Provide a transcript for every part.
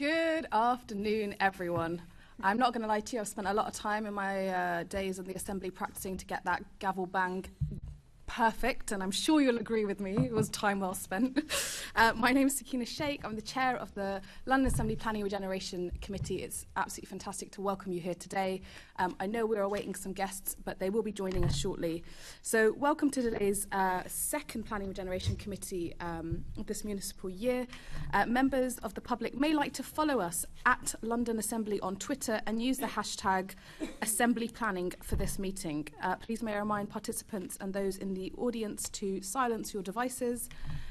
Good afternoon, everyone. I'm not going to lie to you, I've spent a lot of time in my days in the Assembly practicing to get that gavel bang perfect, and I'm sure you'll agree with me, it was time well spent. My name is Sakina Sheikh, I'm the chair of the London Assembly Planning Regeneration Committee. It's absolutely fantastic to welcome you here today. I know we're awaiting some guests, but they will be joining us shortly. So welcome to today's second Planning Regeneration Committee of this municipal year. Members of the public may like to follow us at London Assembly on Twitter and use the hashtag Assembly Planning for this meeting. Please may I remind participants and those in the audience to silence your devices.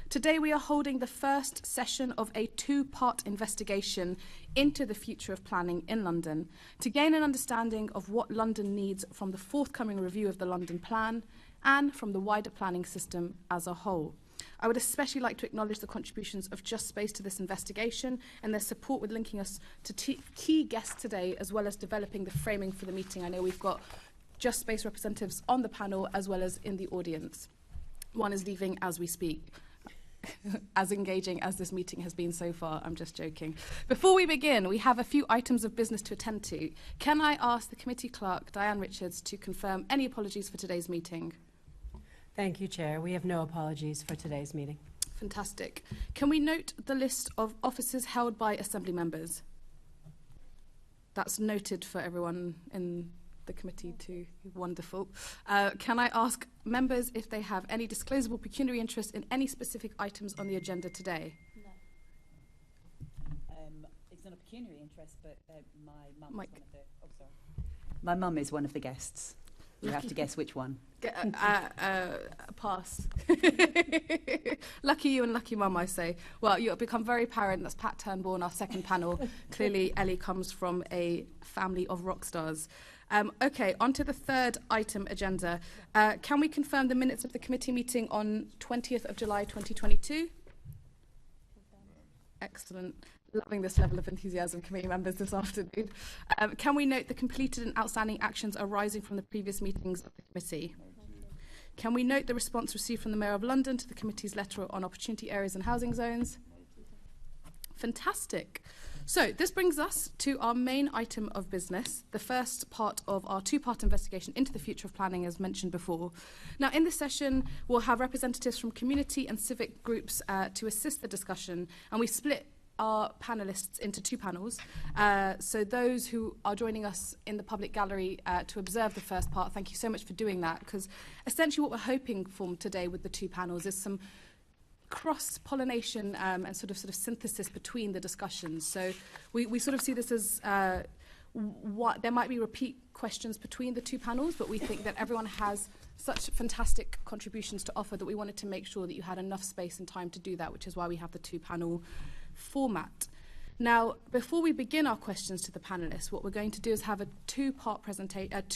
Today we are holding the first session of a two-part investigation into the future of planning in London to gain an understanding of what London needs from the forthcoming review of the London Plan and from the wider planning system as a whole. I would especially like to acknowledge the contributions of Just Space to this investigation and their support with linking us to key guests today, as well as developing the framing for the meeting. I know we've got Just Space representatives on the panel as well as in the audience. One is leaving as we speak. As engaging as this meeting has been so far, I'm just joking. Before we begin, we have a few items of business to attend to. Can I ask the committee clerk, Diane Richards, to confirm any apologies for today's meeting? Thank you, Chair. We have no apologies for today's meeting. Fantastic. Can we note the list of offices held by Assembly members? That's noted for everyone in the committee too. Wonderful. Can I ask members if they have any disclosable pecuniary interest in any specific items on the agenda today? No. It's not a pecuniary interest, but my mum is one of the... Oh, sorry. My mum is one of the guests. You have to guess which one. Pass. Lucky you and lucky mum, I say. Well, you'll become very apparent. That's Pat Turnbull, our second panel. Clearly, Ellie comes from a family of rock stars. Okay, on to the third item agenda. Can we confirm the minutes of the committee meeting on 20th of July 2022? Excellent. Loving this level of enthusiasm, committee members, this afternoon. Can we note the completed and outstanding actions arising from the previous meetings of the committee? Can we note the response received from the Mayor of London to the committee's letter on opportunity areas and housing zones? Fantastic. So this brings us to our main item of business, the first part of our two-part investigation into the future of planning, as mentioned before. Now, in this session, we'll have representatives from community and civic groups to assist the discussion, and we split our panelists into two panels. So those who are joining us in the public gallery to observe the first part, thank you so much for doing that, because essentially what we're hoping for today with the two panels is some cross-pollination and sort of synthesis between the discussions. So we sort of see this as there might be repeat questions between the two panels, but we think that everyone has such fantastic contributions to offer that we wanted to make sure that you had enough space and time to do that, which is why we have the two-panel format. Now, before we begin our questions to the panelists, what we're going to do is have a two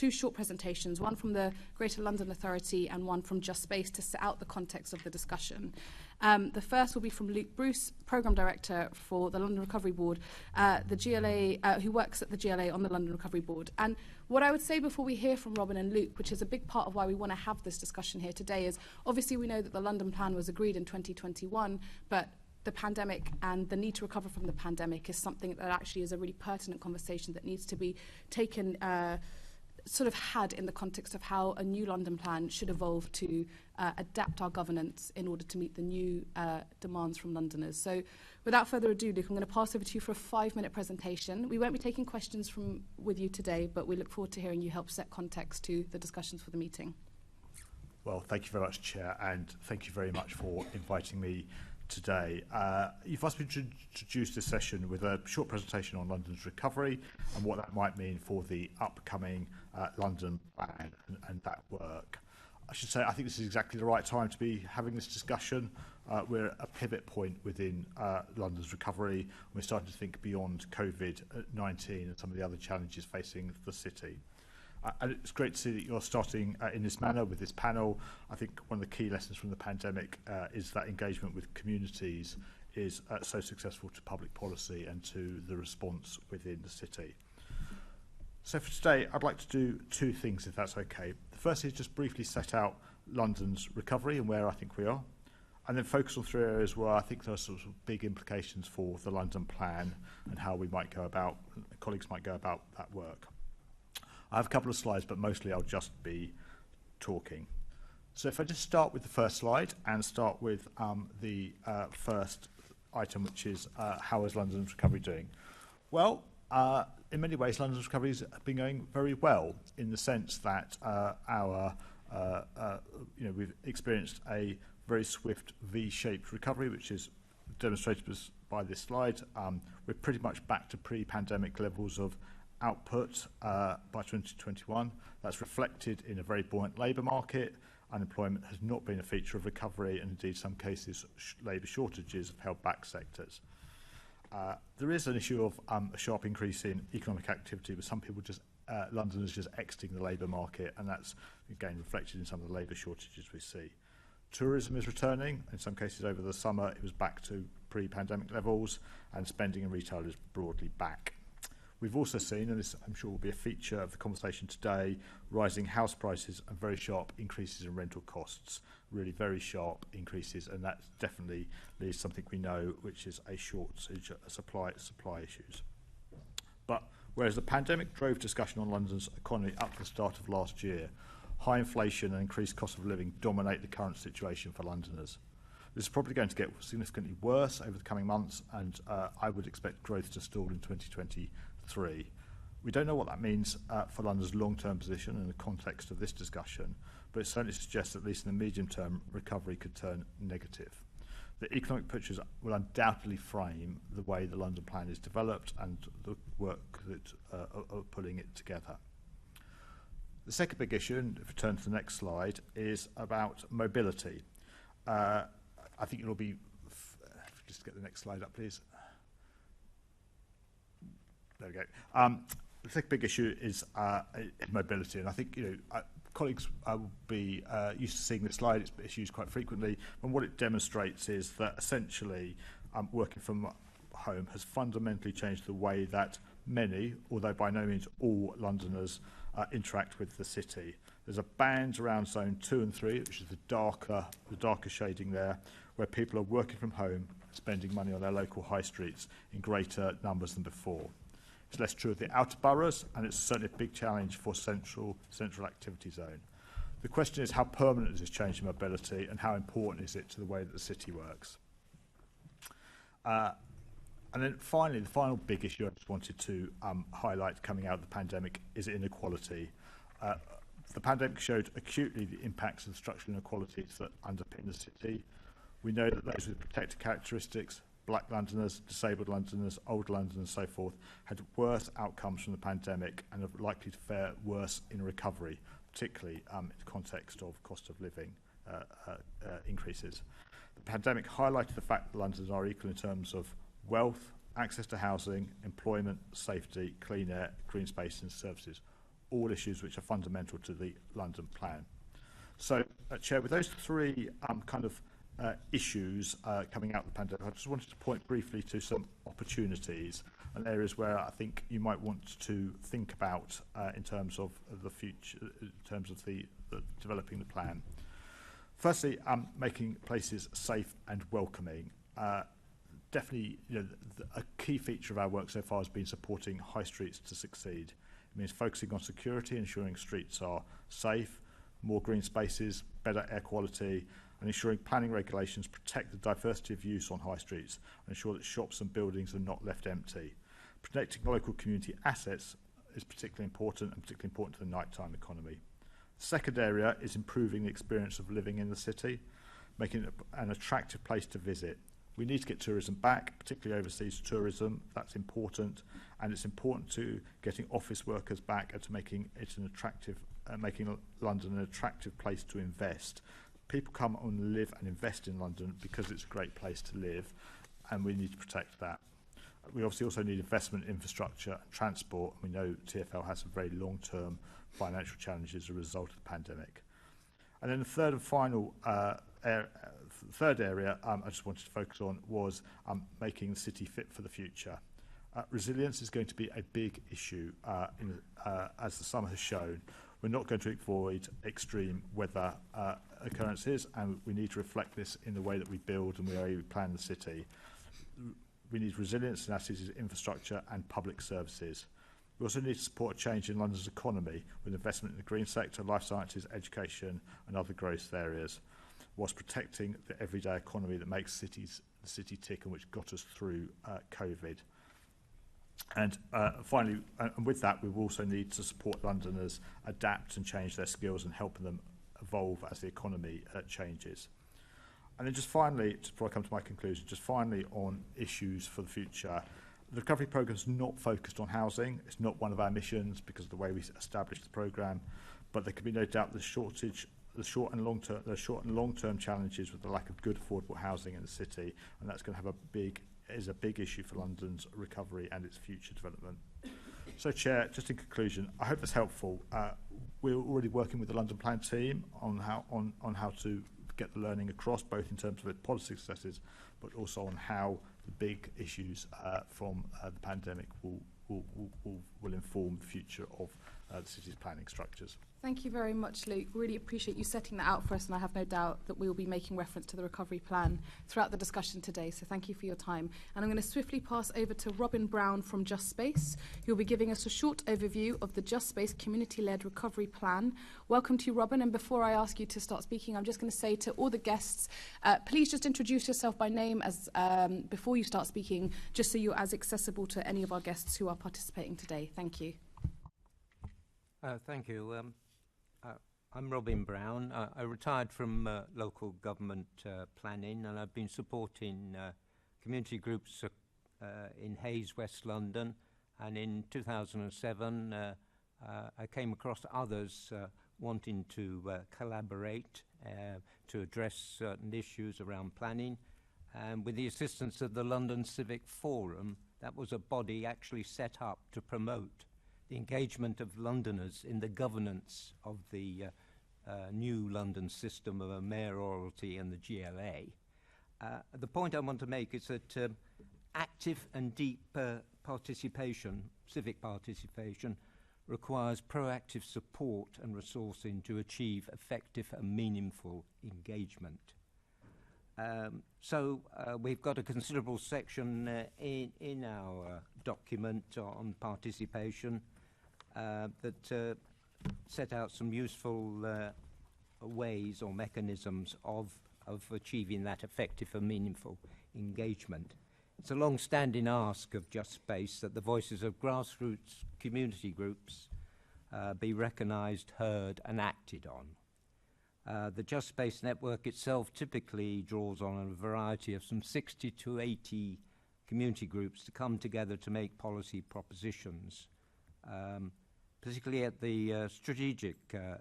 short presentations, one from the Greater London Authority and one from Just Space, to set out the context of the discussion. The first will be from Luke Bruce, Programme Director for the London Recovery Board, the GLA, who works at the GLA on the London Recovery Board. And what I would say before we hear from Robin and Luke, which is a big part of why we want to have this discussion here today, is obviously we know that the London Plan was agreed in 2021, but the pandemic and the need to recover from the pandemic is something that actually is a really pertinent conversation that needs to be taken, had in the context of how a new London plan should evolve to adapt our governance in order to meet the new demands from Londoners. So without further ado, Luke, I'm going to pass over to you for a 5-minute presentation. We won't be taking questions with you today, but we look forward to hearing you help set context to the discussions for the meeting. Well, thank you very much, Chair, and thank you very much for inviting me today. You've asked me to introduce this session with a short presentation on London's recovery and what that might mean for the upcoming London plan and that work. I should say I think this is exactly the right time to be having this discussion. We're at a pivot point within London's recovery. We're starting to think beyond COVID-19 and some of the other challenges facing the city. And it's great to see that you're starting in this manner with this panel. I think one of the key lessons from the pandemic is that engagement with communities is so successful to public policy and to the response within the city. So for today, I'd like to do two things, if that's okay. The first is just briefly set out London's recovery and where I think we are. And then focus on 3 areas where I think there are sort of big implications for the London plan and how we might go about, colleagues might go about that work. I have a couple of slides, but mostly I'll just be talking. So if I just start with the first slide and start with the first item, which is how is London's recovery doing? Well, in many ways, London's recovery has been going very well in the sense that we've experienced a very swift V-shaped recovery, which is demonstrated by this slide. We're pretty much back to pre-pandemic levels of output by 2021. That's reflected in a very buoyant labour market. Unemployment has not been a feature of recovery, and indeed, some cases, labour shortages have held back sectors. There is an issue of a sharp increase in economic activity, with some people Londoners just exiting the labour market, and that's again reflected in some of the labour shortages we see. Tourism is returning. In some cases over the summer, it was back to pre-pandemic levels, and spending in retail is broadly back. We've also seen, and this I'm sure will be a feature of the conversation today, rising house prices and very sharp increases in rental costs, really very sharp increases, and that definitely leads something we know, which is a shortage, supply issues. But whereas the pandemic drove discussion on London's economy up to the start of last year, high inflation and increased cost of living dominate the current situation for Londoners. This is probably going to get significantly worse over the coming months, and I would expect growth to stall in 2023. We don't know what that means for London's long-term position in the context of this discussion, but it certainly suggests that at least in the medium term, recovery could turn negative. The economic pictures will undoubtedly frame the way the London plan is developed and the work that of putting it together. The second big issue, and if we turn to the next slide, is about mobility. I think it'll be, just get the next slide up, please. There we go. The second big issue is mobility, and I think colleagues will be used to seeing this slide. It's used quite frequently, and what it demonstrates is that essentially working from home has fundamentally changed the way that many, although by no means all, Londoners interact with the city. There's a band around zone 2 and 3, which is the darker shading there, where people are working from home, spending money on their local high streets in greater numbers than before. It's less true of the outer boroughs, and it's certainly a big challenge for central activity zone. The question is, how permanent is this change in mobility, and how important is it to the way that the city works? And then finally, the final big issue I just wanted to highlight coming out of the pandemic is inequality. The pandemic showed acutely the impacts of the structural inequalities that underpin the city. We know that those with protected characteristics, Black Londoners, disabled Londoners, old Londoners and so forth, had worse outcomes from the pandemic and are likely to fare worse in recovery, particularly in the context of cost of living increases. The pandemic highlighted the fact that Londoners are equal in terms of wealth, access to housing, employment, safety, clean air, green space and services, all issues which are fundamental to the London plan. So, Chair, with those three issues coming out of the pandemic, I just wanted to point briefly to some opportunities and areas where I think you might want to think about in terms of the future, in terms of the developing the plan. Firstly, making places safe and welcoming. Definitely, a key feature of our work so far has been supporting high streets to succeed. It means focusing on security, ensuring streets are safe, more green spaces, better air quality, and ensuring planning regulations protect the diversity of use on high streets and ensure that shops and buildings are not left empty. Protecting local community assets is particularly important, and particularly important to the nighttime economy. The second area is improving the experience of living in the city, making it an attractive place to visit. We need to get tourism back, particularly overseas tourism. That's important, and it's important to getting office workers back and to making it an attractive, making London an attractive place to invest. People come and live and invest in London because it's a great place to live, and we need to protect that. We obviously also need investment in infrastructure and transport. We know TfL has some very long-term financial challenges as a result of the pandemic. And then the third and final third area I just wanted to focus on was making the city fit for the future. Resilience is going to be a big issue as the summer has shown. We're not going to avoid extreme weather occurrences, and we need to reflect this in the way that we build and the way we plan the city. We need resilience in our city's infrastructure and public services. We also need to support a change in London's economy with investment in the green sector, life sciences, education and other growth areas, whilst protecting the everyday economy that makes the city tick and which got us through COVID. And finally, and with that, we will also need to support Londoners adapt and change their skills and helping them evolve as the economy changes. And then just finally, just before I come to my conclusion, just finally on issues for the future. The recovery programme is not focused on housing. It's not one of our missions because of the way we established the programme. But there can be no doubt the short and long-term challenges with the lack of good affordable housing in the city, and that's going to have is a big issue for London's recovery and its future development. So, Chair, just in conclusion, I hope that's helpful. We're already working with the London Plan team on how to get the learning across, both in terms of its policy successes, but also on how the big issues from the pandemic will inform the future of the city's planning structures. Thank you very much, Luke. Really appreciate you setting that out for us, and I have no doubt that we will be making reference to the recovery plan throughout the discussion today, so thank you for your time. And I'm going to swiftly pass over to Robin Brown from Just Space, who will be giving us a short overview of the Just Space community-led recovery plan. Welcome to you, Robin, and before I ask you to start speaking, I'm just going to say to all the guests, please just introduce yourself by name as before you start speaking, just so you're as accessible to any of our guests who are participating today. Thank you. Thank you. I'm Robin Brown. I retired from local government planning, and I've been supporting community groups in Hayes, West London. And in 2007, I came across others wanting to collaborate to address certain issues around planning. And with the assistance of the London Civic Forum, that was a body actually set up to promote the engagement of Londoners in the governance of the new London system of a mayoralty and the GLA. The point I want to make is that active and deep participation, civic participation, requires proactive support and resourcing to achieve effective and meaningful engagement. So we've got a considerable section in our document on participation that set out some useful ways or mechanisms of achieving that effective and meaningful engagement. It's a long-standing ask of Just Space that the voices of grassroots community groups be recognised, heard and acted on. The Just Space network itself typically draws on a variety of some 60 to 80 community groups to come together to make policy propositions, particularly at the strategic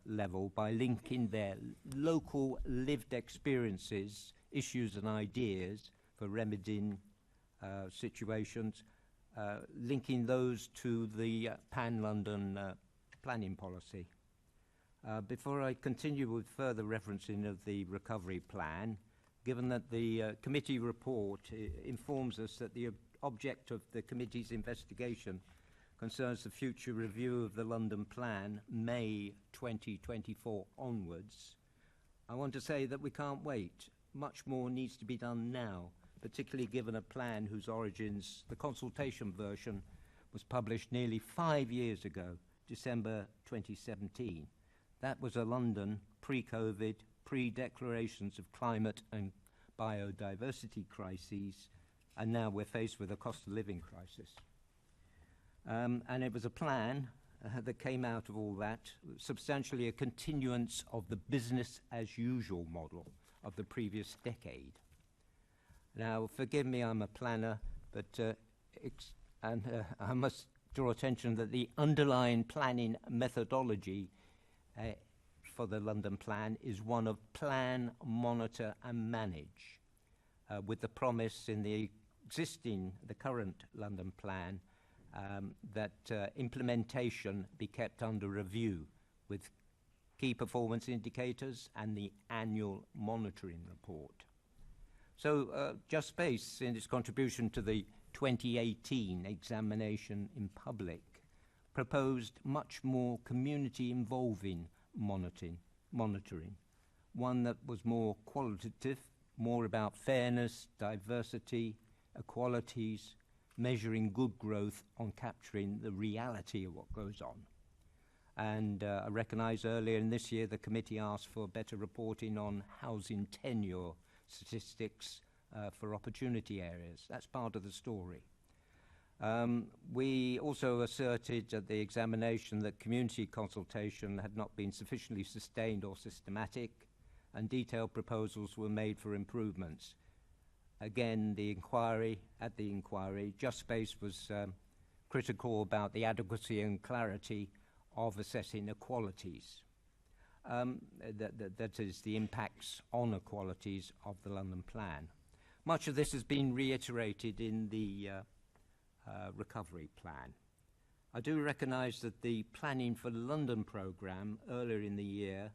level, by linking their local lived experiences, issues and ideas for remedying situations, linking those to the pan-London planning policy. Before I continue with further referencing of the recovery plan, given that the committee report informs us that the object of the committee's investigation concerns the future review of the London Plan, May 2024 onwards, I want to say that we can't wait. Much more needs to be done now, particularly given a plan whose origins, the consultation version, was published nearly 5 years ago, December 2017. That was a London pre-COVID, pre-declarations of climate and biodiversity crises, and now we're faced with a cost of living crisis. And it was a plan that came out of all that, substantially a continuance of the business as usual model of the previous decade. Now, forgive me, I'm a planner, but I must draw attention that the underlying planning methodology for the London Plan is one of plan, monitor and manage, with the promise in the current London Plan that implementation be kept under review with key performance indicators and the annual monitoring report. So Just Space, in its contribution to the 2018 examination in public, proposed much more community-involving monitoring, one that was more qualitative, more about fairness, diversity, equalities, measuring good growth on capturing the reality of what goes on. And I recognise earlier in this year the committee asked for better reporting on housing tenure statistics for opportunity areas. That's part of the story. We also asserted at the examination that community consultation had not been sufficiently sustained or systematic, and detailed proposals were made for improvements. Again, at the inquiry, Just Space was critical about the adequacy and clarity of assessing equalities. That is, the impacts on equalities of the London Plan. Much of this has been reiterated in the recovery plan. I do recognise that the Planning for London programme earlier in the year,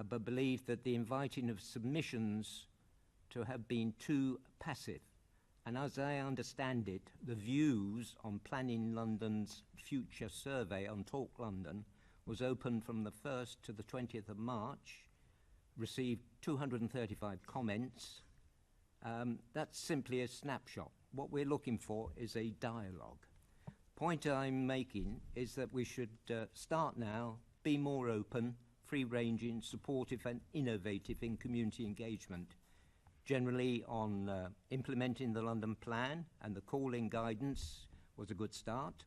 but believe that the inviting of submissions to have been too passive. And as I understand it, the views on Planning London's future survey on Talk London was open from the 1st to the 20th of March, received 235 comments. That's simply a snapshot. What we're looking for is a dialogue. Point I'm making is that we should start now, be more open, free-ranging, supportive and innovative in community engagement, generally on implementing the London Plan, and the calling guidance was a good start,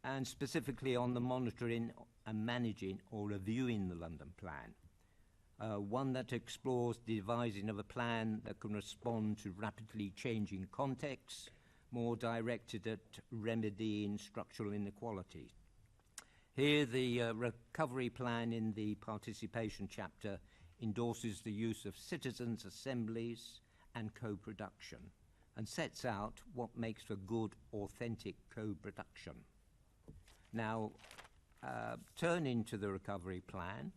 and specifically on the monitoring and managing or reviewing the London Plan. One that explores the devising of a plan that can respond to rapidly changing contexts, more directed at remedying structural inequality. Here, the recovery plan in the participation chapter endorses the use of citizens' assemblies and co-production, and sets out what makes for good, authentic co-production. Now, turning to the recovery plan,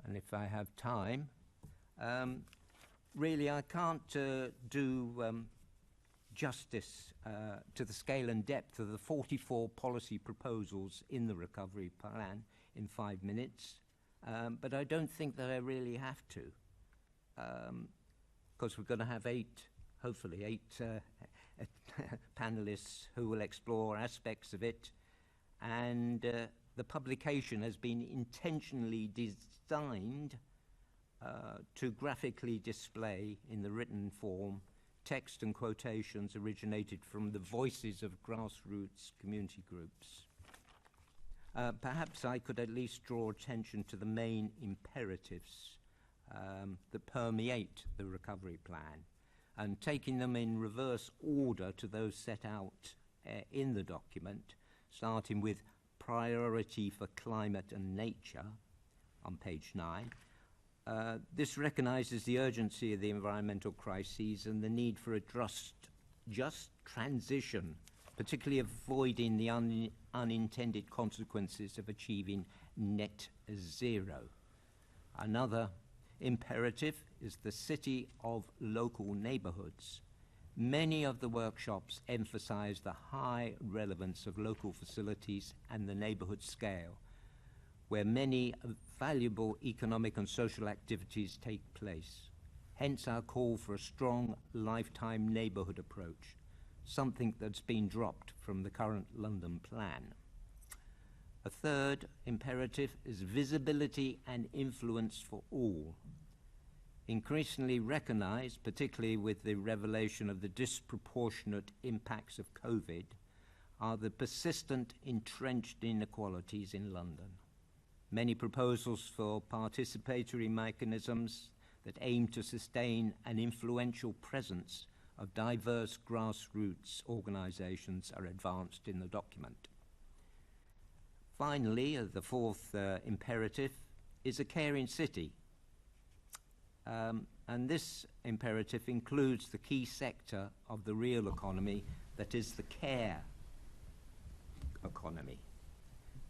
and if I have time, really I can't do justice to the scale and depth of the 44 policy proposals in the recovery plan in 5 minutes, but I don't think that I really have to, because we're going to have hopefully eight panelists who will explore aspects of it, and the publication has been intentionally designed to graphically display in the written form text and quotations originated from the voices of grassroots community groups. Perhaps I could at least draw attention to the main imperatives that permeate the recovery plan, and taking them in reverse order to those set out in the document, starting with priority for climate and nature on page 9. This recognises the urgency of the environmental crises and the need for a just transition, particularly avoiding the unintended consequences of achieving net zero. Another imperative is the city of local neighbourhoods. Many of the workshops emphasise the high relevance of local facilities and the neighbourhood scale, where many valuable economic and social activities take place. Hence our call for a strong lifetime neighbourhood approach, something that's been dropped from the current London Plan. A third imperative is visibility and influence for all. Increasingly recognised, particularly with the revelation of the disproportionate impacts of COVID, are the persistent entrenched inequalities in London. Many proposals for participatory mechanisms that aim to sustain an influential presence of diverse grassroots organisations are advanced in the document. Finally, the fourth imperative is a caring city. And this imperative includes the key sector of the real economy, that is the care economy.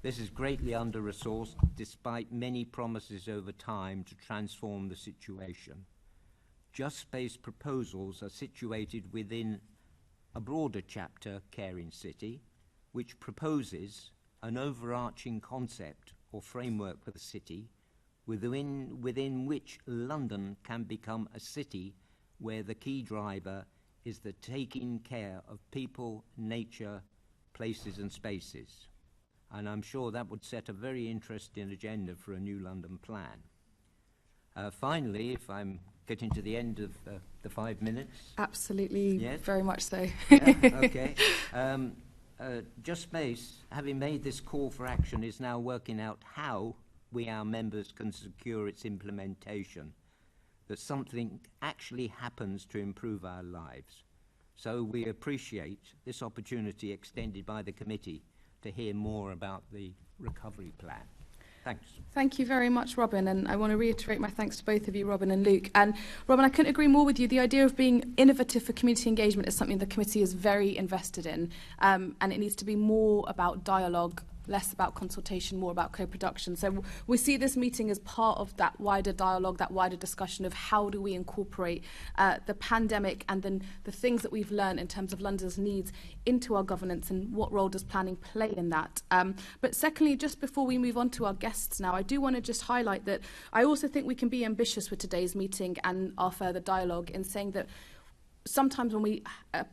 This is greatly under-resourced despite many promises over time to transform the situation. Just Space proposals are situated within a broader chapter, Caring City, which proposes an overarching concept or framework for the city within which London can become a city where the key driver is the taking care of people, nature, places and spaces. And I'm sure that would set a very interesting agenda for a new London plan. Finally, if I'm getting to the end of the 5 minutes. Absolutely, yes? Very much so. Yeah, okay. Just Space, having made this call for action, is now working out how we, our members, can secure its implementation, that something actually happens to improve our lives. So we appreciate this opportunity extended by the committee to hear more about the recovery plan. Thanks. Thank you very much, Robin, and I want to reiterate my thanks to both of you, Robin and Luke. And Robin, I couldn't agree more with you. The idea of being innovative for community engagement is something the committee is very invested in, and it needs to be more about dialogue, less about consultation, more about co-production. So we see this meeting as part of that wider dialogue, that wider discussion of how do we incorporate the pandemic and then the things that we've learned in terms of London's needs into our governance, and what role does planning play in that. But secondly, just before we move on to our guests now, I do want to just highlight that I also think we can be ambitious with today's meeting and our further dialogue in saying that sometimes when we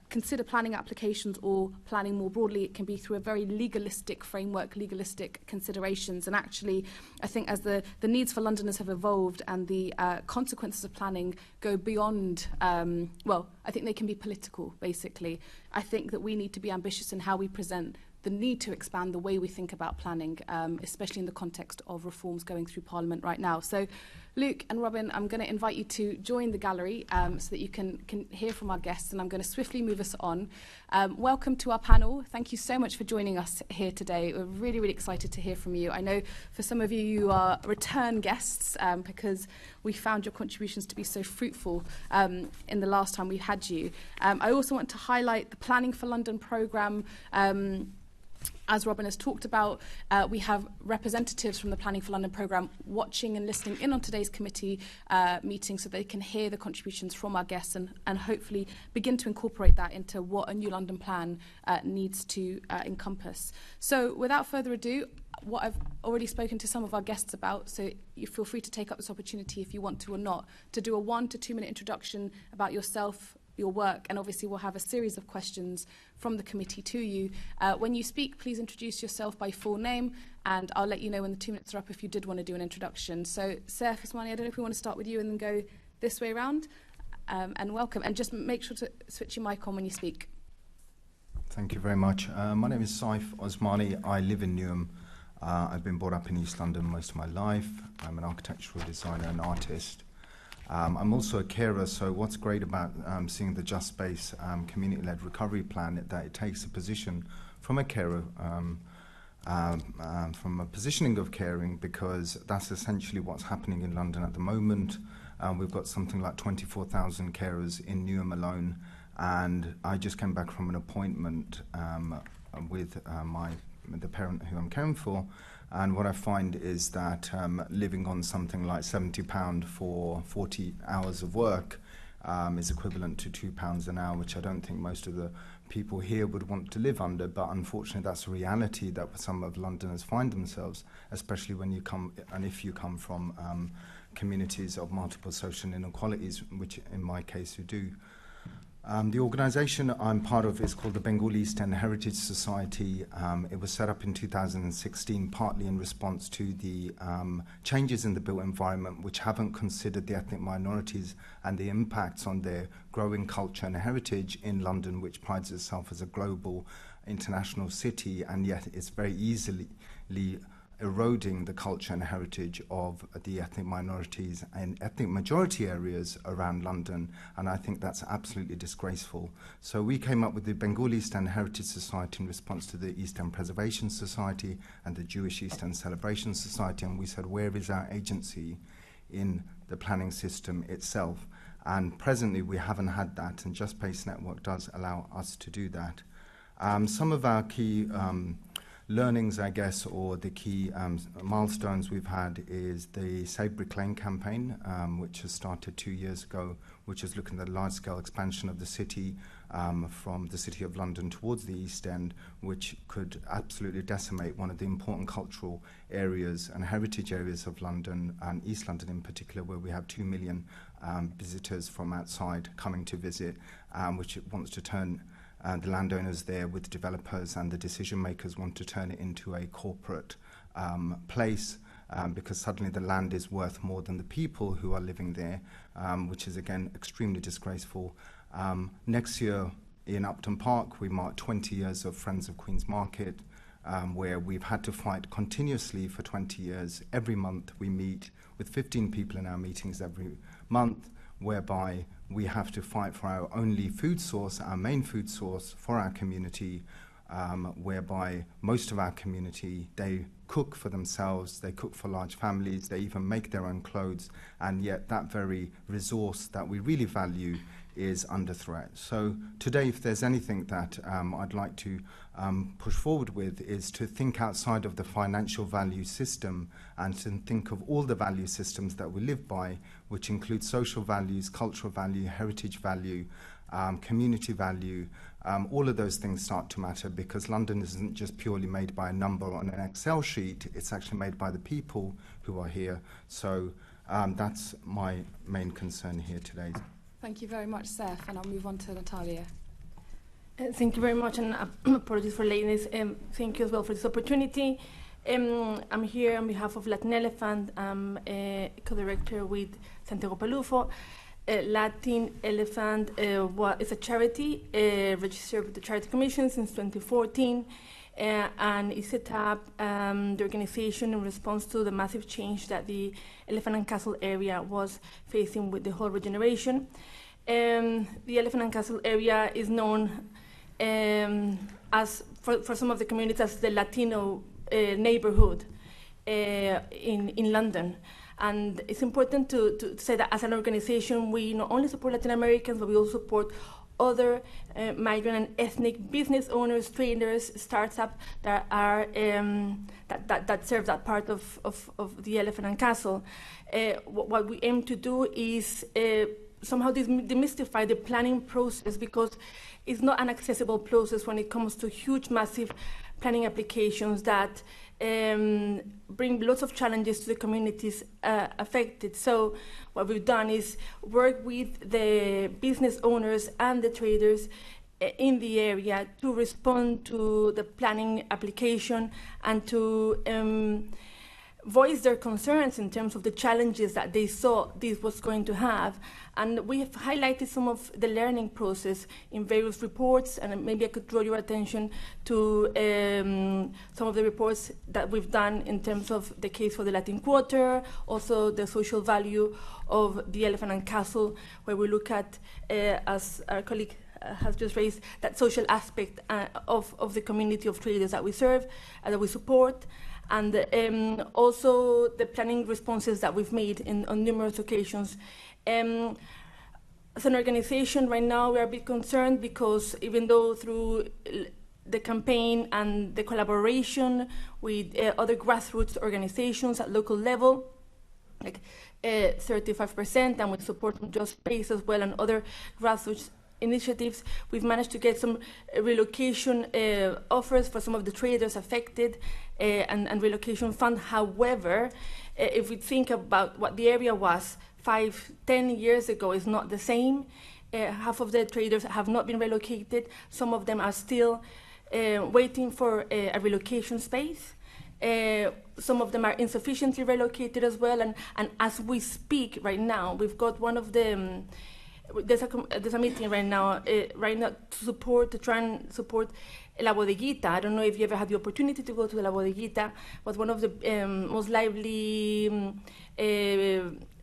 consider planning applications or planning more broadly, it can be through a very legalistic framework, legalistic considerations. And actually, I think as the needs for Londoners have evolved and the consequences of planning go beyond, well, I think they can be political, basically. I think that we need to be ambitious in how we present the need to expand the way we think about planning, especially in the context of reforms going through Parliament right now. So, Luke and Robin, I'm going to invite you to join the gallery so that you can hear from our guests, and I'm going to swiftly move us on. Welcome to our panel. Thank you so much for joining us here today. We're really, really excited to hear from you. I know for some of you, you are return guests because we found your contributions to be so fruitful in the last time we had you. I also want to highlight the Planning for London programme. As Robin has talked about, we have representatives from the Planning for London programme watching and listening in on today's committee meeting so they can hear the contributions from our guests and hopefully begin to incorporate that into what a new London plan needs to encompass. So without further ado, what I've already spoken to some of our guests about, so you feel free to take up this opportunity if you want to or not, to do a 1 to 2 minute introduction about yourself, your work, and obviously we'll have a series of questions from the committee to you. When you speak, please introduce yourself by full name, and I'll let you know when the 2 minutes are up if you did want to do an introduction. So, Saif, Osmani, I don't know if we want to start with you and then go this way around. And welcome, and just make sure to switch your mic on when you speak. Thank you very much. My name is Saif Osmani. I live in Newham. I've been brought up in East London most of my life. I'm an architectural designer and artist. I'm also a carer, so what's great about seeing the Just Space community-led recovery plan is that it takes a position from a carer, from a positioning of caring, because that's essentially what's happening in London at the moment. We've got something like 24,000 carers in Newham alone, and I just came back from an appointment with the parent who I'm caring for. And what I find is that living on something like £70 for 40 hours of work is equivalent to £2 an hour, which I don't think most of the people here would want to live under. But unfortunately, that's a reality that some of Londoners find themselves, especially when you come, and if you come from communities of multiple social inequalities, which in my case you do. The organisation I'm part of is called the Bengali East End Heritage Society. It was set up in 2016, partly in response to the changes in the built environment, which haven't considered the ethnic minorities and the impacts on their growing culture and heritage in London, which prides itself as a global international city, and yet it's very easily eroding the culture and heritage of the ethnic minorities and ethnic majority areas around London, and I think that's absolutely disgraceful. So we came up with the Bengali East End Heritage Society in response to the East End Preservation Society and the Jewish East End Celebration Society, and we said, where is our agency in the planning system itself? And presently we haven't had that, and Just Space Network does allow us to do that. Some of our key learnings, I guess, or the key milestones we've had is the Sabric Lane campaign, which has started 2 years ago, which is looking at the large-scale expansion of the city from the City of London towards the East End, which could absolutely decimate one of the important cultural areas and heritage areas of London, and East London in particular, where we have 2 million visitors from outside coming to visit, which it wants to turn the landowners there with developers and the decision makers want to turn it into a corporate place, because suddenly the land is worth more than the people who are living there, which is again extremely disgraceful. Next year in Upton Park we mark 20 years of Friends of Queen's Market, where we've had to fight continuously for 20 years. Every month we meet with 15 people in our meetings every month, whereby we have to fight for our only food source, our main food source for our community, whereby most of our community, they cook for themselves, they cook for large families, they even make their own clothes, and yet that very resource that we really value is under threat. So today, if there's anything that I'd like to push forward with, is to think outside of the financial value system and to think of all the value systems that we live by, which include social values, cultural value, heritage value, community value. All of those things start to matter, because London isn't just purely made by a number on an Excel sheet, it's actually made by the people who are here. So that's my main concern here today. Thank you very much, Saif, and I'll move on to Natalia. Thank you very much, and apologies for lateness. Thank you as well for this opportunity. I'm here on behalf of Latin Elephant. I'm a co-director with Santiago Palufo. Latin Elephant is a charity registered with the Charity Commission since 2014, and it set up the organization in response to the massive change that the Elephant and Castle area was facing with the whole regeneration. The Elephant and Castle area is known as, for some of the communities, as the Latino neighborhood in London. And it's important to say that as an organization, we not only support Latin Americans, but we also support other migrant and ethnic business owners, traders, startups that are that serve that part of the Elephant and Castle. What we aim to do is somehow demystify the planning process, because it's not an accessible process when it comes to huge, massive planning applications that bring lots of challenges to the communities affected. So what we've done is work with the business owners and the traders in the area to respond to the planning application and to voice their concerns in terms of the challenges that they saw this was going to have. And we have highlighted some of the learning process in various reports, and maybe I could draw your attention to some of the reports that we've done in terms of the case for the Latin Quarter, also the social value of the Elephant and Castle, where we look at, as our colleague has just raised, that social aspect of the community of traders that we serve and that we support. And also the planning responses that we've made on numerous occasions. As an organization right now, we are a bit concerned because even though through the campaign and the collaboration with other grassroots organizations at local level, like 35%, and with support from Just Space as well and other grassroots initiatives, we've managed to get some relocation offers for some of the traders affected and relocation fund. However, if we think about what the area was 5-10 years ago, is not the same. Half of the traders have not been relocated. Some of them are still waiting for a relocation space. Some of them are insufficiently relocated as well. And as we speak right now, we've got one of the there's a meeting right now to try and support La Bodeguita. I don't know if you ever had the opportunity to go to La Bodeguita, but one of the most lively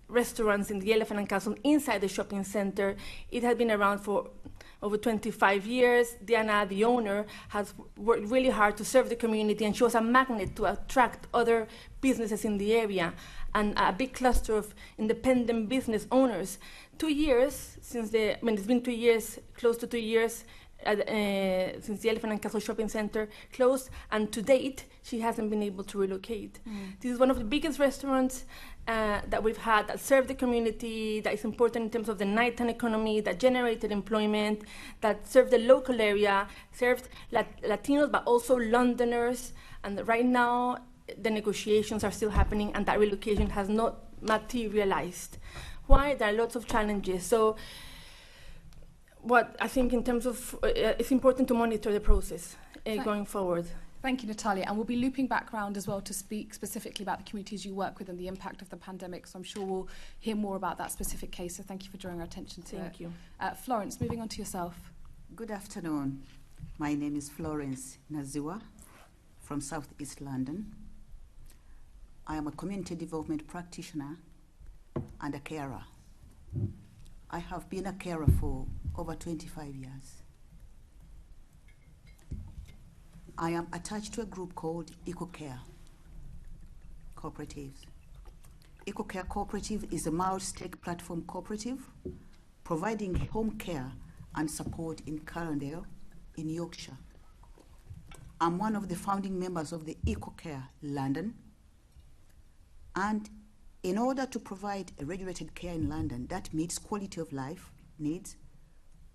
restaurants in the Elephant and Castle inside the shopping center. It had been around for over 25 years. Diana, the owner, has worked really hard to serve the community, and she was a magnet to attract other businesses in the area and a big cluster of independent business owners. 2 years since it's been 2 years, close to 2 years since the Elephant and Castle Shopping Center closed, and to date, she hasn't been able to relocate. This is one of the biggest restaurants that we've had that served the community, that is important in terms of the nighttime economy, that generated employment, that served the local area, served Latinos, but also Londoners. And right now, the negotiations are still happening, and that relocation has not materialized. Why? There are lots of challenges. So what I think in terms of, it's important to monitor the process going forward. Thank you, Natalia. And we'll be looping back around as well to speak specifically about the communities you work with and the impact of the pandemic. So I'm sure we'll hear more about that specific case. So thank you for drawing our attention to it. Thank you. Florence, moving on to yourself. Good afternoon. My name is Florence Nazuwa from Southeast London. I am a community development practitioner and a carer. I have been a carer for over 25 years. I am attached to a group called EcoCare Cooperatives. EcoCare Cooperative is a multi-stake platform cooperative providing home care and support in Carndale in Yorkshire. I'm one of the founding members of the EcoCare London, and in order to provide a regulated care in London that meets quality of life needs,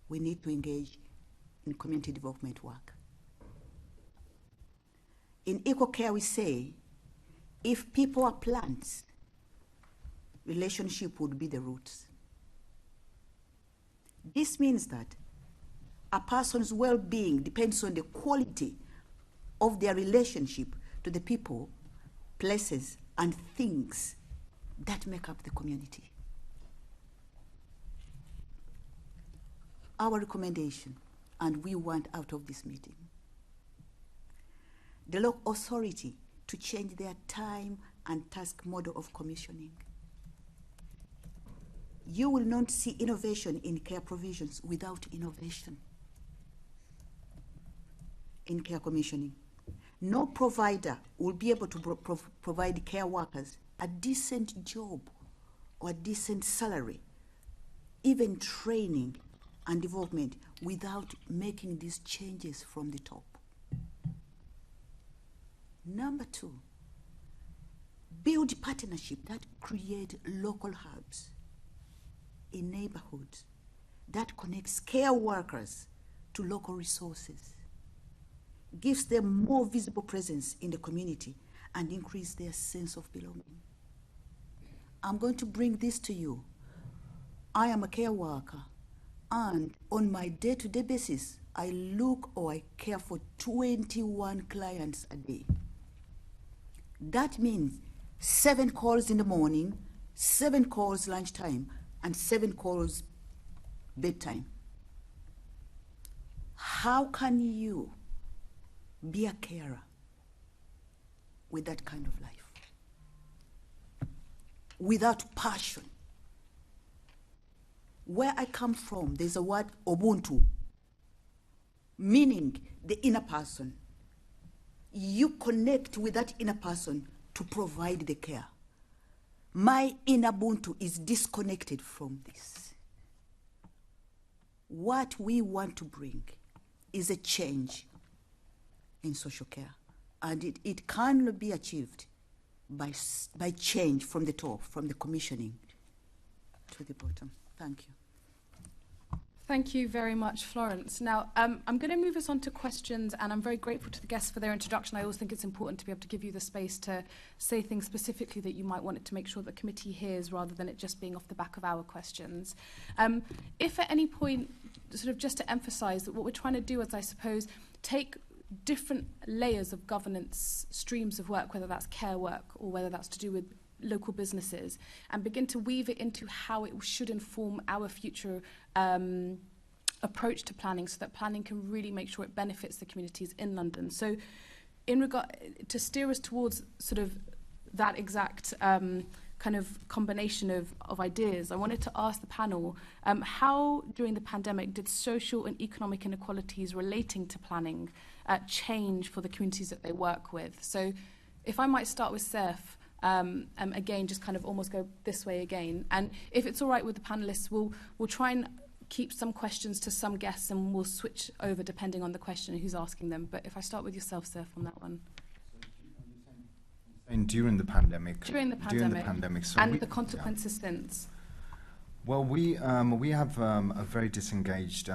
we need to engage in community development work. In EcoCare, we say, if people are plants, relationship would be the roots. This means that a person's well-being depends on the quality of their relationship to the people, places, and things that make up the community. Our recommendation, and we want out of this meeting, the local authority to change their time and task model of commissioning. You will not see innovation in care provisions without innovation in care commissioning. No provider will be able to provide care workers a decent job or a decent salary, even training and development, without making these changes from the top. Number two, build partnership that create local hubs in neighborhoods that connects care workers to local resources, gives them more visible presence in the community, and increase their sense of belonging. I'm going to bring this to you. I am a care worker, and on my day-to-day basis, I look or I care for 21 clients a day. That means 7 calls in the morning, 7 calls lunchtime, and 7 calls bedtime. How can you be a carer with that kind of life? Without passion. Where I come from, there's a word Ubuntu, meaning the inner person. You connect with that inner person to provide the care. My inner Ubuntu is disconnected from this. What we want to bring is a change in social care, and it can be achieved by change from the top, from the commissioning to the bottom. Thank you. Thank you very much, Florence. Now, I'm going to move us on to questions, and I'm very grateful to the guests for their introduction. I always think it's important to be able to give you the space to say things specifically that you might want it to make sure the committee hears, rather than it just being off the back of our questions. If at any point, sort of just to emphasise that what we're trying to do is, I suppose, take different layers of governance streams of work, whether that's care work or whether that's to do with local businesses, and begin to weave it into how it should inform our future approach to planning, so that planning can really make sure it benefits the communities in London. So in regard to steer us towards sort of that exact kind of combination of ideas, I wanted to ask the panel, how during the pandemic did social and economic inequalities relating to planning change for the communities that they work with? So if I might start with Saif, again, just kind of almost go this way again. And if it's all right with the panelists, we'll try and keep some questions to some guests and we'll switch over depending on the question and who's asking them. But if I start with yourself, Saif, on that one. And during the pandemic. During the pandemic. So and the consequences since. Well, we have a very disengaged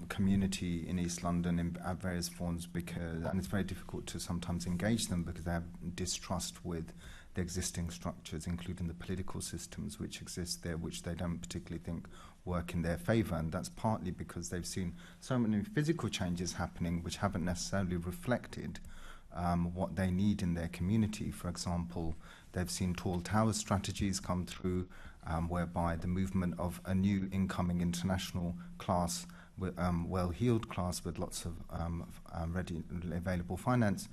community in East London at various forms and it's very difficult to sometimes engage them because they have distrust with the existing structures, including the political systems which exist there, which they don't particularly think work in their favour. And that's partly because they've seen so many physical changes happening which haven't necessarily reflected what they need in their community. For example, they've seen tall tower strategies come through, whereby the movement of a new incoming international class, well-heeled class with lots of ready available finance,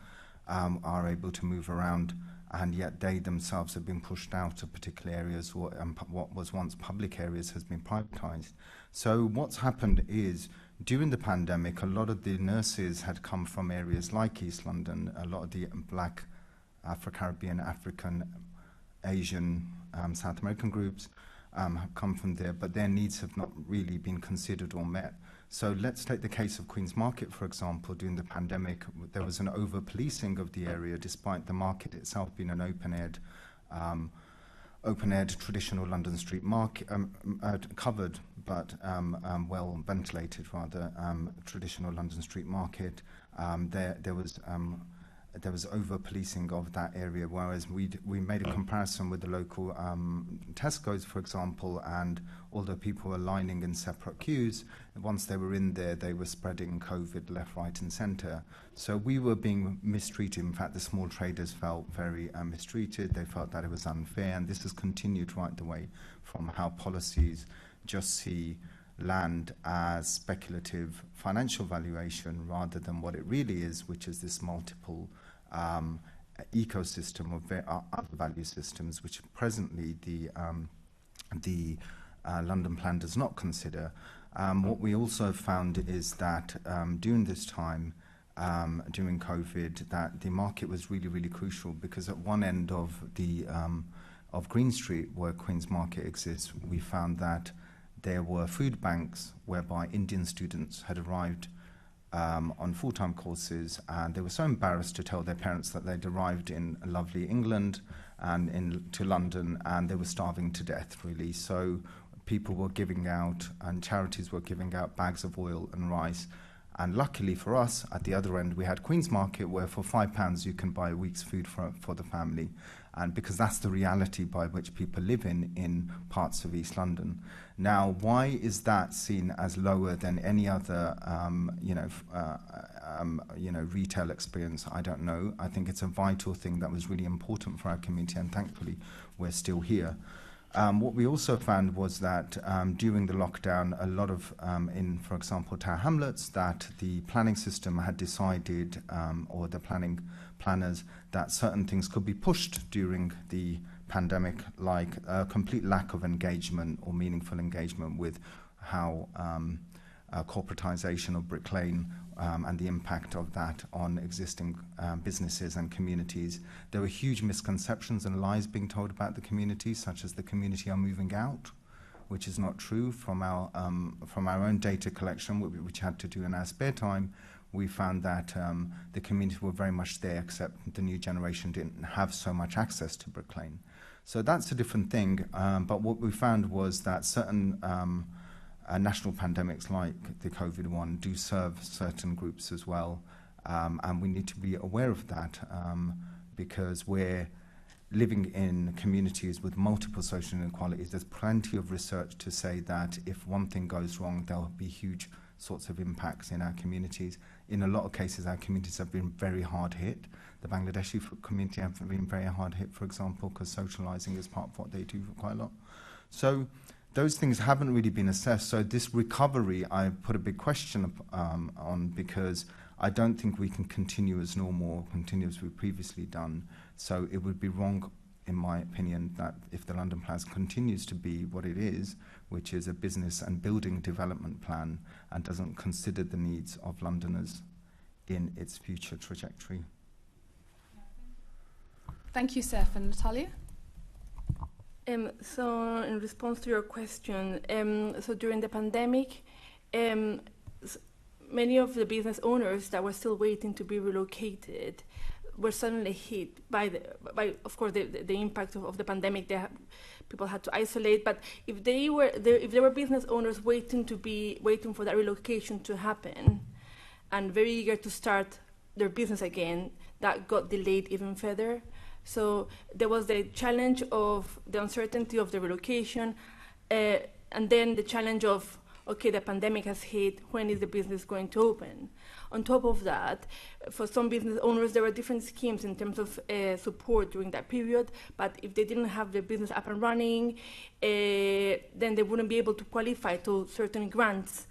are able to move around, and yet they themselves have been pushed out of particular areas, or what was once public areas has been privatised. So what's happened is, during the pandemic, a lot of the nurses had come from areas like East London. A lot of the Black, Afro-Caribbean, African, Asian, South American groups have come from there, but their needs have not really been considered or met. So let's take the case of Queen's Market, for example. During the pandemic, there was an over-policing of the area, despite the market itself being an open-aired traditional London street market, covered but well ventilated, rather, traditional London street market. There was over-policing of that area, whereas we made a comparison with the local Tesco's, for example, and although people were lining in separate queues, once they were in there, they were spreading COVID left, right and centre. So we were being mistreated. In fact, the small traders felt very mistreated. They felt that it was unfair, and this has continued right the way from how policies just see land as speculative financial valuation rather than what it really is, which is this multiple ecosystem of other value systems, which presently the London Plan does not consider. What we also found is that during this time, during COVID, that the market was really, really crucial, because at one end of the of Green Street, where Queen's Market exists, we found that there were food banks whereby Indian students had arrived on full-time courses, and they were so embarrassed to tell their parents that they'd arrived in lovely England and to London, and they were starving to death, really. So people were giving out, and charities were giving out, bags of oil and rice. And luckily for us, at the other end, we had Queen's Market, where for £5 you can buy a week's food for the family. And because that's the reality by which people live in parts of East London. Now, why is that seen as lower than any other, retail experience? I don't know. I think it's a vital thing that was really important for our community, and thankfully we're still here. What we also found was that during the lockdown, a lot of, for example, Tower Hamlets, that the planning system had decided, or the planners, that certain things could be pushed during the pandemic, like a complete lack of engagement or meaningful engagement with how corporatisation of Brick Lane and the impact of that on existing businesses and communities. There were huge misconceptions and lies being told about the community, such as the community are moving out, which is not true. From our own data collection, which had to do in our spare time, we found that the community were very much there, except the new generation didn't have so much access to Brick Lane. So that's a different thing. But what we found was that certain national pandemics like the COVID one do serve certain groups as well, and we need to be aware of that because we're living in communities with multiple social inequalities. There's plenty of research to say that if one thing goes wrong, there'll be huge sorts of impacts in our communities. In a lot of cases, our communities have been very hard hit. The Bangladeshi community have been very hard hit, for example, because socialising is part of what they do quite a lot. So those things haven't really been assessed. So this recovery, I put a big question on, because I don't think we can continue as normal, continue as we've previously done. So it would be wrong, in my opinion, that if the London Plan continues to be what it is, which is a business and building development plan, and doesn't consider the needs of Londoners in its future trajectory. Thank you, Saif. And Natalia? So in response to your question, so during the pandemic, many of the business owners that were still waiting to be relocated were suddenly hit by of course, the impact of the pandemic. People had to isolate, but if there were business owners waiting for that relocation to happen, and very eager to start their business again, that got delayed even further. So there was the challenge of the uncertainty of the relocation, and then the challenge of, okay, the pandemic has hit, when is the business going to open? On top of that, for some business owners, there were different schemes in terms of support during that period, but if they didn't have their business up and running, then they wouldn't be able to qualify to certain grants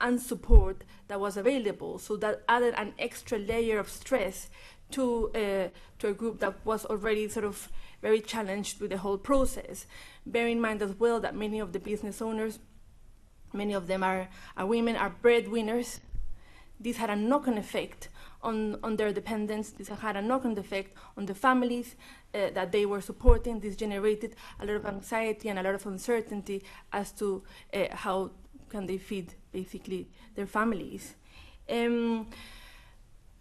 and support that was available. So that added an extra layer of stress to a group that was already sort of very challenged with the whole process. Bear in mind as well that many of the business owners, many of them are women, are breadwinners. This had a knock-on effect on their dependents. This had a knock-on effect on the families that they were supporting. This generated a lot of anxiety and a lot of uncertainty as to how can they feed, basically, their families.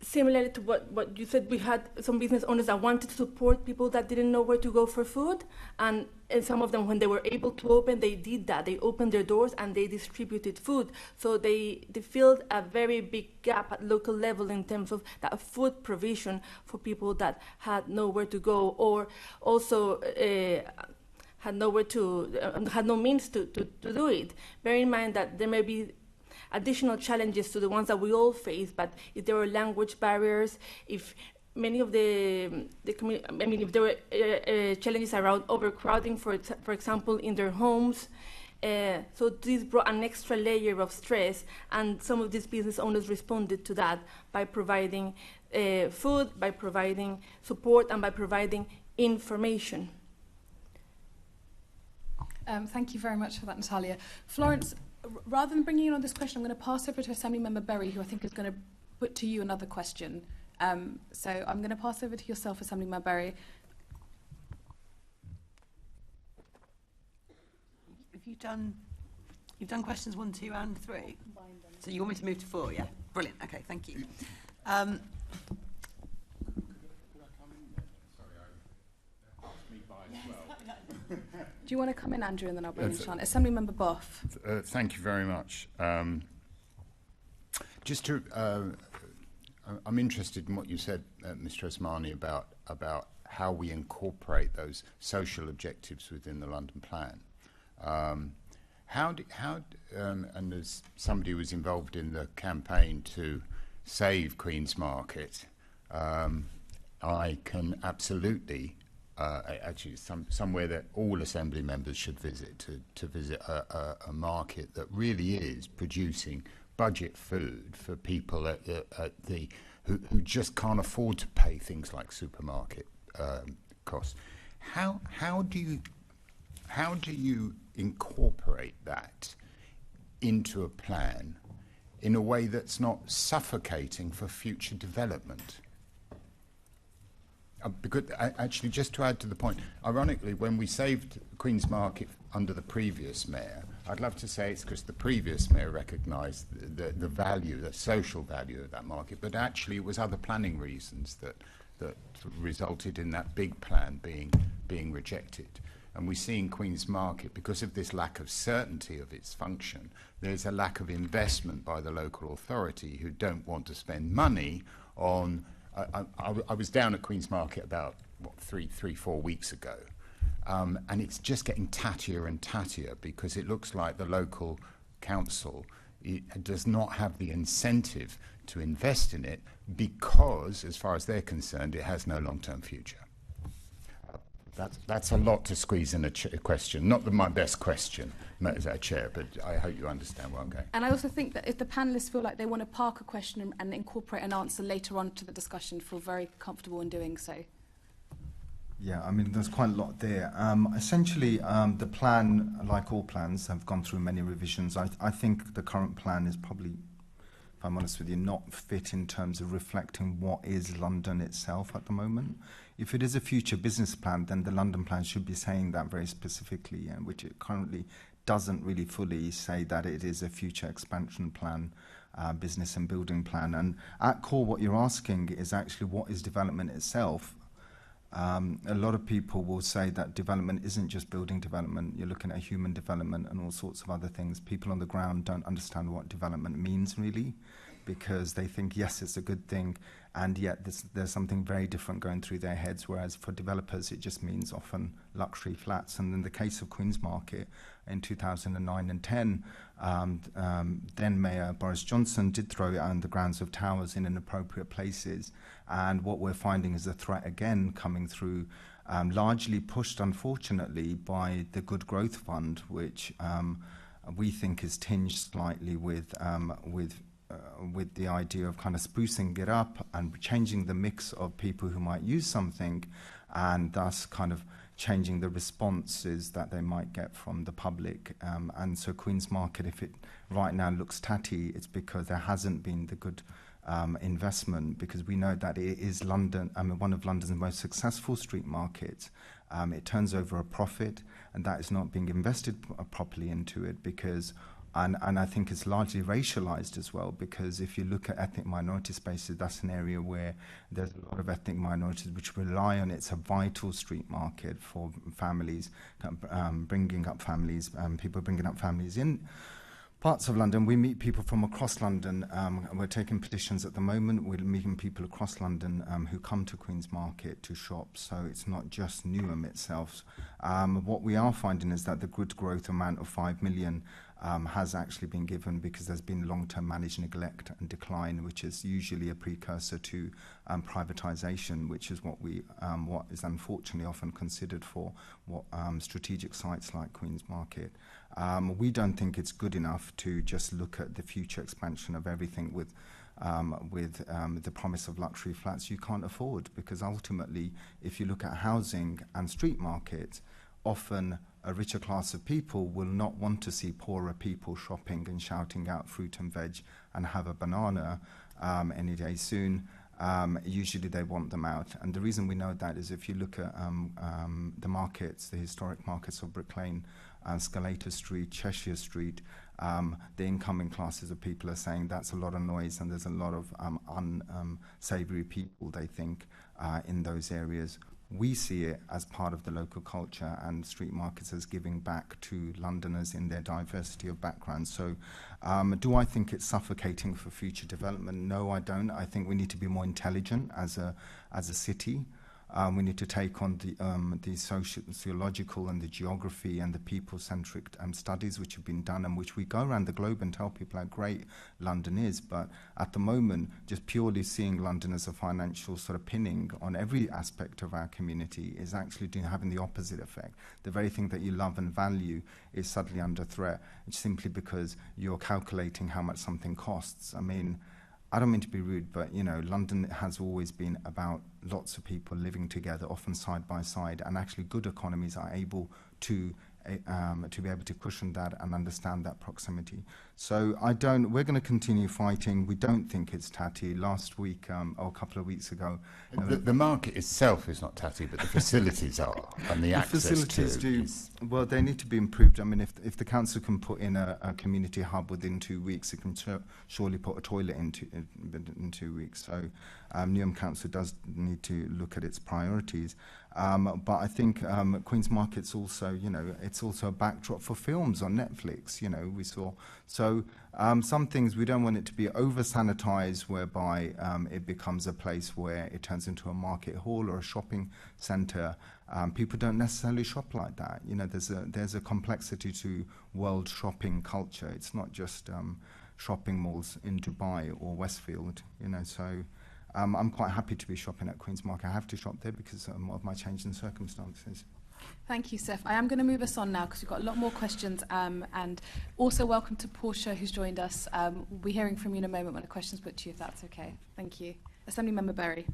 Similar to what you said, we had some business owners that wanted to support people that didn't know where to go for food, and some of them, when they were able to open, they did that. They opened their doors and they distributed food. So they filled a very big gap at local level in terms of that food provision for people that had nowhere to go, or also had no means to do it. Bear in mind that there may be additional challenges to the ones that we all face, but if there were language barriers, if many of if there were challenges around overcrowding, for example, in their homes, so this brought an extra layer of stress, and some of these business owners responded to that by providing food, by providing support, and by providing information. Thank you very much for that, Natalia. Florence, rather than bringing you on this question, I'm going to pass over to Assemblymember Berry, who I think is going to put to you another question. So I'm going to pass over to yourself, Assemblymember Berry. You've done questions 1, 2, and 3. So you want me to move to 4? Yeah, brilliant. Okay, thank you. Do you want to come in, Andrew, and then I'll bring you on? Assemblymember Boff. Thank you very much. I'm interested in what you said, Mr. Osmani, about how we incorporate those social objectives within the London Plan. And as somebody who was involved in the campaign to save Queen's Market, I can absolutely. Actually, somewhere that all Assembly members should visit to visit a market that really is producing budget food for people who just can't afford to pay things like supermarket costs. How do you incorporate that into a plan in a way that's not suffocating for future development? Because actually, just to add to the point, ironically, when we saved Queen's Market under the previous mayor, I'd love to say it's because the previous mayor recognised the value, the social value of that market, but actually it was other planning reasons that resulted in that big plan being rejected. And we see in Queen's Market, because of this lack of certainty of its function, there's a lack of investment by the local authority who don't want to spend money on. I was down at Queen's Market about 4 weeks ago, and it's just getting tattier and tattier because it looks like the local council does not have the incentive to invest in it because, as far as they're concerned, it has no long-term future. That's a lot to squeeze in a question. Not my best question, as a chair, but I hope you understand where I'm going. And I also think that if the panellists feel like they want to park a question and incorporate an answer later on to the discussion, feel very comfortable in doing so. Yeah, I mean, there's quite a lot there. Essentially, the plan, like all plans, have gone through many revisions. I think the current plan is probably if I'm honest with you, not fit in terms of reflecting what is London itself at the moment. If it is a future business plan, then the London plan should be saying that very specifically, which it currently doesn't really fully say that it is a future expansion plan, business and building plan. And at core, what you're asking is actually what is development itself. A lot of people will say that development isn't just building development. You're looking at human development and all sorts of other things. People on the ground don't understand what development means really, because they think, yes, it's a good thing, and yet there's something very different going through their heads, whereas for developers it just means often luxury flats. And in the case of Queen's Market in 2009 and 10, then Mayor Boris Johnson did throw it on the grounds of towers in inappropriate places, and what we're finding is a threat again coming through, largely pushed unfortunately by the Good Growth Fund, which we think is tinged slightly with the idea of kind of sprucing it up and changing the mix of people who might use something, and thus kind of changing the responses that they might get from the public. And so Queen's Market, if it right now looks tatty, it's because there hasn't been the good investment, because we know that it is London, one of London's most successful street markets. It turns over a profit, and that is not being invested properly into it, because and I think it's largely racialized as well, because if you look at ethnic minority spaces, that's an area where there's a lot of ethnic minorities which rely on it. It's a vital street market for families, bringing up families, people bringing up families in parts of London. We meet people from across London. We're taking petitions at the moment. We're meeting people across London who come to Queen's Market to shop, so it's not just Newham itself. What we are finding is that the good growth amount of 5 million has actually been given because there's been long-term managed neglect and decline, which is usually a precursor to privatisation, which is what is unfortunately often considered for strategic sites like Queen's Market. We don't think it's good enough to just look at the future expansion of everything with the promise of luxury flats you can't afford, because ultimately, if you look at housing and street markets, often a richer class of people will not want to see poorer people shopping and shouting out fruit and veg and have a banana any day soon. Usually they want them out. And the reason we know that is if you look at the markets, the historic markets of Brick Lane, Scalator Street, Cheshire Street, the incoming classes of people are saying that's a lot of noise, and there's a lot of unsavoury people, they think, in those areas. We see it as part of the local culture, and street markets as giving back to Londoners in their diversity of backgrounds. So do I think it's suffocating for future development? No, I don't. I think we need to be more intelligent as a city. We need to take on the sociological and the geography and the people-centric studies which have been done, and which we go around the globe and tell people how great London is. But at the moment, just purely seeing London as a financial sort of pinning on every aspect of our community is actually having the opposite effect. The very thing that you love and value is suddenly under threat. It's simply because you're calculating how much something costs. I mean, I don't mean to be rude, but, you know, London has always been about lots of people living together, often side by side, and actually good economies are able to be able to cushion that and understand that proximity. So we're going to continue fighting. We don't think it's tatty. Last week, or a couple of weeks ago... The market itself is not tatty, but the facilities are, and the access facilities to... Well, they need to be improved. I mean, if the council can put in a community hub within 2 weeks, it can surely put a toilet in 2 weeks. So Newham Council does need to look at its priorities. But I think Queen's Market's also, you know, it's also a backdrop for films on Netflix, you know, we saw. So some things we don't want it to be over-sanitized, whereby it becomes a place where it turns into a market hall or a shopping centre. People don't necessarily shop like that. You know, there's a complexity to world shopping culture. It's not just shopping malls in Dubai or Westfield, you know, so... I'm quite happy to be shopping at Queen's Market. I have to shop there because of my change in circumstances. Thank you, Saif. I am going to move us on now because we've got a lot more questions. And also welcome to Portia, who's joined us. We'll be hearing from you in a moment when a question's put to you, if that's okay. Thank you. Assembly Member Berry.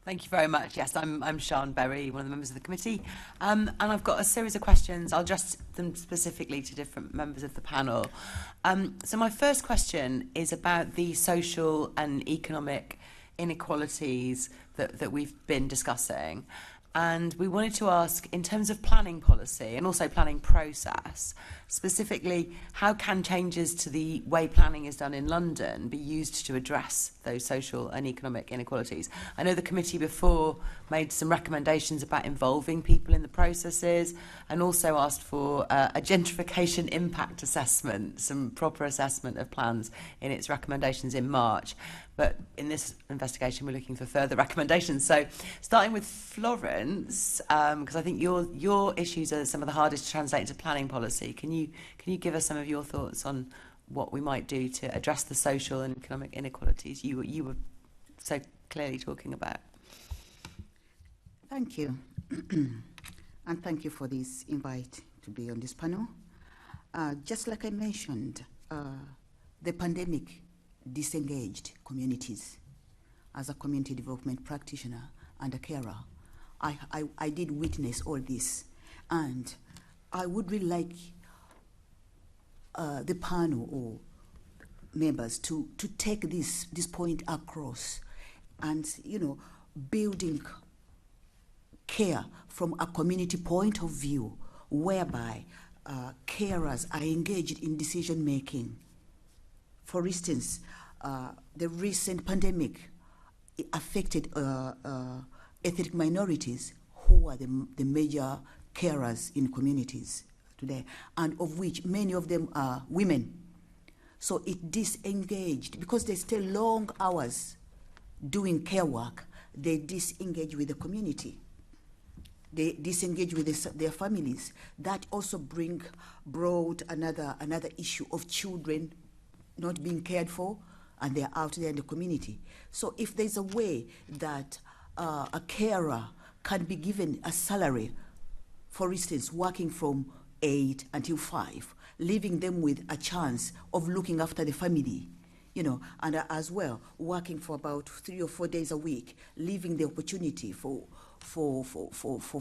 Thank you very much. Yes, I'm Sian Berry, one of the members of the committee, and I've got a series of questions. I'll address them specifically to different members of the panel. So my first question is about the social and economic inequalities that we've been discussing. And we wanted to ask, in terms of planning policy and also planning process, specifically, how can changes to the way planning is done in London be used to address those social and economic inequalities? I know the committee before made some recommendations about involving people in the processes, and also asked for a gentrification impact assessment, some proper assessment of plans in its recommendations in March. But in this investigation, we're looking for further recommendations. So, starting with Florence, because I think your issues are some of the hardest to translate into planning policy. Can you give us some of your thoughts on what we might do to address the social and economic inequalities you were so clearly talking about? Thank you. And thank you for this invite to be on this panel. Just like I mentioned, the pandemic disengaged communities. As a community development practitioner and a carer, I did witness all this, and I would really like the panel or members to take this point across, and building care from a community point of view, whereby carers are engaged in decision making. For instance, the recent pandemic affected ethnic minorities, who are the major carers in communities today, and of which many of them are women. So it disengaged, because they stay long hours doing care work, they disengage with the community. They disengage with their families. That also brought another issue of children not being cared for, and they're out there in the community. So if there's a way that a carer can be given a salary, for instance, working from 8 until 5, leaving them with a chance of looking after the family, and as well, working for about 3 or 4 days a week, leaving the opportunity for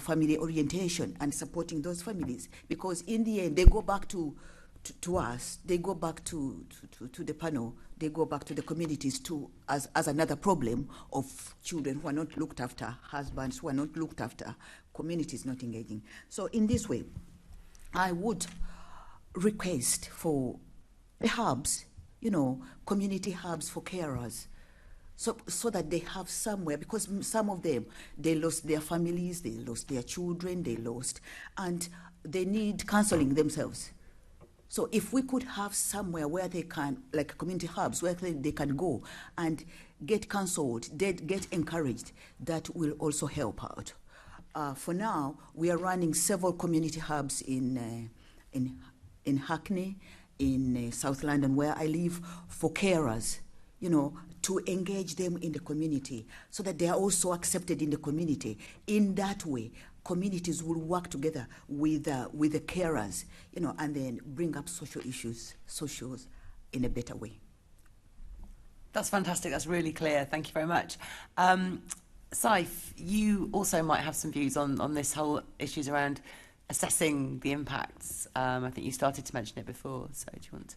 family orientation and supporting those families. Because in the end, they go back to us, they go back to the panel, they go back to the communities as another problem of children who are not looked after, husbands who are not looked after, communities not engaging. So in this way, I would request for the hubs, community hubs for carers, so that they have somewhere, because some of them, they lost their families, they lost their children, and they need counseling themselves. So if we could have somewhere where they can, like community hubs, where they can go and get counseled, get encouraged, that will also help out. For now, we are running several community hubs in Hackney, in South London, where I live, for carers, to engage them in the community, so that they are also accepted in the community. In that way, communities will work together with the carers, and then bring up social issues in a better way. That's fantastic. That's really clear. Thank you very much. Saif, you also might have some views on this whole issues around assessing the impacts. I think you started to mention it before, so do you want to?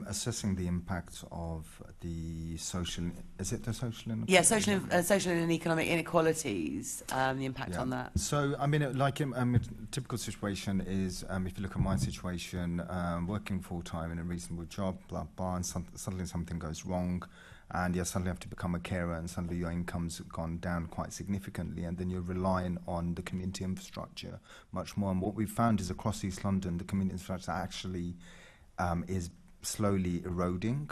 Assessing the impact of the social, is it the social inequality? Yeah, social and economic inequalities, the impact on that. So, I mean, a typical situation is, if you look at my situation, working full-time in a reasonable job, blah, blah, and suddenly something goes wrong, and you suddenly have to become a carer, and suddenly your income's gone down quite significantly, and then you're relying on the community infrastructure much more. And what we've found is across East London, the community infrastructure actually is slowly eroding.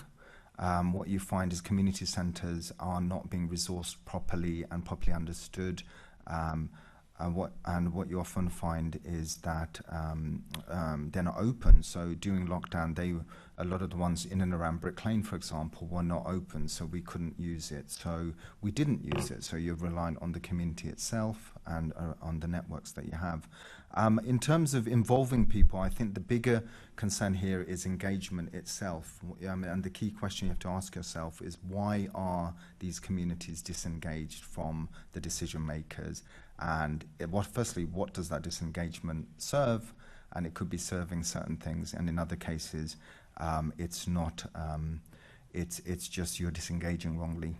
What you find is community centres are not being resourced properly and properly understood. what you often find is that they're not open. So during lockdown, a lot of the ones in and around Brick Lane, for example, were not open, so we couldn't use it. So we didn't use it. So you're reliant on the community itself and on the networks that you have. In terms of involving people, I think the bigger concern here is engagement itself. And the key question you have to ask yourself is, why are these communities disengaged from the decision makers? And firstly, what does that disengagement serve? And it could be serving certain things, and in other cases, it's not. It's just you're disengaging wrongly.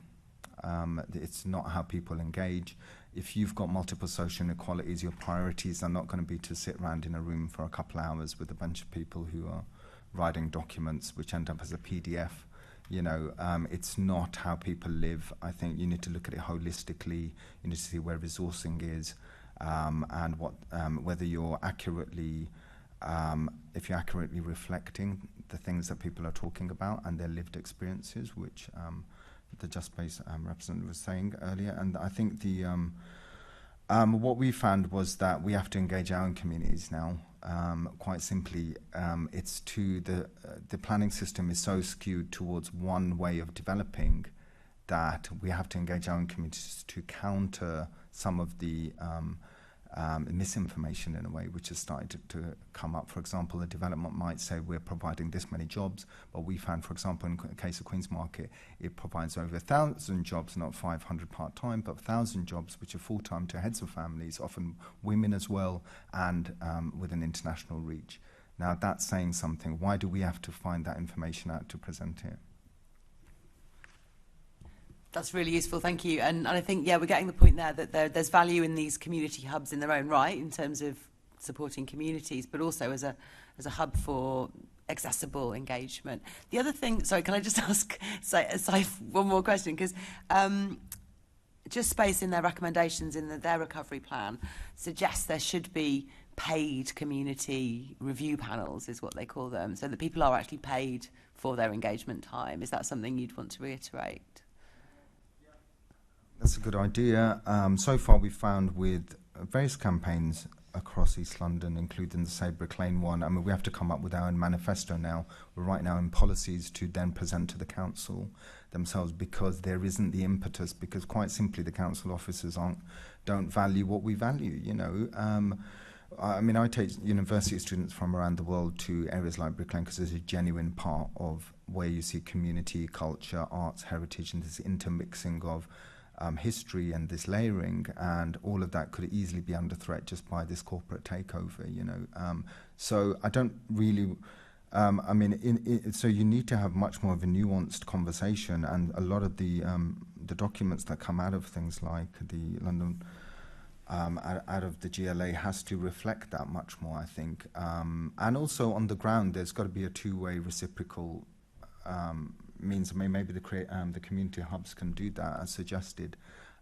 It's not how people engage. If you've got multiple social inequalities, your priorities are not going to be to sit around in a room for a couple of hours with a bunch of people who are writing documents which end up as a PDF. It's not how people live. I think you need to look at it holistically. You need to see where resourcing is, and whether you're accurately, if you're accurately reflecting the things that people are talking about and their lived experiences, which the Just Space representative was saying earlier. And I think what we found was that we have to engage our own communities now. Quite simply, it's the planning system is so skewed towards one way of developing that we have to engage our own communities to counter some of the misinformation in a way which has started to come up. For example, the development might say we're providing this many jobs, but we found, for example, in the case of Queen's Market, it provides over 1,000 jobs, not 500 part-time, but 1,000 jobs which are full-time to heads of families, often women as well, and with an international reach. Now, that's saying something. Why do we have to find that information out to present it? That's really useful, thank you. And I think, we're getting the point there that there's value in these community hubs in their own right in terms of supporting communities, but also as a hub for accessible engagement. The other thing, sorry, can I just ask Saif one more question? Because Just Space in their recommendations in their recovery plan suggests there should be paid community review panels, is what they call them, so that people are actually paid for their engagement time. Is that something you'd want to reiterate? That's a good idea. So far, we've found with various campaigns across East London, including the Sabric Lane one, I mean, we have to come up with our own manifesto now. We're right now in policies to then present to the council themselves, because there isn't the impetus, because quite simply the council officers don't value what we value, I take university students from around the world to areas like Brick Lane because there's a genuine part of where you see community, culture, arts, heritage, and this intermixing of history and this layering, and all of that could easily be under threat just by this corporate takeover, So I don't really, so you need to have much more of a nuanced conversation, and a lot of the documents that come out of things like the London, out of the GLA has to reflect that much more, I think. And also on the ground, there's got to be a two-way reciprocal means. Maybe the community hubs can do that as suggested,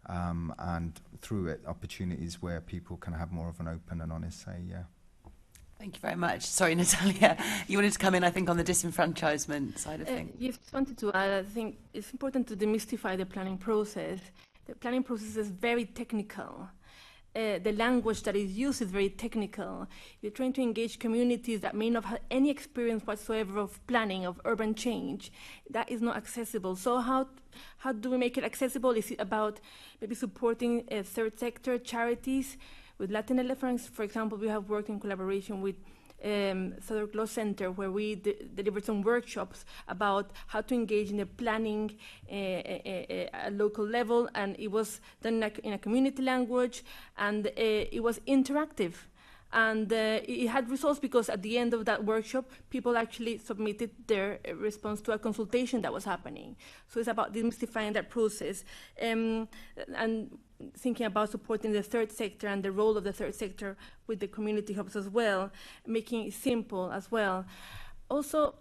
and through it, opportunities where people can have more of an open and honest say, Thank you very much. Sorry, Natalia, you wanted to come in, I think, on the disenfranchisement side of things. Yes, just wanted to add, I think it's important to demystify the planning process. The planning process is very technical. The language that is used is very technical. You're trying to engage communities that may not have any experience whatsoever of planning, of urban change. That is not accessible. So how do we make it accessible? Is it about maybe supporting third sector charities? With Latin Elephants, for example, we have worked in collaboration with Sabric Law Center, where we delivered some workshops about how to engage in the planning at local level, and it was done in a community language, and it was interactive. And it had results because at the end of that workshop, people actually submitted their response to a consultation that was happening. So it's about demystifying that process and thinking about supporting the third sector and the role of the third sector with the community hubs as well, making it simple as well. Also,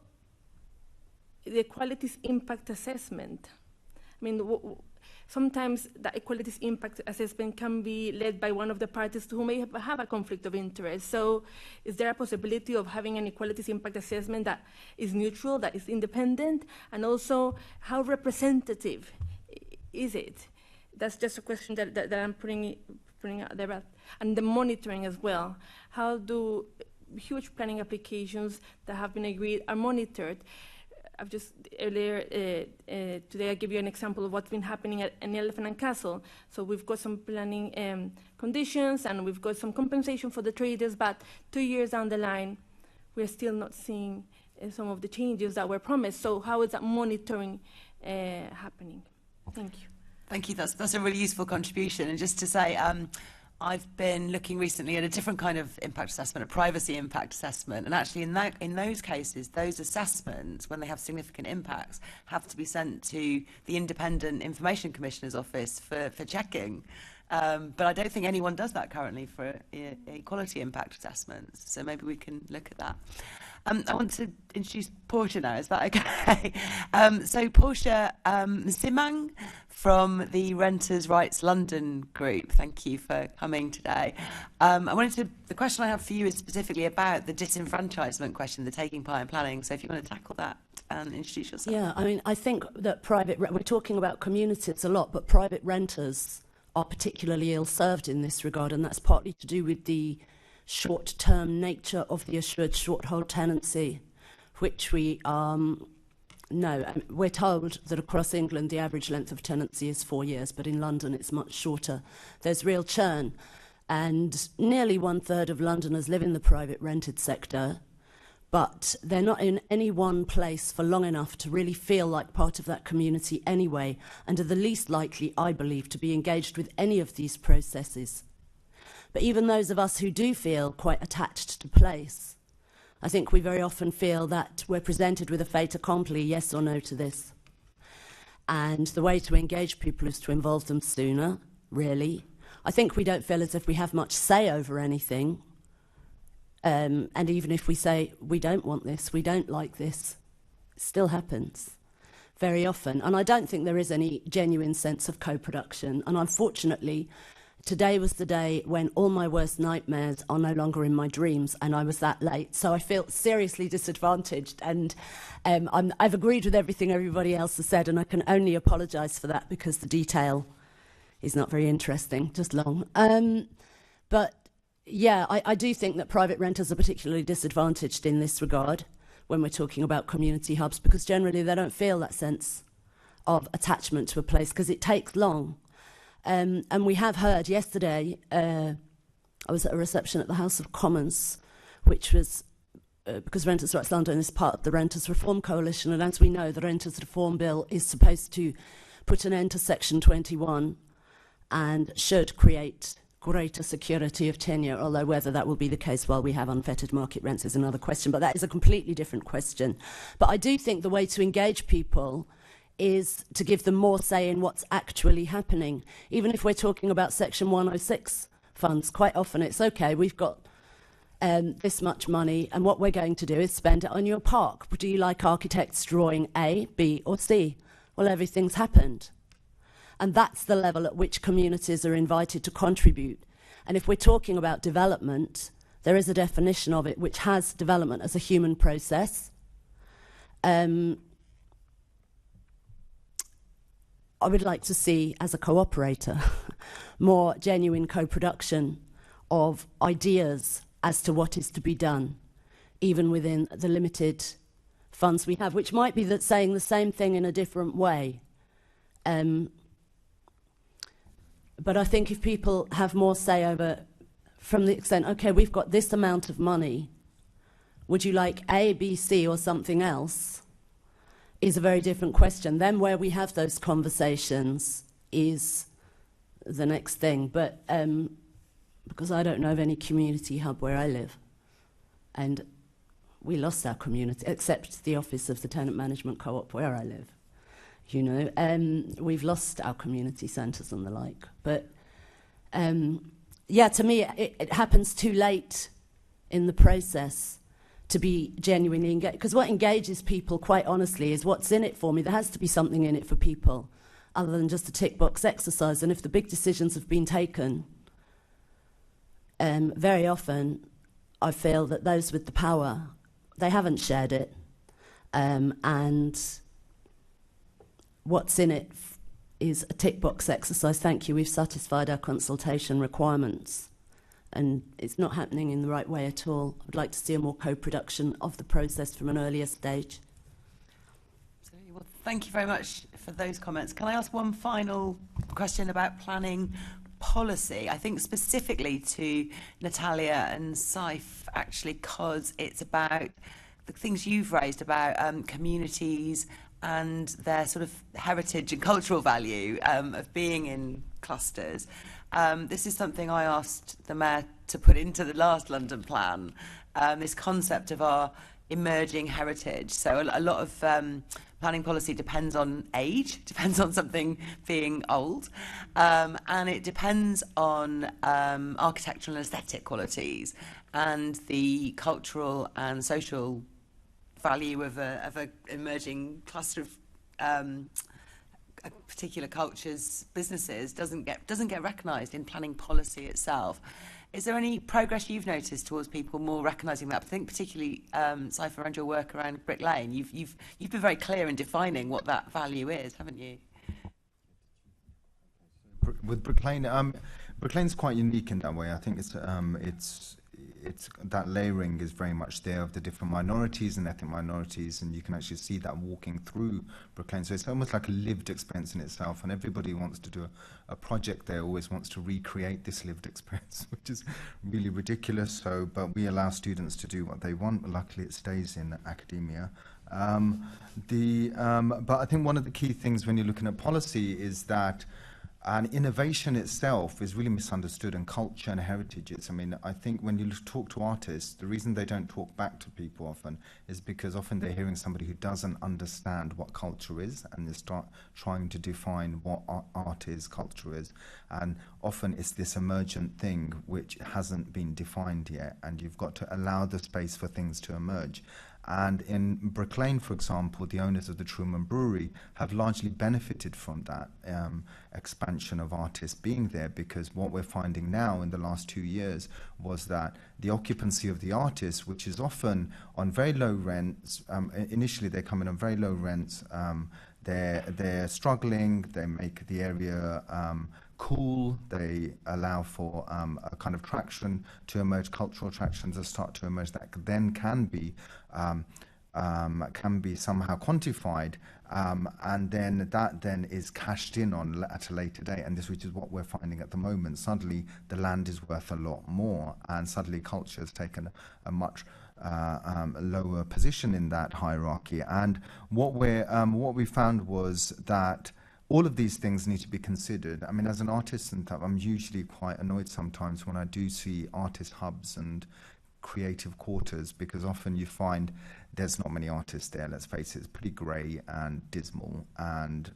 the equalities impact assessment. I mean, sometimes that equalities impact assessment can be led by one of the parties who may have a conflict of interest. So is there a possibility of having an equalities impact assessment that is neutral, that is independent? And also, how representative is it? That's just a question that I'm putting putting out there, and the monitoring as well. How do huge planning applications that have been agreed are monitored? I've just earlier today I give you an example of what's been happening at an Elephant and Castle. So we've got some planning conditions and we've got some compensation for the traders, but 2 years down the line, we're still not seeing some of the changes that were promised. So how is that monitoring happening? Thank you. Thank you. That's a really useful contribution. And just to say, I've been looking recently at a different kind of impact assessment, a privacy impact assessment, and actually in those cases, those assessments, when they have significant impacts, have to be sent to the Independent Information Commissioner's office for checking. But I don't think anyone does that currently for equality impact assessments, so maybe we can look at that. I want to introduce Portia now, is that okay? So Portia Msimang from the Renters' Rights London group, thank you for coming today. The question I have for you is specifically about the disenfranchisement question, the taking part in planning, so if you want to tackle that and introduce yourself. Yeah, I mean, I think that we're talking about communities a lot, but private renters are particularly ill-served in this regard, and that's partly to do with the short-term nature of the assured short-hold tenancy, which we know. We're told that across England the average length of tenancy is 4 years, but in London it's much shorter. There's real churn, and nearly 1/3 of Londoners live in the private rented sector, but they're not in any one place for long enough to really feel like part of that community anyway, and are the least likely, I believe, to be engaged with any of these processes. But even those of us who do feel quite attached to place, I think we very often feel that we're presented with a fait accompli, yes or no to this. And the way to engage people is to involve them sooner, really. I think we don't feel as if we have much say over anything. And even if we say, we don't want this, we don't like this, it still happens very often. And I don't think there is any genuine sense of co-production. And unfortunately, today was the day when all my worst nightmares are no longer in my dreams, and I was that late. So I feel seriously disadvantaged, and I've agreed with everything everybody else has said, and I can only apologise for that because the detail is not very interesting, just long. But yeah, I do think that private renters are particularly disadvantaged in this regard when we're talking about community hubs, because generally they don't feel that sense of attachment to a place because it takes long. And we have heard yesterday, I was at a reception at the House of Commons, which was because Renters' Rights London is part of the Renters' Reform Coalition, and as we know, the Renters' Reform Bill is supposed to put an end to Section 21 and should create greater security of tenure, although whether that will be the case while we have unfettered market rents is another question, but that is a completely different question. But I do think the way to engage people is to give them more say in what's actually happening. Even if we're talking about Section 106 funds, quite often it's okay, we've got this much money, and what we're going to do is spend it on your park. Do you like architects drawing A, B, or C? Well, everything's happened. And that's the level at which communities are invited to contribute. And if we're talking about development, there is a definition of it which has development as a human process. I would like to see, as a co-operator, more genuine co-production of ideas as to what is to be done, even within the limited funds we have, which might be that saying the same thing in a different way. But I think if people have more say over, from the extent, okay, we've got this amount of money, would you like A, B, C, or something else, is a very different question. Then where we have those conversations is the next thing. But because I don't know of any community hub where I live, and we lost our community, except the office of the Tenant Management Co-op where I live. You know, we've lost our community centres and the like. But yeah, to me, it happens too late in the process to be genuinely engaged. Because what engages people, quite honestly, is what's in it for me. There has to be something in it for people, other than just a tick box exercise. And if the big decisions have been taken, very often I feel that those with the power, they haven't shared it. And what's in it is a tick box exercise. Thank you, we've satisfied our consultation requirements. And it's not happening in the right way at all. I'd like to see a more co-production of the process from an earlier stage. Well, thank you very much for those comments. Can I ask one final question about planning policy? I think specifically to Natalia and Saif, actually, because it's about the things you've raised about communities and their sort of heritage and cultural value of being in clusters. This is something I asked the Mayor to put into the last London plan, this concept of our emerging heritage. So a lot of planning policy depends on age, depends on something being old, and it depends on architectural and aesthetic qualities and the cultural and social value of a emerging cluster of a particular culture's businesses doesn't get recognised in planning policy itself. Is there any progress you've noticed towards people more recognising that? I think particularly, Saif, around your work around Brick Lane, you've been very clear in defining what that value is, haven't you? With Brick Lane, Brick Lane's quite unique in that way. I think it's that layering is very much there of the different minorities and ethnic minorities, and you can actually see that walking through Brick Lane. So it's almost like a lived experience in itself, and everybody who wants to do a project there always wants to recreate this lived experience, which is really ridiculous. So, but we allow students to do what they want. Luckily, it stays in academia. But I think one of the key things when you're looking at policy is that innovation itself is really misunderstood, and culture and heritages. I mean, I think when you talk to artists, the reason they don't talk back to people often is because often they're hearing somebody who doesn't understand what culture is, and they start trying to define what art is, culture is. And often it's this emergent thing which hasn't been defined yet, and you've got to allow the space for things to emerge. And in Brick Lane, for example, the owners of the Truman Brewery have largely benefited from that expansion of artists being there, because what we're finding now in the last 2 years was that the occupancy of the artists, which is often on very low rents, initially they come in on very low rents, they're struggling, they make the area cool, they allow for a kind of traction to emerge, cultural attractions that start to emerge that then can be somehow quantified, and then that then is cashed in on at a later date, and this, which is what we're finding at the moment. Suddenly the land is worth a lot more, and suddenly culture has taken a much lower position in that hierarchy. And what we found was that all of these things need to be considered. I mean, as an artist, and I'm usually quite annoyed sometimes when I do see artist hubs and creative quarters, because often you find there's not many artists there. Let's face it, it's pretty grey and dismal and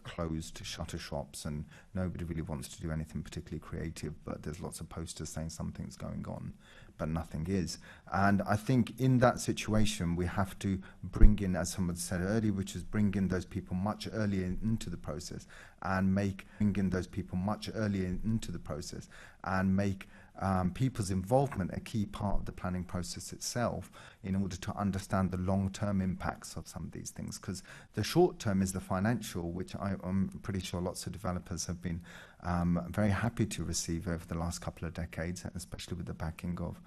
closed shutter shops, and nobody really wants to do anything particularly creative, but there's lots of posters saying something's going on, but nothing is. And I think in that situation we have to bring in, as someone said earlier, which is bring in those people much earlier into the process, and make people's involvement a key part of the planning process itself, in order to understand the long-term impacts of some of these things. Because the short term is the financial, which I'm pretty sure lots of developers have been very happy to receive over the last couple of decades, especially with the backing of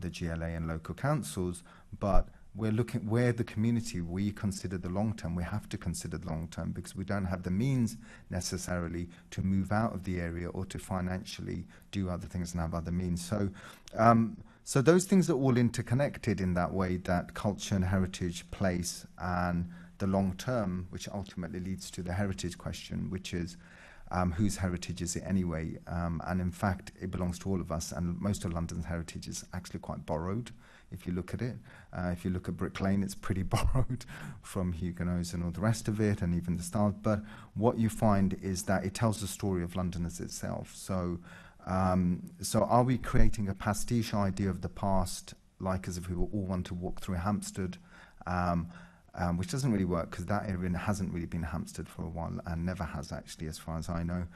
the GLA and local councils. But we're looking where the community, we consider the long term. We have to consider the long term, because we don't have the means necessarily to move out of the area or to financially do other things and have other means. So so those things are all interconnected in that way, that culture and heritage, place, and the long term, which ultimately leads to the heritage question, which is whose heritage is it anyway? And in fact, it belongs to all of us, and most of London's heritage is actually quite borrowed. If you look at it, if you look at Brick Lane, it's pretty borrowed from Huguenots and all the rest of it, and even the styles. But what you find is that it tells the story of London as itself. So, so are we creating a pastiche idea of the past, like as if we all want to walk through Hampstead, which doesn't really work, because that area hasn't really been Hampstead for a while, and never has actually, as far as I know.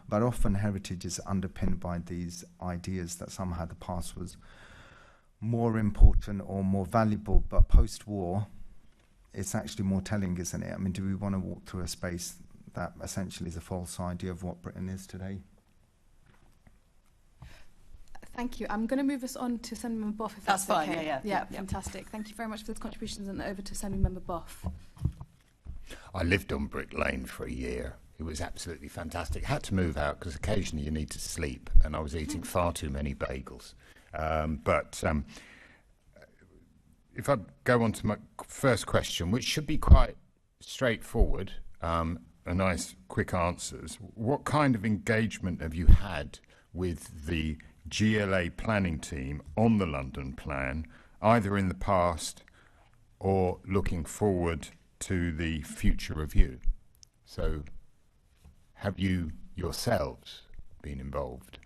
But often heritage is underpinned by these ideas that somehow the past was more important or more valuable, but post-war, it's actually more telling, isn't it? I mean, do we want to walk through a space that essentially is a false idea of what Britain is today. Thank you. I'm going to move us on to Assemblyman Boff, if That's fine, okay. yeah. Fantastic. Thank you very much for those contributions, and over to Assemblymember Boff. I lived on Brick Lane for a year. It was absolutely fantastic. Had to move out because occasionally you need to sleep, and I was eating far too many bagels. But if I go on to my first question, which should be quite straightforward, a nice quick answers. What kind of engagement have you had with the GLA planning team on the London plan, either in the past or looking forward to the future review? So have you yourselves been involved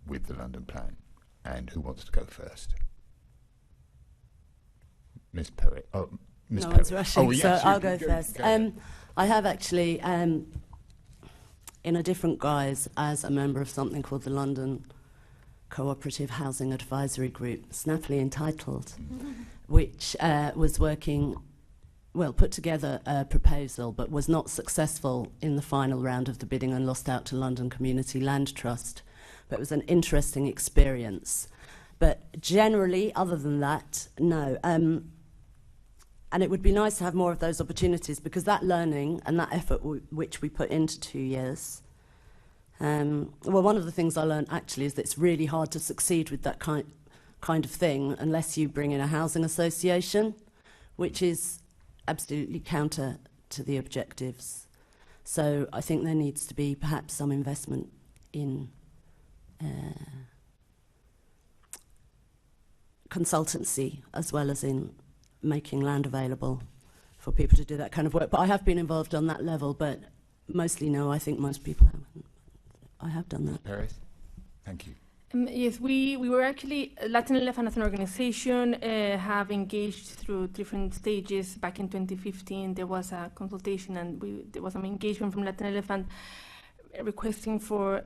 with the London plan? And who wants to go first? Ms. Perez. Oh, Ms. No Perez. one's rushing, Oh, yes, so I'll you go first. I have actually, in a different guise, as a member of something called the London Cooperative Housing Advisory Group, snappily entitled, which was working, well, put together a proposal, but was not successful in the final round of the bidding and lost out to London Community Land Trust. But it was an interesting experience. But generally, other than that, no. And it would be nice to have more of those opportunities, because that learning and that effort which we put into 2 years, well, one of the things I learned actually is that it's really hard to succeed with that kind of thing unless you bring in a housing association, which is absolutely counter to the objectives. So I think there needs to be perhaps some investment in consultancy as well as in making land available for people to do that kind of work. But I have been involved on that level, but mostly no, I think most people haven't. I have done that. Perez, thank you. Yes, we were actually, Latin Elephant as an organization have engaged through different stages. Back in 2015, there was a consultation and there was some engagement from Latin Elephant requesting for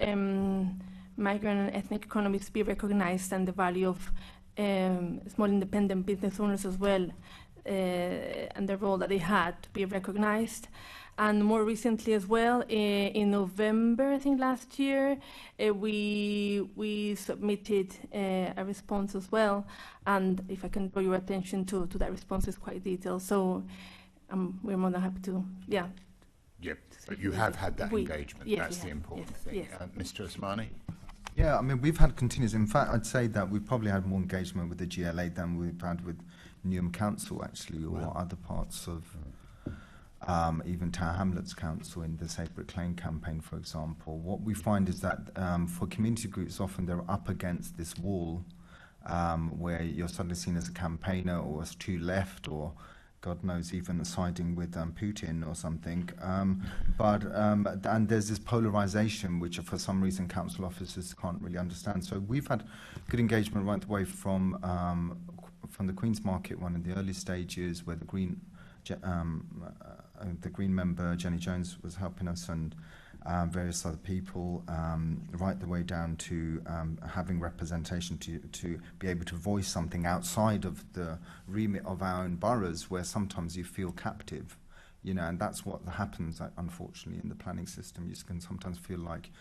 migrant and ethnic economies to be recognized, and the value of small independent business owners as well, and the role that they had to be recognized. And more recently as well, in November, I think last year, we submitted a response as well. And if I can draw your attention to that response, is quite detailed. So we're more than happy to, yeah. Yep, but you have had that engagement. Yes, that's the important thing. Yes. Mr. Osmani? Yeah, I mean, we've had continuous. In fact, I'd say that we've probably had more engagement with the GLA than we've had with Newham Council, actually, or other parts of even Tower Hamlets Council in the Sabric Lane campaign, for example. What we find is that for community groups, often they're up against this wall where you're suddenly seen as a campaigner or as too left, or God knows, even siding with Putin or something. And there's this polarization, which for some reason council officers can't really understand. So we've had good engagement right away from the Queen's Market one in the early stages, where the Green member Jenny Jones was helping us, and various other people, right the way down to having representation to be able to voice something outside of the remit of our own boroughs, where sometimes you feel captive, you know, and that's what happens, unfortunately, in the planning system. You can sometimes feel like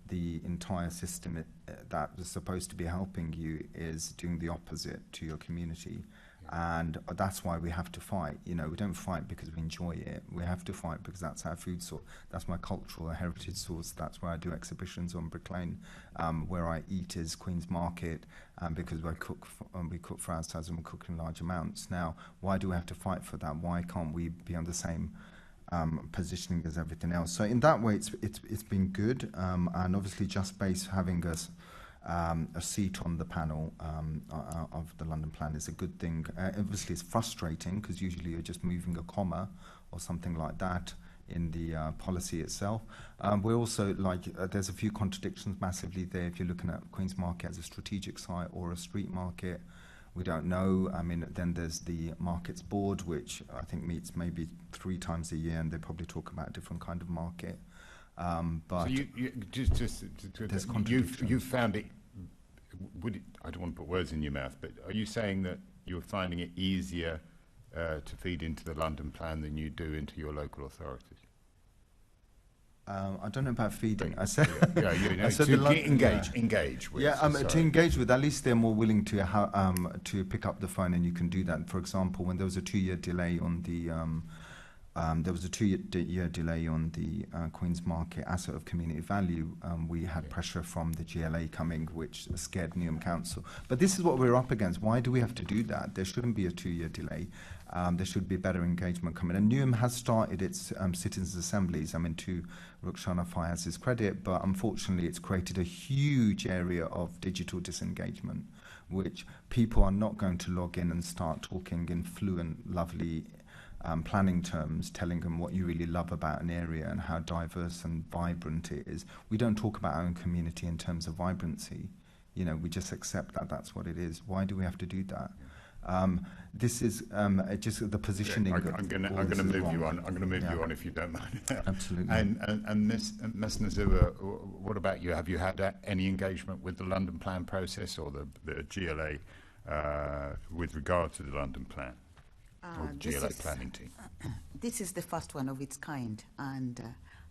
the entire system that was supposed to be helping you is doing the opposite to your community. And that's why we have to fight. You know, we don't fight because we enjoy it. We have to fight because that's our food source. That's my cultural heritage source. That's where I do exhibitions on Brick Lane. Where I eat is Queen's Market, because we cook for ourselves and we cook in large amounts. Now, why do we have to fight for that? Why can't we be on the same positioning as everything else? So in that way, it's been good. And obviously, Just Base having us a seat on the panel of the London Plan is a good thing. Obviously, it's frustrating because usually you're just moving a comma or something like that in the policy itself. We're also there's a few contradictions massively there. If you're looking at Queen's Market as a strategic site or a street market, we don't know. I mean, then there's the Markets Board, which I think meets maybe 3 times a year, and they probably talk about a different kind of market. But so you found it. I don't want to put words in your mouth, but are you saying that you're finding it easier to feed into the London Plan than you do into your local authorities? I don't know about feeding. I said, I said engage with. To engage with. At least they're more willing to pick up the phone, and you can do that. For example, when there was a 2-year delay on the delay on the Queen's Market asset of community value, we had pressure from the GLA coming, which scared Newham Council. But this is what we're up against. Why do we have to do that? There shouldn't be a 2-year delay. There should be better engagement coming. And Newham has started its citizens' assemblies. I mean, to Rukhsana Fayaz's credit, but unfortunately it's created a huge area of digital disengagement, which people are not going to log in and start talking in fluent, lovely planning terms, telling them what you really love about an area and how diverse and vibrant it is. We don't talk about our own community in terms of vibrancy. You know, we just accept that that's what it is. Why do we have to do that? This is just the positioning. I'm going to move you on. I'm going to move you on if you don't mind. Absolutely. And Ms. Nazuwa, what about you? Have you had any engagement with the London Plan process or the GLA with regard to the London Plan or the GLA planning team? This is the first one of its kind, and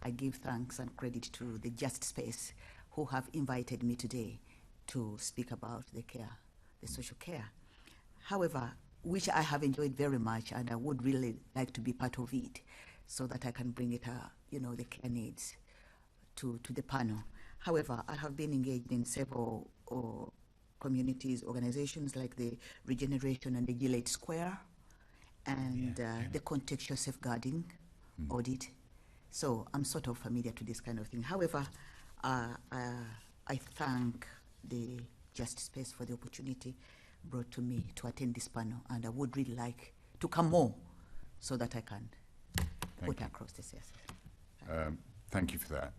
I give thanks and credit to the Just Space who have invited me today to speak about the social care. However, which I have enjoyed very much, and I would really like to be part of it so that I can bring it, the care needs to the panel. However, I have been engaged in several communities, organizations like the Regeneration and the Gillette Square and the contextual safeguarding audit. So I'm sort of familiar to this kind of thing. However, I thank the Just Space for the opportunity brought to me to attend this panel, and I would really like to come more so that I can put across this. Thank you for that.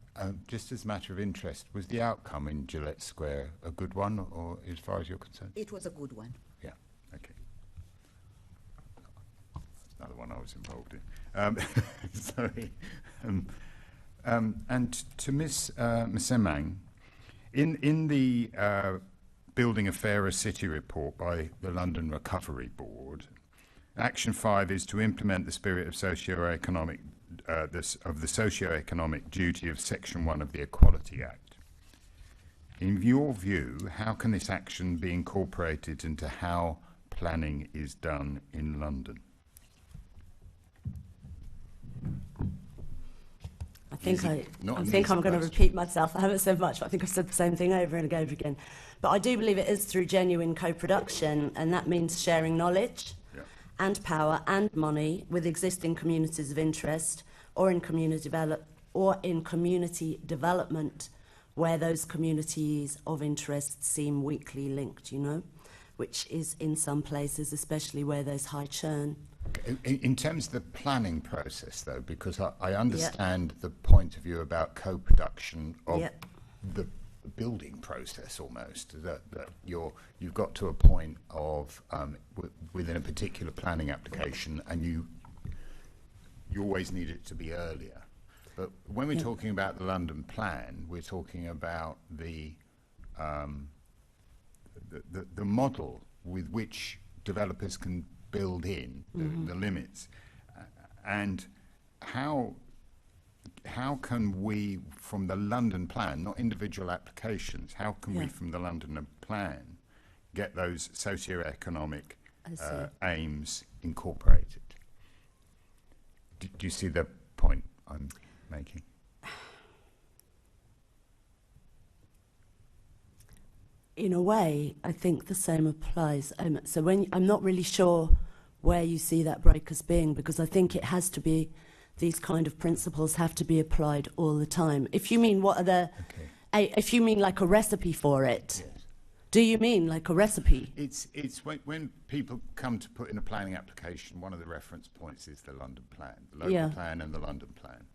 Just as a matter of interest, was the outcome in Gillette Square a good one, or as far as you're concerned? It was a good one. Yeah, okay. That's another one I was involved in. Sorry. And to Ms. Msimang, in the Building a Fairer City report by the London Recovery Board, Action 5 is to implement the spirit of socio-economic the socio-economic duty of Section 1 of the Equality Act. In your view, how can this action be incorporated into how planning is done in London? I think I'm going to repeat myself. I haven't said much, but I think I've said the same thing over and over again. But I do believe it is through genuine co-production, and that means sharing knowledge and power and money with existing communities of interest, or in community development, where those communities of interest seem weakly linked, which is in some places, especially where there's high churn. In terms of the planning process, though, because I understand the point of view about co-production of the building process, almost that you've got to a point of within a particular planning application, and you always need it to be earlier. But when we're talking about the London Plan, we're talking about the model with which developers can build in the limits, and how can we, from the London Plan, not individual applications, how can we, from the London Plan, get those socio-economic aims incorporated? Do you see the point I'm making? In a way, I think the same applies. So when I'm not really sure where you see that break as being, because I think it has to be, these kind of principles have to be applied all the time. If you mean what are the, if you mean like a recipe for it, do you mean like a recipe? It's when people come to put in a planning application, one of the reference points is the London Plan, the local plan and the London Plan.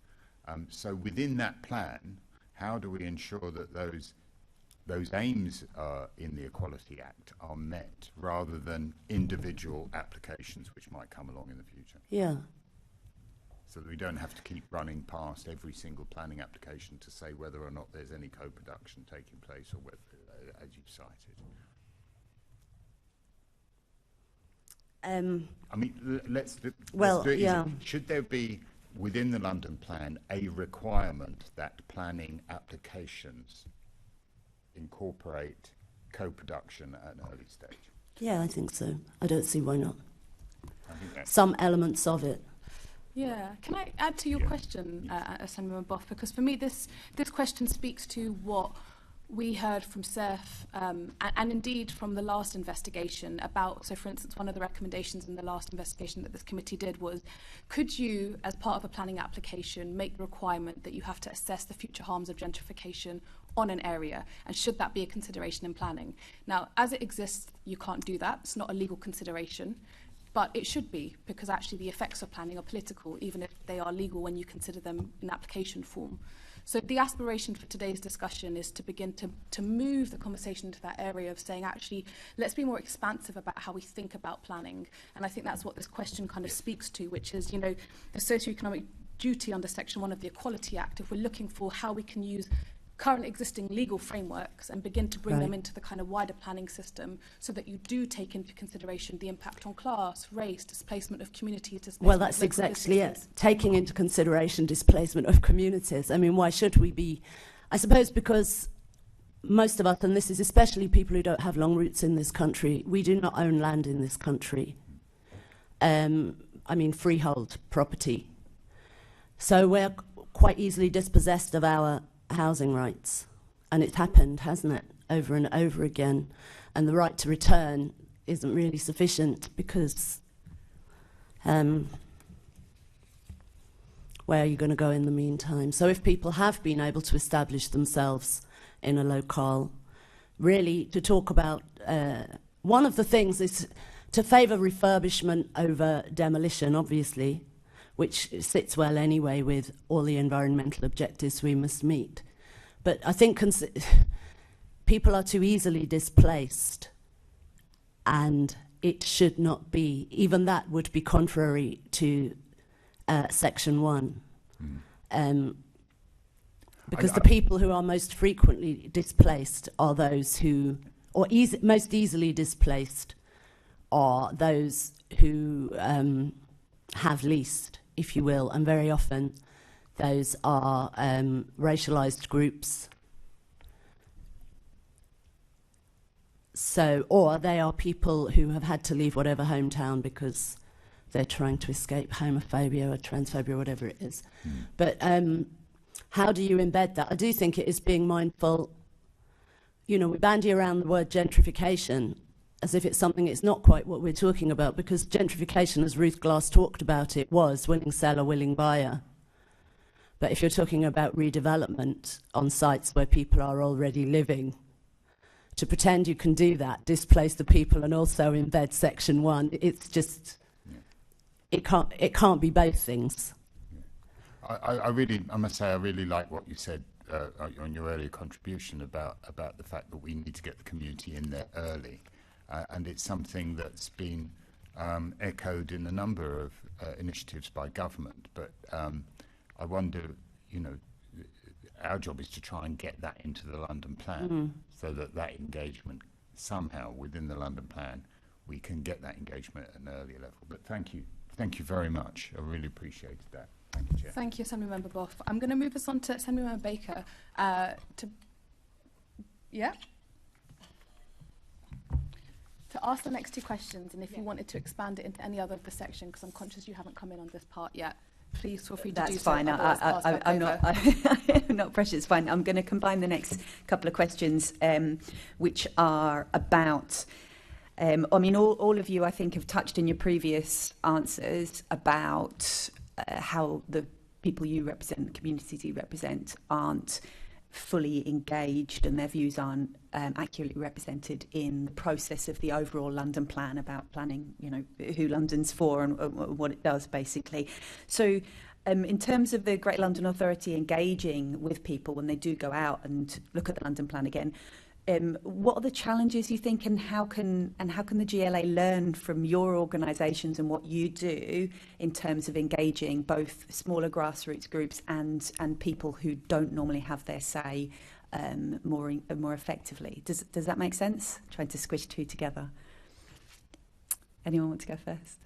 So within that plan, how do we ensure that those aims in the Equality Act are met, rather than individual applications which might come along in the future? Yeah. So that we don't have to keep running past every single planning application to say whether or not there's any co-production taking place, or whether, as you've cited. I mean, let's do it easy. Should there be within the London Plan a requirement that planning applications incorporate co-production at an early stage? Yeah, I think so. I don't see why not. I think that's Some elements of it. Yeah, can I add to your question, Assemblyman Boff? Because for me, this question speaks to what we heard from Saif and indeed from the last investigation about, so for instance, one of the recommendations in the last investigation that this committee did was, could you, as part of a planning application, make the requirement that you have to assess the future harms of gentrification on an area, and should that be a consideration in planning? Now, as it exists, you can't do that. It's not a legal consideration. But it should be, because actually the effects of planning are political, even if they are legal when you consider them in application form. So the aspiration for today's discussion is to begin to move the conversation into that area of saying, actually, let's be more expansive about how we think about planning. And I think that's what this question kind of speaks to, which is, you know, the socioeconomic duty under Section 1 of the Equality Act, if we're looking for how we can use current existing legal frameworks and begin to bring them into the kind of wider planning system so that you do take into consideration the impact on class, race, displacement of communities. Displacement Well, that's exactly it. Taking into consideration displacement of communities. I mean, why should we be? I suppose because most of us, and this is especially people who don't have long roots in this country, we do not own land in this country. I mean, freehold property. So we're quite easily dispossessed of our housing rights, and it's happened, hasn't it, over and over again, and the right to return isn't really sufficient because where are you going to go in the meantime? So if people have been able to establish themselves in a locale, really to talk about one of the things is to favour refurbishment over demolition, obviously, which sits well anyway with all the environmental objectives we must meet. But I think people are too easily displaced, and it should not be. Even that would be contrary to Section 1. Because the people who are most frequently displaced are those who, or most easily displaced are those who have least, if you will, and very often those are racialized groups. So, or they are people who have had to leave whatever hometown because they're trying to escape homophobia or transphobia or whatever it is. But how do you embed that? I do think it is being mindful. You know, we bandy around the word gentrification as if it's something it's not quite what we're talking about, because gentrification, as Ruth Glass talked about it, was willing seller, willing buyer. But if you're talking about redevelopment on sites where people are already living, to pretend you can do that, displace the people and also embed Section 1, it's just, it can't be both things. I must say, I really like what you said on your earlier contribution about the fact that we need to get the community in there early. And it's something that's been echoed in a number of initiatives by government. But I wonder, you know, our job is to try and get that into the London Plan so that engagement somehow within the London Plan, we can get that engagement at an earlier level. But thank you very much. I really appreciated that. Thank you, Chair. Thank you, Assemblymember Boff. I'm going to move us on to Assemblymember Baker. To ask the next two questions, and if you wanted to expand it into any other of the section, because I'm conscious you haven't come in on this part yet, please feel free to do so. That's fine. I'm not precious. It's fine. I'm going to combine the next couple of questions, which are about. I mean, all of you, I think, have touched in your previous answers about how the people you represent, the communities you represent, aren't fully engaged and their views aren't accurately represented in the process of the overall London Plan about planning, you know, who London's for and what it does, basically. So in terms of the Greater London Authority engaging with people when they do go out and look at the London Plan again, what are the challenges you think, and how can the GLA learn from your organisations and what you do in terms of engaging both smaller grassroots groups and people who don't normally have their say more effectively? Does that make sense? Trying to squish two together. Anyone want to go first?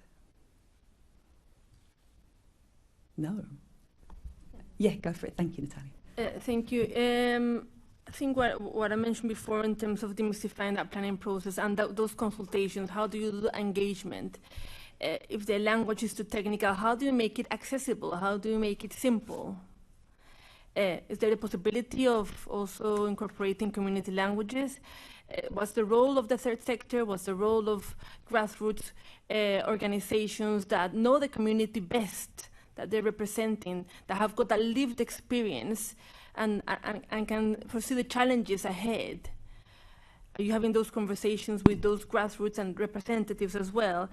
No. Yeah, go for it. Thank you, Natalia. Thank you. I think what I mentioned before in terms of demystifying that planning process and those consultations, how do you do engagement? If the language is too technical, how do you make it accessible? How do you make it simple? Is there a possibility of also incorporating community languages? What's the role of the third sector? What's the role of grassroots organizations that know the community best, that they're representing, that have got that lived experience and can foresee the challenges ahead? Are you having those conversations with those grassroots and representatives as well?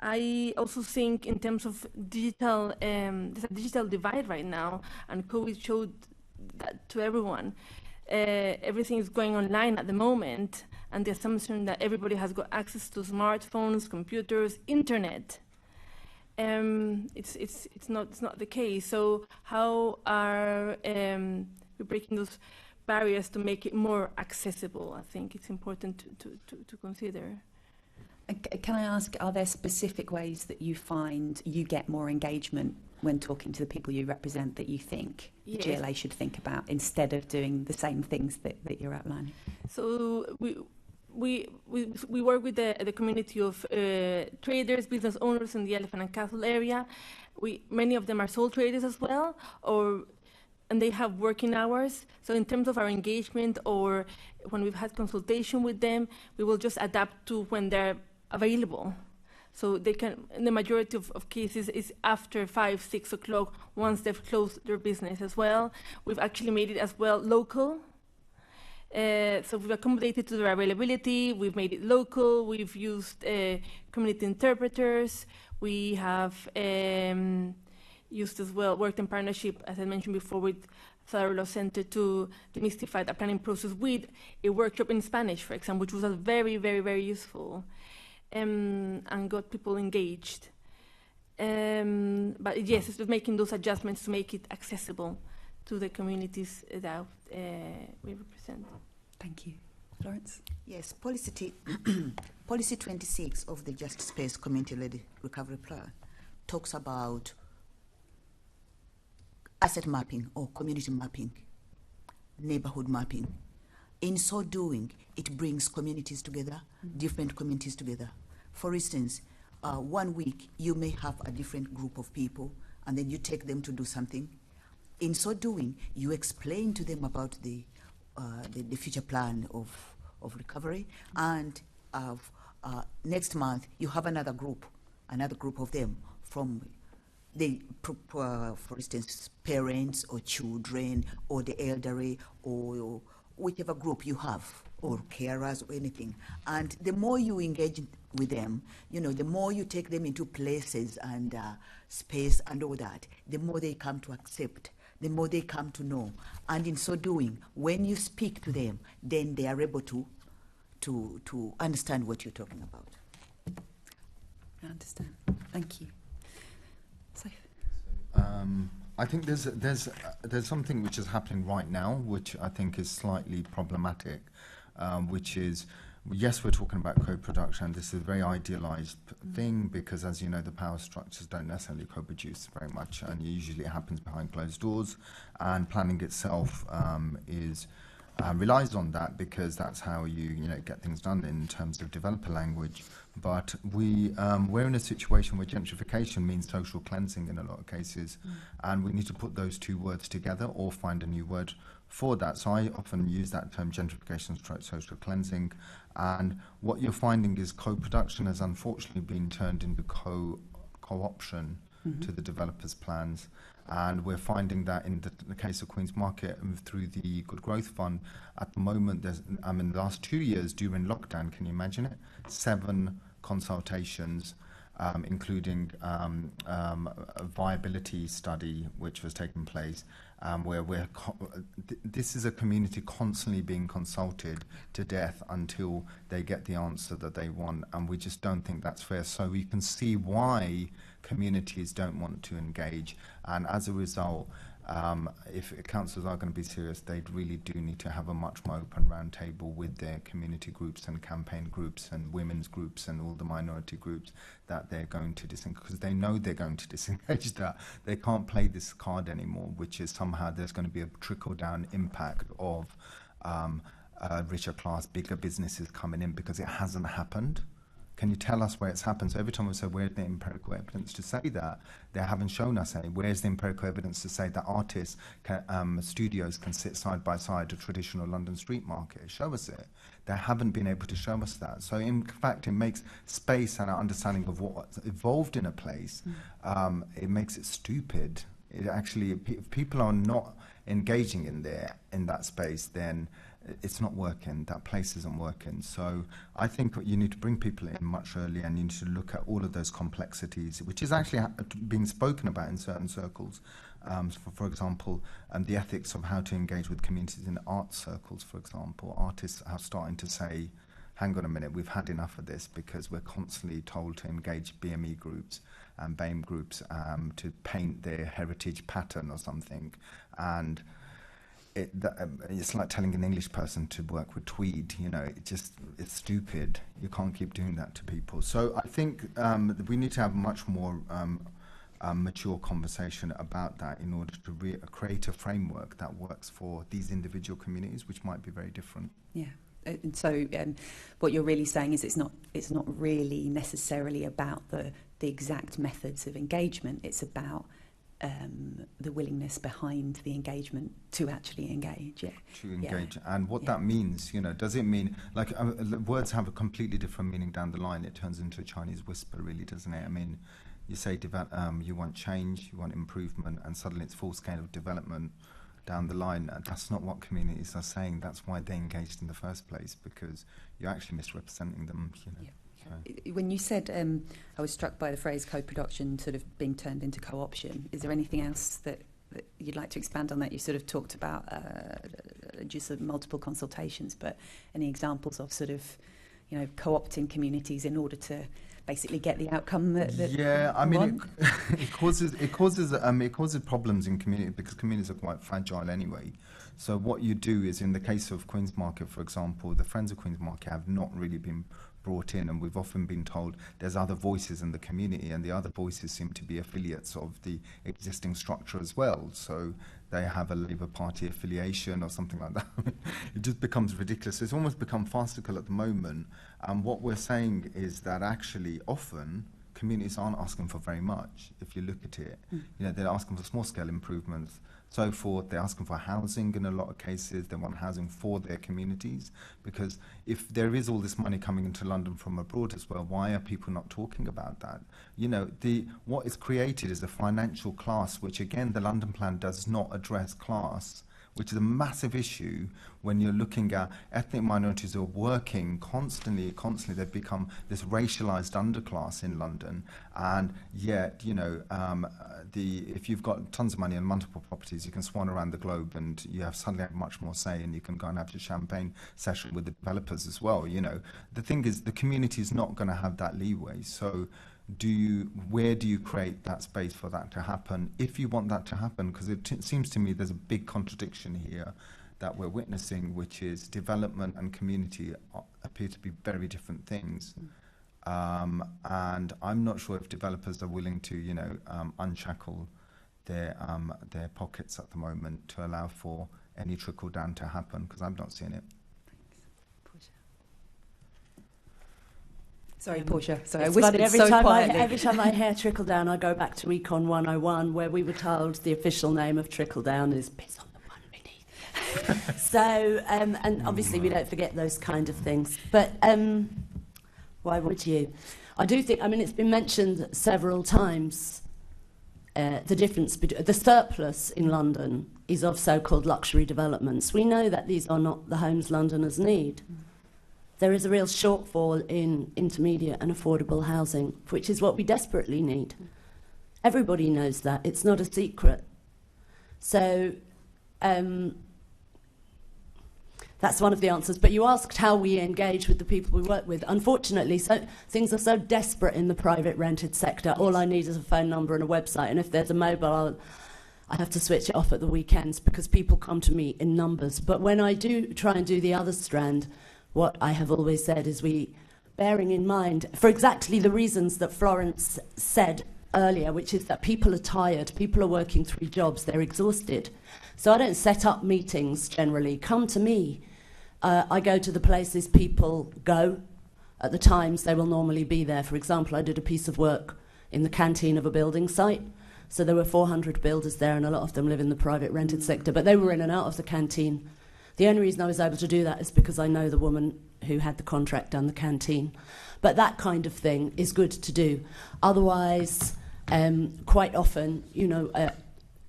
I also think in terms of digital, there's a digital divide right now, and COVID showed that to everyone. Everything is going online at the moment, and the assumption that everybody has got access to smartphones, computers, internet. It's not the case. So how are we breaking those barriers to make it more accessible? I think it's important to consider. Can I ask, are there specific ways that you find you get more engagement when talking to the people you represent that you think the GLA should think about instead of doing the same things that you're outlining? So we work with the community of traders, business owners in the Elephant and Castle area. Many of them are sole traders as well, and they have working hours. So in terms of our engagement or when we've had consultation with them, we will just adapt to when they're available. So they can, in the majority of cases, is after 5, 6 o'clock once they've closed their business as well. We've actually made it as well local. So we've accommodated to their availability, we've made it local, we've used community interpreters, we have used as well, worked in partnership, as I mentioned before, with Federal Law Center to demystify the planning process with a workshop in Spanish, for example, which was very, very, very useful and got people engaged. But yes, it's just making those adjustments to make it accessible to the communities that we represent. Thank you. Florence? Yes, policy 26 of the Just Space Community-Led Recovery Plan talks about asset mapping or community mapping, neighborhood mapping. In so doing, it brings communities together, different communities together. For instance, 1 week you may have a different group of people and then you take them to do something. In so doing, you explain to them about the future plan of recovery, and next month you have another group of them from for instance, parents or children or the elderly or whichever group you have, or carers or anything. And the more you engage with them, the more you take them into places and space and all that, the more they come to accept, the more they come to know. And in so doing, when you speak to them, then they are able to understand what you're talking about. I understand. Thank you. Saif? I think there's something which is happening right now, which I think is slightly problematic, which is, yes, we're talking about co-production, and this is a very idealized thing because, as you know, the power structures don't necessarily co-produce very much, and usually it happens behind closed doors, and planning itself relies on that because that's how you get things done in terms of developer language. But we're in a situation where gentrification means social cleansing in a lot of cases, and we need to put those two words together or find a new word for that. So I often use that term, gentrification / social cleansing, and what you're finding is co-production has unfortunately been turned into co-option to the developers' plans. And we're finding that in the case of Queen's Market through the Good Growth Fund, at the moment, there's, in the last 2 years during lockdown, can you imagine it? 7 consultations, including a viability study which was taking place, where this is a community constantly being consulted to death until they get the answer that they want, and we just don't think that's fair. So you can see why communities don't want to engage, and as a result, if councils are going to be serious, they really do need to have a much more open round table with their community groups and campaign groups and women's groups and all the minority groups that they're going to disengage, because they know they're going to disengage, that they can't play this card anymore, which is somehow there's going to be a trickle-down impact of richer class, bigger businesses coming in, because it hasn't happened. Can you tell us where it's happened? So every time we say, where's the empirical evidence to say that? They haven't shown us any. Where's the empirical evidence to say that artists, studios can sit side by side a traditional London street market? Show us it. They haven't been able to show us that. So in fact, it makes space and our understanding of what's evolved in a place, it makes it stupid. It actually, if people are not engaging in that space, then it's not working. That place isn't working. So I think you need to bring people in much earlier, and you need to look at all of those complexities, which is actually being spoken about in certain circles. For example, the ethics of how to engage with communities in art circles, for example. Artists are starting to say, hang on a minute, we've had enough of this, because we're constantly told to engage BME groups and BAME groups to paint their heritage pattern or something. And it's like telling an English person to work with tweed. You know, it's stupid. You can't keep doing that to people. So I think we need to have much more mature conversation about that in order to create a framework that works for these individual communities, which might be very different. Yeah. And so what you're really saying is it's not really necessarily about the exact methods of engagement. It's about the willingness behind the engagement to actually engage. Yeah. To engage. Yeah. And what that means, you know, does it mean, like, words have a completely different meaning down the line. It turns into a Chinese whisper, really, doesn't it? I mean, you say you want change, you want improvement, and suddenly it's full scale of development down the line. That's not what communities are saying. That's why they engaged in the first place, because you're actually misrepresenting them, you know. Yeah. So. When you said, I was struck by the phrase co-production sort of being turned into co-option. Is there anything else that you'd like to expand on that? You sort of talked about just sort of multiple consultations, but any examples of sort of, you know, co-opting communities in order to basically get the outcome that yeah, I mean, it causes problems in community, because communities are quite fragile anyway. So what you do is, in the case of Queen's Market, for example, the Friends of Queen's Market have not really been brought in, and we've often been told there's other voices in the community, and the other voices seem to be affiliates of the existing structure as well. So they have a Labour Party affiliation or something like that. It just becomes ridiculous. It's almost become farcical at the moment. And what we're saying is that actually often communities aren't asking for very much. If you look at it, you know, they're asking for small scale improvements, so forth. They're asking for housing in a lot of cases. They want housing for their communities, because if there is all this money coming into London from abroad as well, why are people not talking about that? You know, what is created is a financial class, which again, the London Plan does not address class, which is a massive issue when you're looking at ethnic minorities who are working constantly. They've become this racialised underclass in London, and yet, you know, if you've got tons of money and multiple properties, you can swan around the globe, and you suddenly have much more say, and you can go and have your champagne session with the developers as well. You know, the thing is, the community is not going to have that leeway. So where do you create that space for that to happen, if you want that to happen? Because it seems to me there's a big contradiction here that we're witnessing, which is development and community appear to be very different things. And I'm not sure if developers are willing to, you know, unshackle their pockets at the moment to allow for any trickle down to happen, because I'm not seeing it. Sorry, Portia. Sorry, I It's whispered funny, so quietly. every time I hear trickle down, I go back to Econ 101, where we were told the official name of trickle down is piss on the one beneath. So, and obviously we don't forget those kind of things. But why would you? I do think, I mean, it's been mentioned several times, the difference between the surplus in London is of so-called luxury developments. We know that these are not the homes Londoners need. There is a real shortfall in intermediate and affordable housing, which is what we desperately need. Everybody knows that. It's not a secret. So that's one of the answers. But you asked how we engage with the people we work with. Unfortunately, things are so desperate in the private rented sector. All I need is a phone number and a website. And if there's a mobile, I have to switch it off at the weekends because people come to me in numbers. But when I do try and do the other strand, what I have always said is bearing in mind, for exactly the reasons that Florence said earlier, which is that people are tired, people are working 3 jobs, they're exhausted. So I don't set up meetings generally. Come to me. I go to the places people go at the times they will normally be there. For example, I did a piece of work in the canteen of a building site. So there were 400 builders there, and a lot of them live in the private rented sector, but they were in and out of the canteen. The only reason I was able to do that is because I know the woman who had the contract down the canteen. But that kind of thing is good to do. Otherwise, quite often,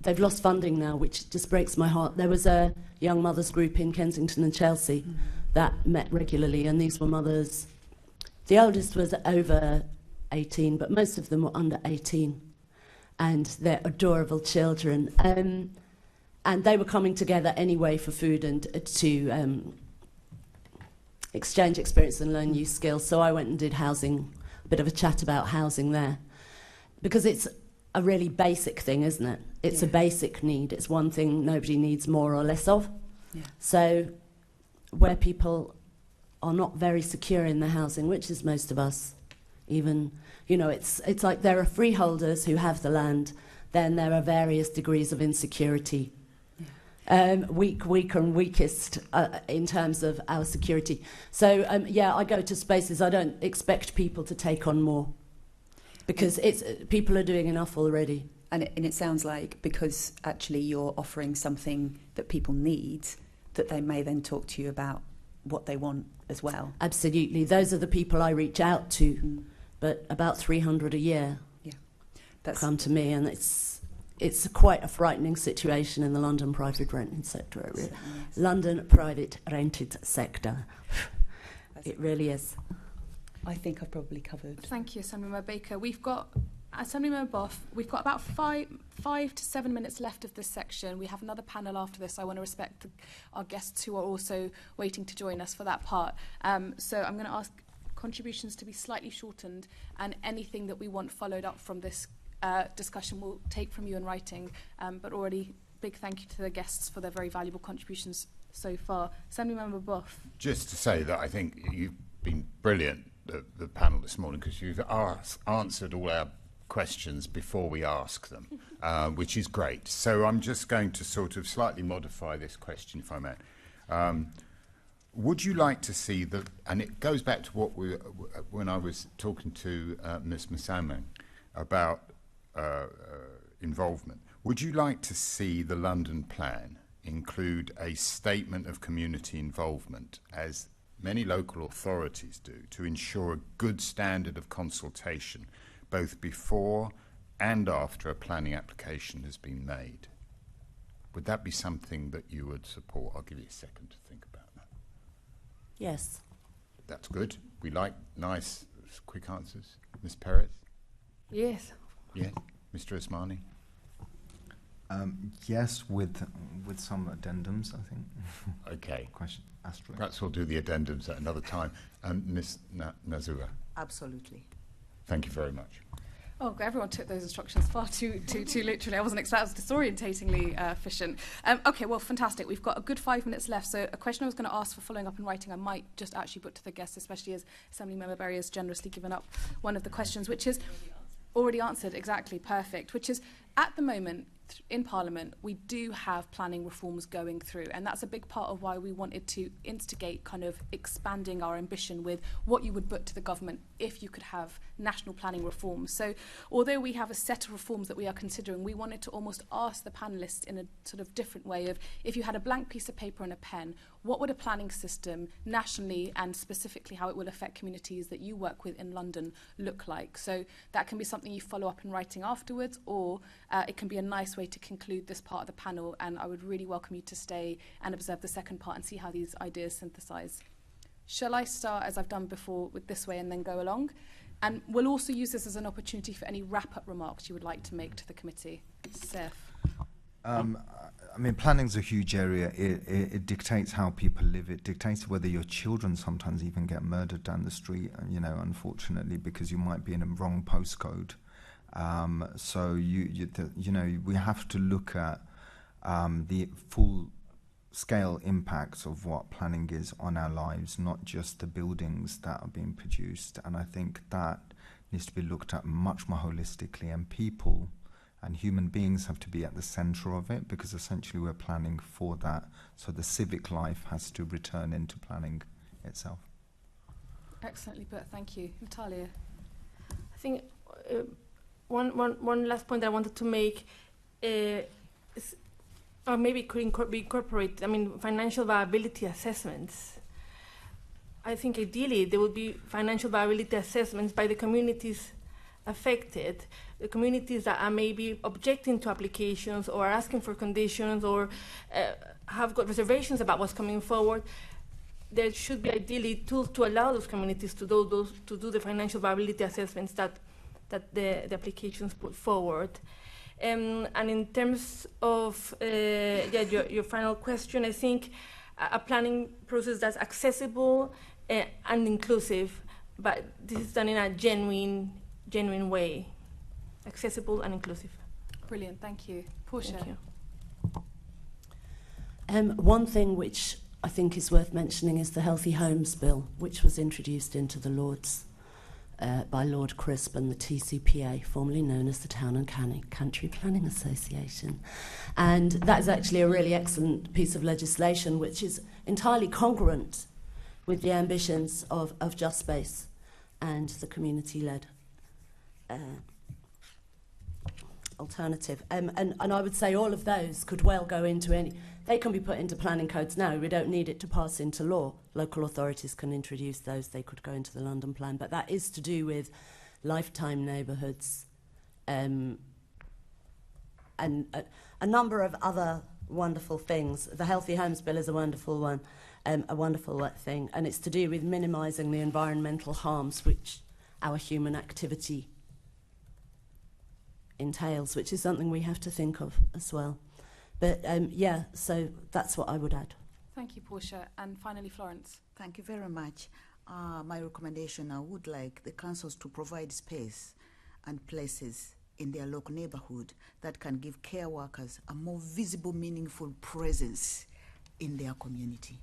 they've lost funding now, which just breaks my heart. There was a young mothers group in Kensington and Chelsea that met regularly, and these were mothers. The oldest was over 18, but most of them were under 18. And they're adorable children. And they were coming together anyway for food and to exchange experience and learn new skills. So I went and did housing, a bit of a chat about housing there. Because it's a really basic thing, isn't it? It's a basic need. It's one thing nobody needs more or less of. Yeah. So where people are not very secure in their housing, which is most of us, even, it's like there are freeholders who have the land, then there are various degrees of insecurity. Yeah. Weak and weakest in terms of our security. So, I go to spaces, I don't expect people to take on more, because people are doing enough already. And it sounds like because actually you're offering something that people need, that they may then talk to you about what they want as well. Absolutely. Those are the people I reach out to. But about 300 a year come to me, and it's quite a frightening situation in the London private rented sector. Really. London private rented sector. It really is. I think I've probably covered. Thank you, Assemblymember Baker. We've got Assemblymember Boff. We've got about 5 to 7 minutes left of this section. We have another panel after this. I want to respect our guests who are also waiting to join us for that part. So I'm going to ask contributions to be slightly shortened, and anything that we want followed up from this discussion we'll take from you in writing. But already, big thank you to the guests for their very valuable contributions so far. Assemblymember Boff. Just to say that I think you've been brilliant, the panel this morning, because you've answered all our questions before we ask them, which is great. So I'm just going to sort of slightly modify this question, if I may. Would you like to see the, and it goes back to what when I was talking to Ms. Msimang about involvement, would you like to see the London plan include a statement of community involvement, as many local authorities do, to ensure a good standard of consultation both before and after a planning application has been made? Would that be something that you would support? I'll give you a second to think about that. Yes. That's good. We like nice, quick answers. Ms. Perez? Yes. Yes. Mr. Osmani? Yes, with some addendums, I think. Okay. Question, asterisk. Perhaps we'll do the addendums at another time. Ms. Nazuwa? Absolutely. Thank you very much. Oh, everyone took those instructions far too literally. I wasn't expecting, it was disorientatingly efficient. Okay, well, fantastic. We've got a good 5 minutes left. So a question I was going to ask for following up in writing, I might just actually put to the guests, especially as Assemblymember Berry has generously given up one of the questions, which is already answered, exactly, perfect, which is at the moment in Parliament, we do have planning reforms going through, and that's a big part of why we wanted to instigate kind of expanding our ambition with what you would put to the government if you could have national planning reforms. So although we have a set of reforms that we are considering, we wanted to almost ask the panellists in a sort of different way of, if you had a blank piece of paper and a pen, what would a planning system nationally and specifically how it will affect communities that you work with in London look like? So that can be something you follow up in writing afterwards, or it can be a nice way to conclude this part of the panel, and I would really welcome you to stay and observe the second part and see how these ideas synthesize. Shall I start, as I've done before, with this way and then go along? And we'll also use this as an opportunity for any wrap-up remarks you would like to make to the committee. Saif. I mean, planning's a huge area. It dictates how people live. It dictates whether your children sometimes even get murdered down the street, you know, unfortunately, because you might be in a wrong postcode. So we have to look at the full scale impacts of what planning is on our lives, not just the buildings that are being produced. And I think that needs to be looked at much more holistically, and people and human beings have to be at the center of it, because essentially we're planning for that. So the civic life has to return into planning itself. Excellently put, thank you. Natalia. I think one last point I wanted to make is, or maybe could be incorporate, financial viability assessments. I think ideally there would be financial viability assessments by the communities affected, the communities that are maybe objecting to applications or asking for conditions or have got reservations about what's coming forward. There should be ideally tools to allow those communities to do the financial viability assessments that the applications put forward. And in terms of your final question, I think a planning process that's accessible and inclusive, but this is done in a genuine way, accessible and inclusive. Brilliant, thank you. Portia. Thank you. One thing which I think is worth mentioning is the Healthy Homes Bill, which was introduced into the Lords by Lord Crisp and the TCPA, formerly known as the Town and Country Planning Association. And that is actually a really excellent piece of legislation which is entirely congruent with the ambitions of Just Space and the community-led alternative. And I would say all of those could well go into any... They can be put into planning codes now. We don't need it to pass into law. Local authorities can introduce those. They could go into the London plan. But that is to do with lifetime neighbourhoods and a number of other wonderful things. The Healthy Homes Bill is a wonderful one, a wonderful thing. And it's to do with minimising the environmental harms which our human activity entails, which is something we have to think of as well. But so that's what I would add. Thank you, Portia. And finally, Florence. Thank you very much. My recommendation, I would like the councils to provide space and places in their local neighborhood that can give care workers a more visible, meaningful presence in their community.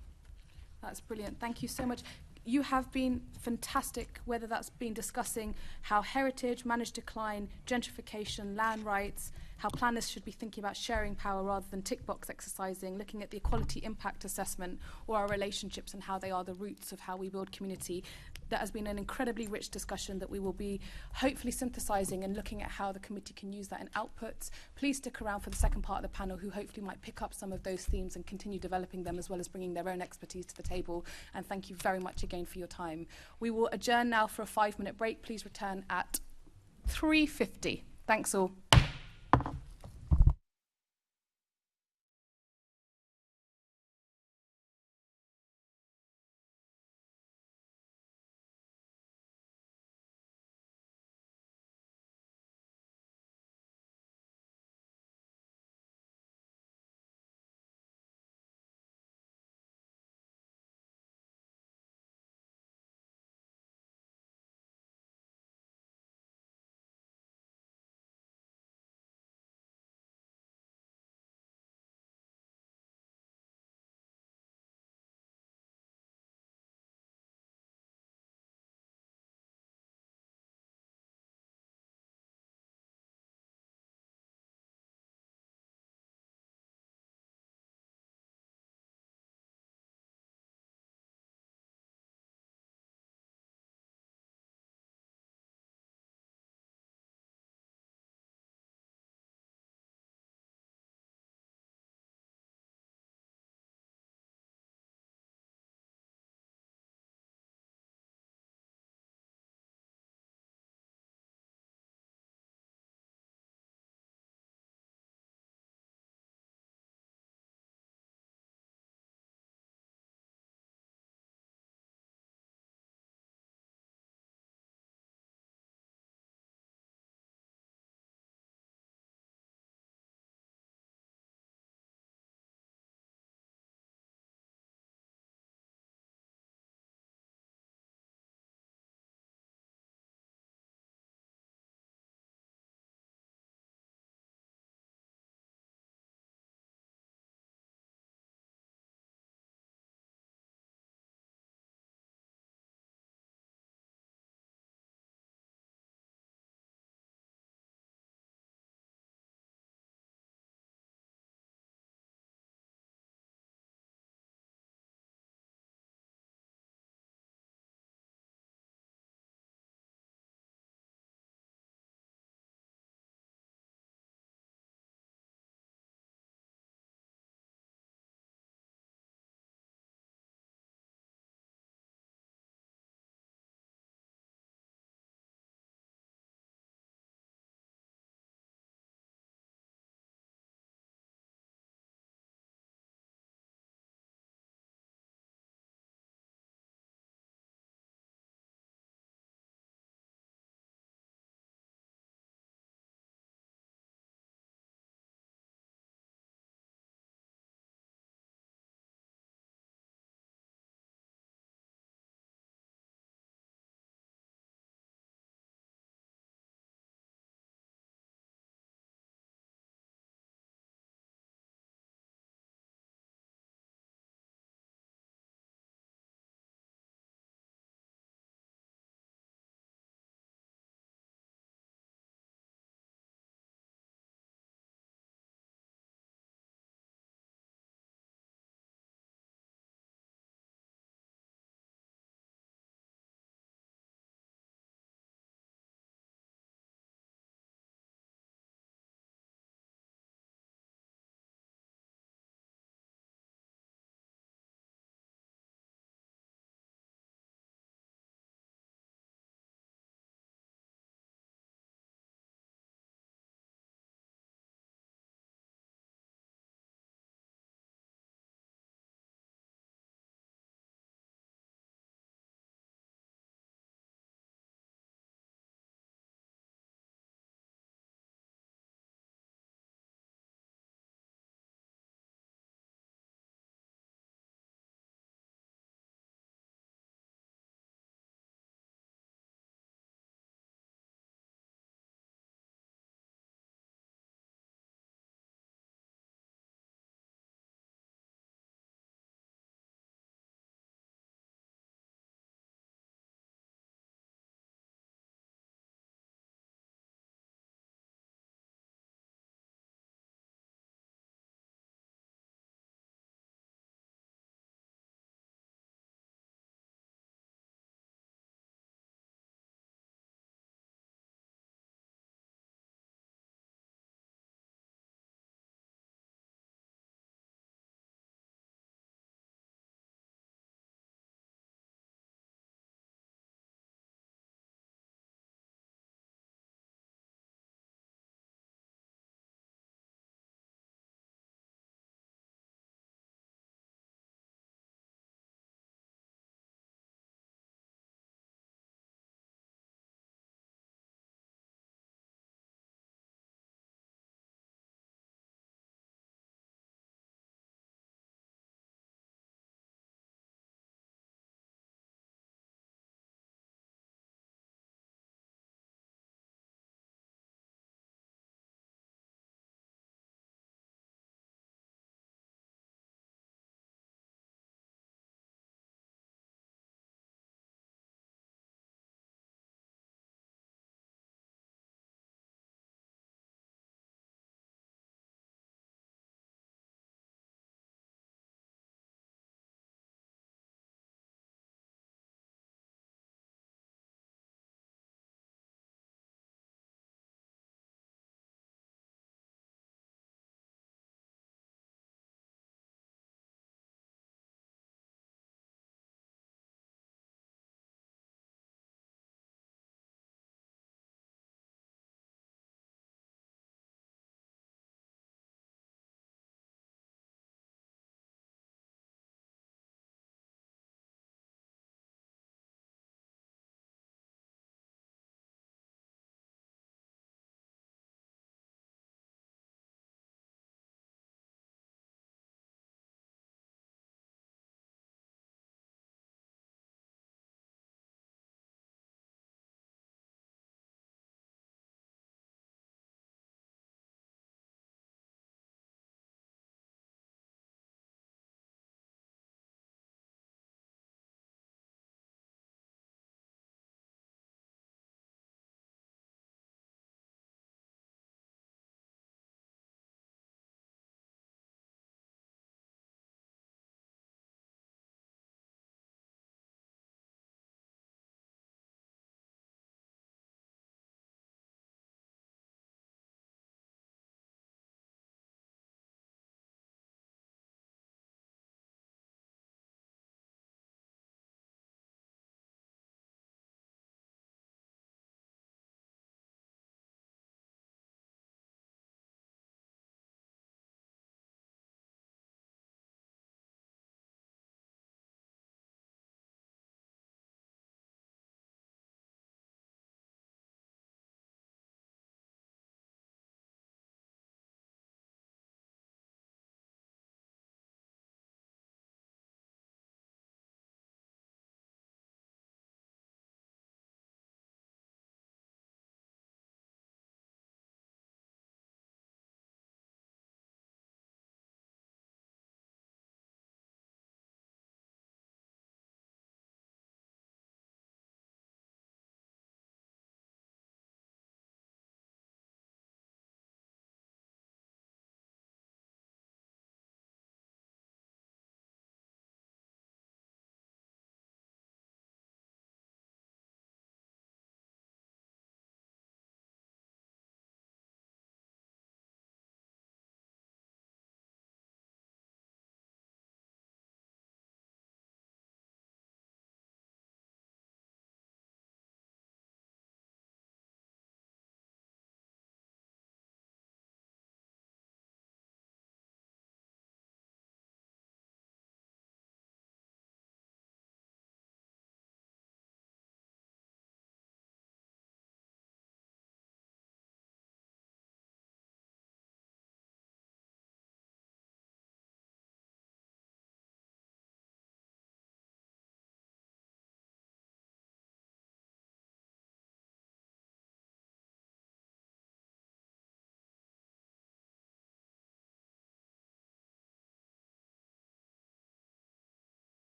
That's brilliant. Thank you so much. You have been fantastic, whether that's been discussing how heritage, managed decline, gentrification, land rights, how planners should be thinking about sharing power rather than tick box exercising, looking at the equality impact assessment or our relationships and how they are the roots of how we build community. That has been an incredibly rich discussion that we will be hopefully synthesizing and looking at how the committee can use that in outputs. Please stick around for the second part of the panel, who hopefully might pick up some of those themes and continue developing them, as well as bringing their own expertise to the table. And thank you very much again for your time. We will adjourn now for a 5-minute break. Please return at 3:50. Thanks all.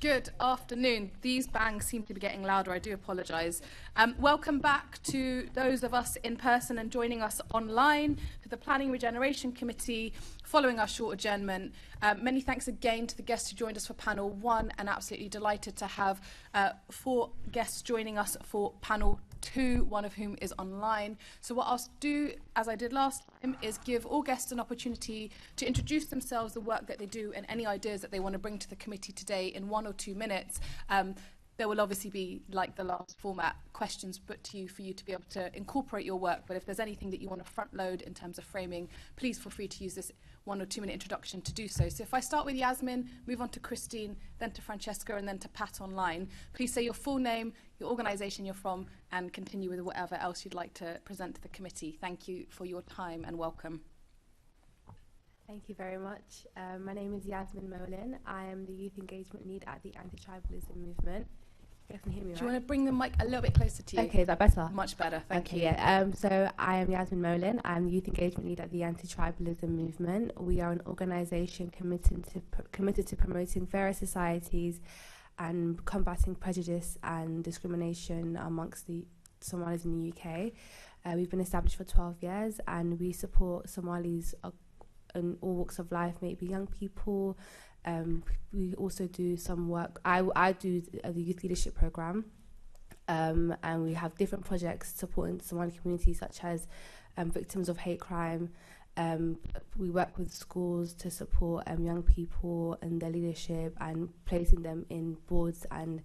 Good afternoon. These bangs seem to be getting louder. I do apologise. Welcome back to those of us in person and joining us online for the Planning Regeneration Committee following our short adjournment. Many thanks again to the guests who joined us for panel 1, and absolutely delighted to have 4 guests joining us for panel 2, one of whom is online. So what I'll do, as I did last time, is give all guests an opportunity to introduce themselves, the work that they do, and any ideas that they want to bring to the committee today in 1 or 2 minutes. There will obviously be, like the last format, questions put to you for you to be able to incorporate your work. But if there's anything that you want to front load in terms of framing, please feel free to use this 1 or 2 minute introduction to do so. So if I start with Yasmin, move on to Christine, then to Francesca, and then to Pat online. Please say your full name, your organisation you're from, and continue with whatever else you'd like to present to the committee. Thank you for your time and welcome. Thank you very much. My name is Yasmin Moalin. I am the Youth Engagement Lead at the Anti-Tribalism Movement. You can hear me, right? Do you want to bring the mic a little bit closer to you? Okay, is that better? Much better, thank you. Yeah. So I am Yasmin Moalin. I'm the Youth Engagement Lead at the Anti-Tribalism Movement. We are an organisation committed to promoting fairer societies and combating prejudice and discrimination amongst the Somalis in the UK. We've been established for 12 years and we support Somalis in all walks of life, maybe young people. We also do some work. I do the youth leadership program, and we have different projects supporting Somali communities, such as victims of hate crime. We work with schools to support young people and their leadership and placing them in boards and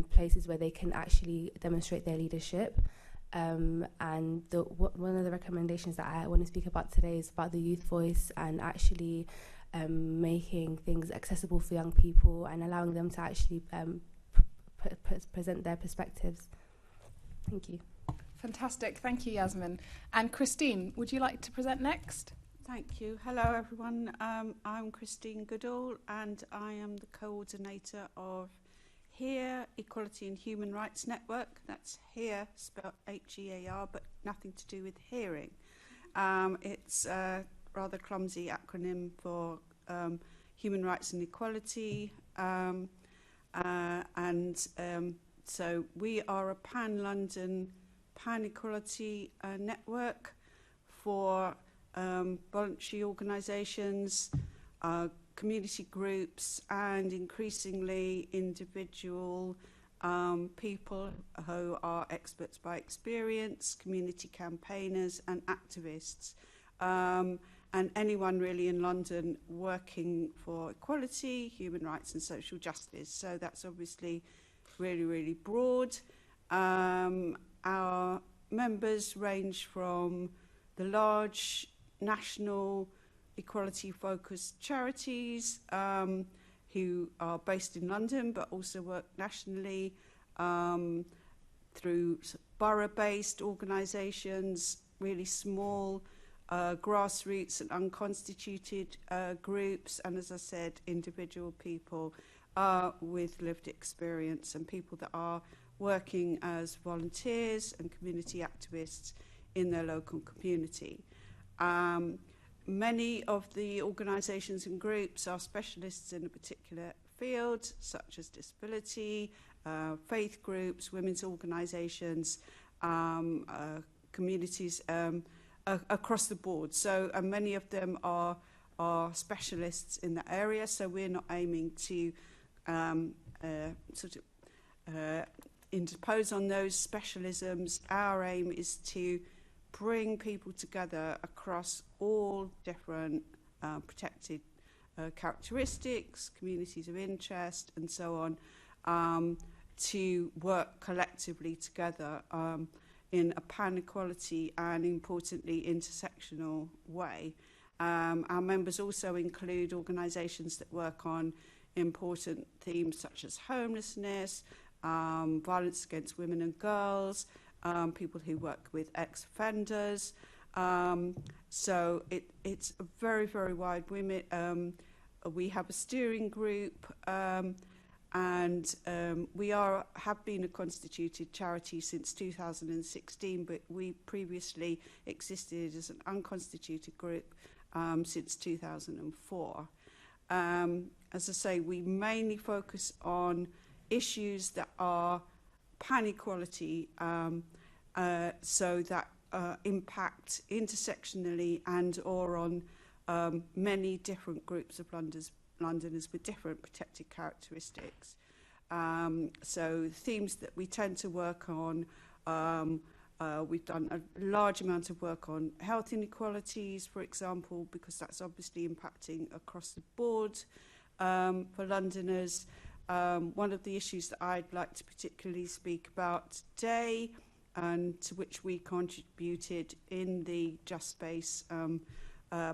places where they can actually demonstrate their leadership. And one of the recommendations that I want to speak about today is about the youth voice and actually making things accessible for young people and allowing them to actually present their perspectives. Thank you. Fantastic. Thank you, Yasmin. And Christine, would you like to present next? Thank you. Hello, everyone. I'm Christine Goodall, and I am the co-ordinator of HEAR, Equality and Human Rights Network. That's HEAR, spelled H-E-A-R, but nothing to do with hearing. It's a rather clumsy acronym for Human Rights and Equality. So we are a pan-London, pan-equality network for voluntary organisations, community groups, and increasingly individual people who are experts by experience, community campaigners and activists, and anyone really in London working for equality, human rights and social justice. So that's obviously really, really broad. Our members range from the large national equality-focused charities who are based in London but also work nationally through borough-based organisations, really small grassroots and unconstituted groups, and as I said, individual people with lived experience and people that are working as volunteers and community activists in their local community. Many of the organisations and groups are specialists in a particular field, such as disability, faith groups, women's organisations, communities across the board. So many of them are specialists in that area, so we're not aiming to interpose on those specialisms. Our aim is to bring people together across all different protected characteristics, communities of interest, and so on, to work collectively together in a pan-equality and, importantly, intersectional way. Our members also include organisations that work on important themes such as homelessness, violence against women and girls, people who work with ex-offenders. So it's a very, very wide remit. We have a steering group, and we have been a constituted charity since 2016, but we previously existed as an unconstituted group since 2004. As I say, we mainly focus on issues that are pan-equality, so that impact intersectionally and or on many different groups of Londoners with different protected characteristics. So themes that we tend to work on, we've done a large amount of work on health inequalities, for example, because that's obviously impacting across the board for Londoners. One of the issues that I'd like to particularly speak about today, and to which we contributed in the Just Space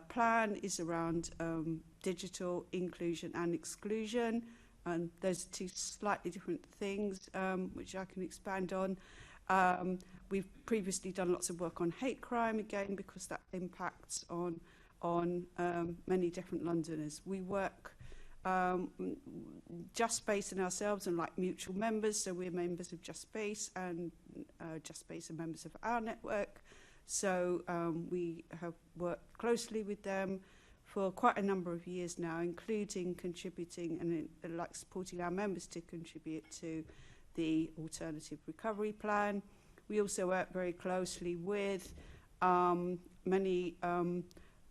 plan, is around digital inclusion and exclusion. And those are two slightly different things, which I can expand on. We've previously done lots of work on hate crime, again, because that impacts on many different Londoners. We work Just Space and ourselves and like mutual members, so we're members of Just Space, and Just Space are members of our network. So we have worked closely with them for quite a number of years now, including contributing and like supporting our members to contribute to the Alternative Recovery Plan. We also work very closely with many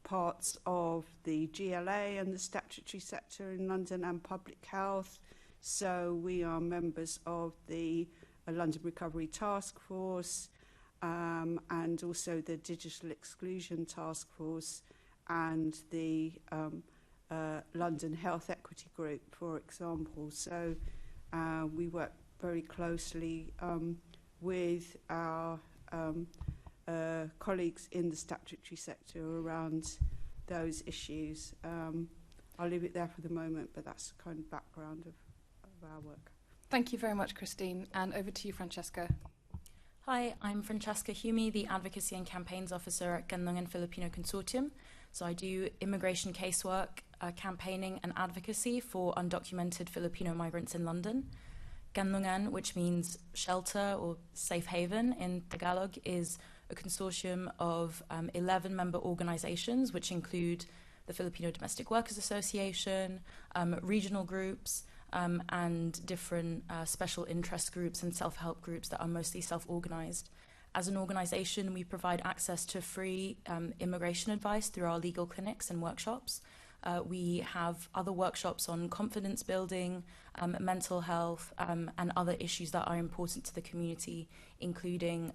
parts of the GLA and the statutory sector in London and public health. So we are members of the London Recovery Task Force and also the Digital Exclusion Task Force and the London Health Equity Group, for example. So we work very closely with our colleagues in the statutory sector around those issues. I'll leave it there for the moment, but that's the kind of background of our work. Thank you very much, Christine. And over to you, Francesca. Hi, I'm Francesca Humi, the Advocacy and Campaigns Officer at Kanlungan Filipino Consortium. So I do immigration casework, campaigning and advocacy for undocumented Filipino migrants in London. Kanlungan, which means shelter or safe haven in Tagalog, is a consortium of 11 member organizations, which include the Filipino Domestic Workers Association, regional groups, and different special interest groups and self-help groups that are mostly self-organized. As an organization, we provide access to free immigration advice through our legal clinics and workshops. We have other workshops on confidence building, mental health, and other issues that are important to the community, including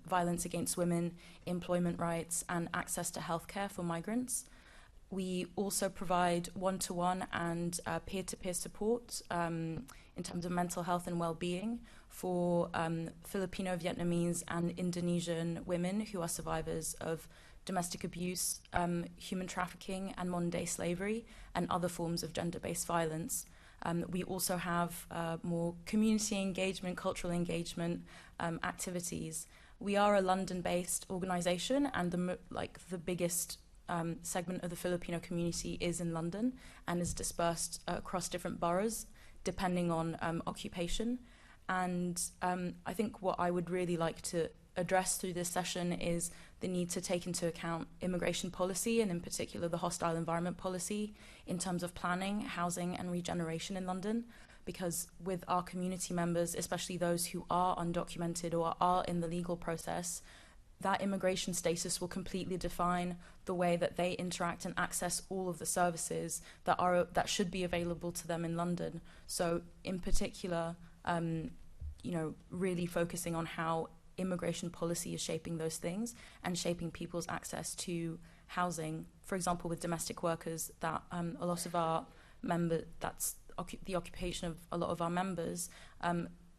violence against women, employment rights, and access to healthcare for migrants. We also provide one-to-one and peer-to-peer support in terms of mental health and well-being for Filipino, Vietnamese, and Indonesian women who are survivors of domestic abuse, human trafficking, and modern-day slavery, and other forms of gender-based violence. We also have more community engagement, cultural engagement activities. We are a London-based organisation, and the biggest segment of the Filipino community is in London and is dispersed across different boroughs, depending on occupation. And I think what I would really like to address through this session is the need to take into account immigration policy, and in particular the hostile environment policy, in terms of planning, housing and regeneration in London. Because with our community members, especially those who are undocumented or are in the legal process, that immigration status will completely define the way that they interact and access all of the services that should be available to them in London. So in particular, really focusing on how immigration policy is shaping those things and shaping people's access to housing. For example, with domestic workers, that a lot of our members, that's the occupation of a lot of our members,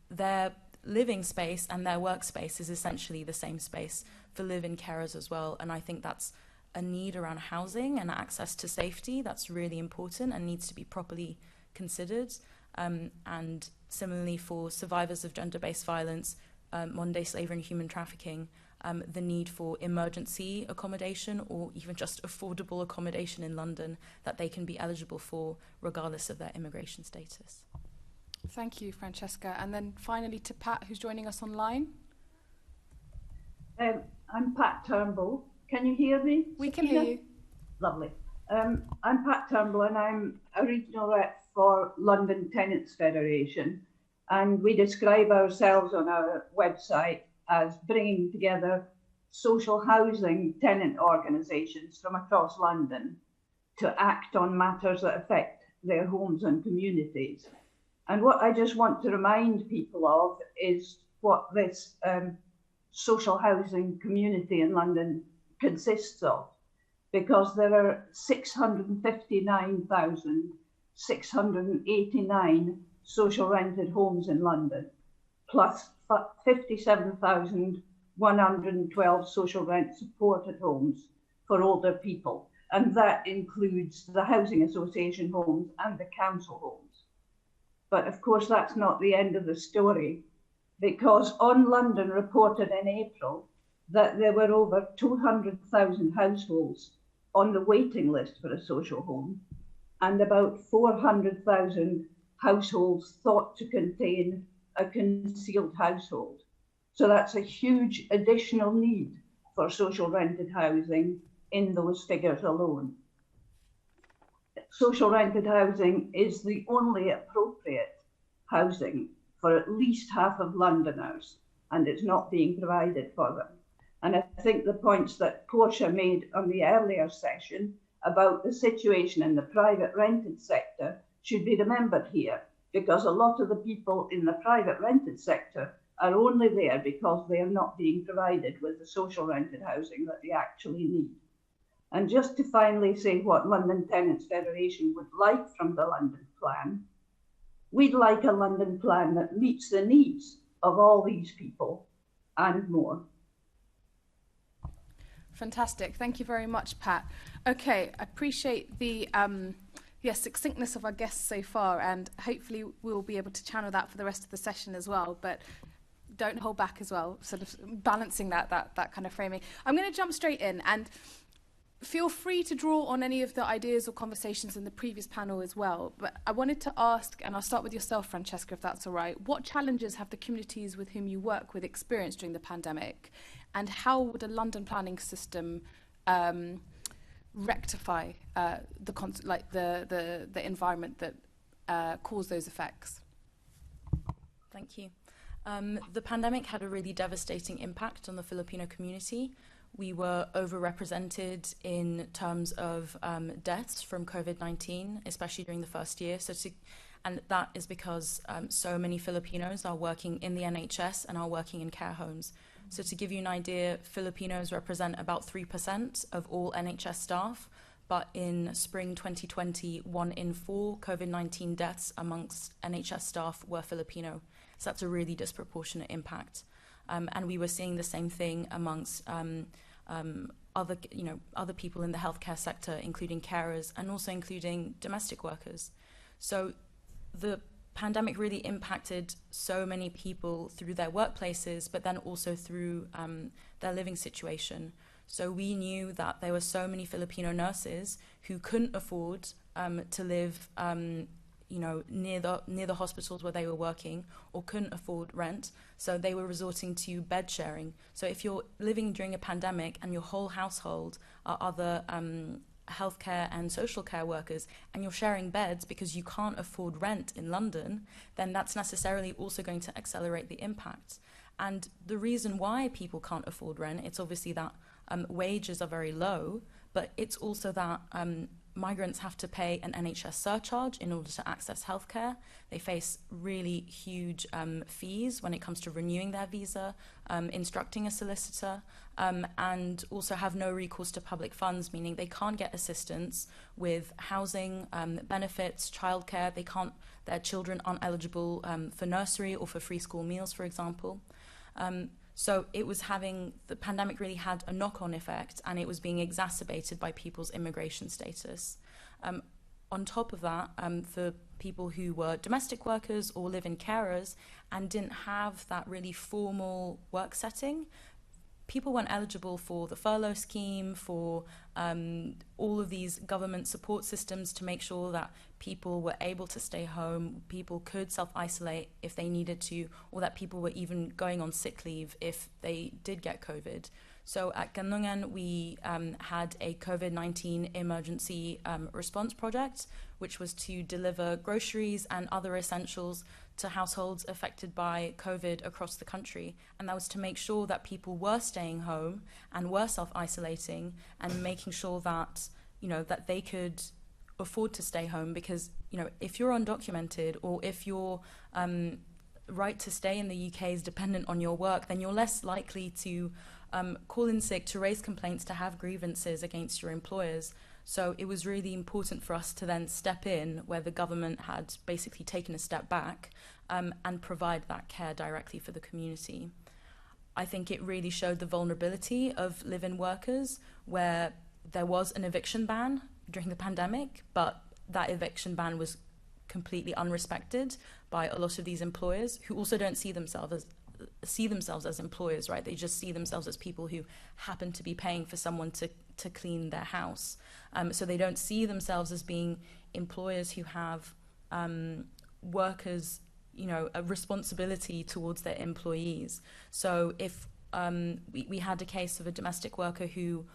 their living space and their workspace is essentially the same space for live-in carers as well. And I think that's a need around housing and access to safety that's really important and needs to be properly considered. And similarly for survivors of gender-based violence, modern-day slavery and human trafficking, the need for emergency accommodation or even just affordable accommodation in London that they can be eligible for regardless of their immigration status. Thank you, Francesca. And then finally to Pat, who's joining us online. I'm Pat Turnbull. Can you hear me? We can hear you. Lovely. I'm Pat Turnbull and I'm a regional rep for London Tenants Federation, and we describe ourselves on our website as bringing together social housing tenant organisations from across London to act on matters that affect their homes and communities. And what I just want to remind people of is what this social housing community in London consists of, because there are 659,689 social rented homes in London, plus 57,112 social rent supported homes for older people. And that includes the housing association homes and the council homes. But of course, that's not the end of the story, because On London reported in April that there were over 200,000 households on the waiting list for a social home, and about 400,000 households thought to contain a concealed household. So that's a huge additional need for social rented housing in those figures alone. Social rented housing is the only appropriate housing for at least half of Londoners, and it's not being provided for them. And I think the points that Portia made on the earlier session about the situation in the private rented sector should be remembered here, because a lot of the people in the private rented sector are only there because they are not being provided with the social rented housing that they actually need. And just to finally say what London Tenants Federation would like from the London Plan, we'd like a London Plan that meets the needs of all these people and more. Fantastic. Thank you very much, Pat. Okay, I appreciate the succinctness of our guests so far, and hopefully we'll be able to channel that for the rest of the session as well, but don't hold back as well, sort of balancing that kind of framing. I'm going to jump straight in, and feel free to draw on any of the ideas or conversations in the previous panel as well. But I wanted to ask, and I'll start with yourself, Francesca, if that's all right, what challenges have the communities with whom you work with experienced during the pandemic? And how would a London planning system rectify the environment that caused those effects? Thank you. The pandemic had a really devastating impact on the Filipino community. We were overrepresented in terms of deaths from COVID-19, especially during the first year. And that is because so many Filipinos are working in the NHS and are working in care homes. So to give you an idea, Filipinos represent about 3% of all NHS staff, but in spring 2020, 1 in 4 COVID-19 deaths amongst NHS staff were Filipino. So that's a really disproportionate impact. And we were seeing the same thing amongst other people in the healthcare sector, including carers and also including domestic workers. So the pandemic really impacted so many people through their workplaces, but then also through their living situation. So we knew that there were so many Filipino nurses who couldn't afford to live near the hospitals where they were working, or couldn't afford rent, so they were resorting to bed sharing. So if you're living during a pandemic and your whole household are other healthcare and social care workers, and you're sharing beds because you can't afford rent in London, then that's necessarily also going to accelerate the impact. And the reason why people can't afford rent, it's obviously that wages are very low, but it's also that migrants have to pay an NHS surcharge in order to access healthcare. They face really huge fees when it comes to renewing their visa, instructing a solicitor, and also have no recourse to public funds, meaning they can't get assistance with housing, benefits, childcare. Their children aren't eligible for nursery or for free school meals, for example. So the pandemic really had a knock-on effect, and it was being exacerbated by people's immigration status. On top of that, for people who were domestic workers or live in carers and didn't have that really formal work setting, people weren't eligible for the furlough scheme, for all of these government support systems to make sure that people were able to stay home, people could self-isolate if they needed to, or that people were even going on sick leave if they did get COVID. So at Kanlungan, we had a COVID-19 emergency response project, which was to deliver groceries and other essentials to households affected by COVID across the country. And that was to make sure that people were staying home and were self-isolating, and making sure that, that they could afford to stay home, because, if you're undocumented, or if your right to stay in the UK is dependent on your work, then you're less likely to call in sick, to raise complaints, to have grievances against your employers. So it was really important for us to then step in where the government had basically taken a step back, and provide that care directly for the community. I think it really showed the vulnerability of live-in workers, where there was an eviction ban during the pandemic, but that eviction ban was completely unrespected by a lot of these employers, who also don't see themselves as employers, right? They just see themselves as people who happen to be paying for someone to clean their house. So they don't see themselves as being employers who have workers, a responsibility towards their employees. So if we had a case of a domestic worker who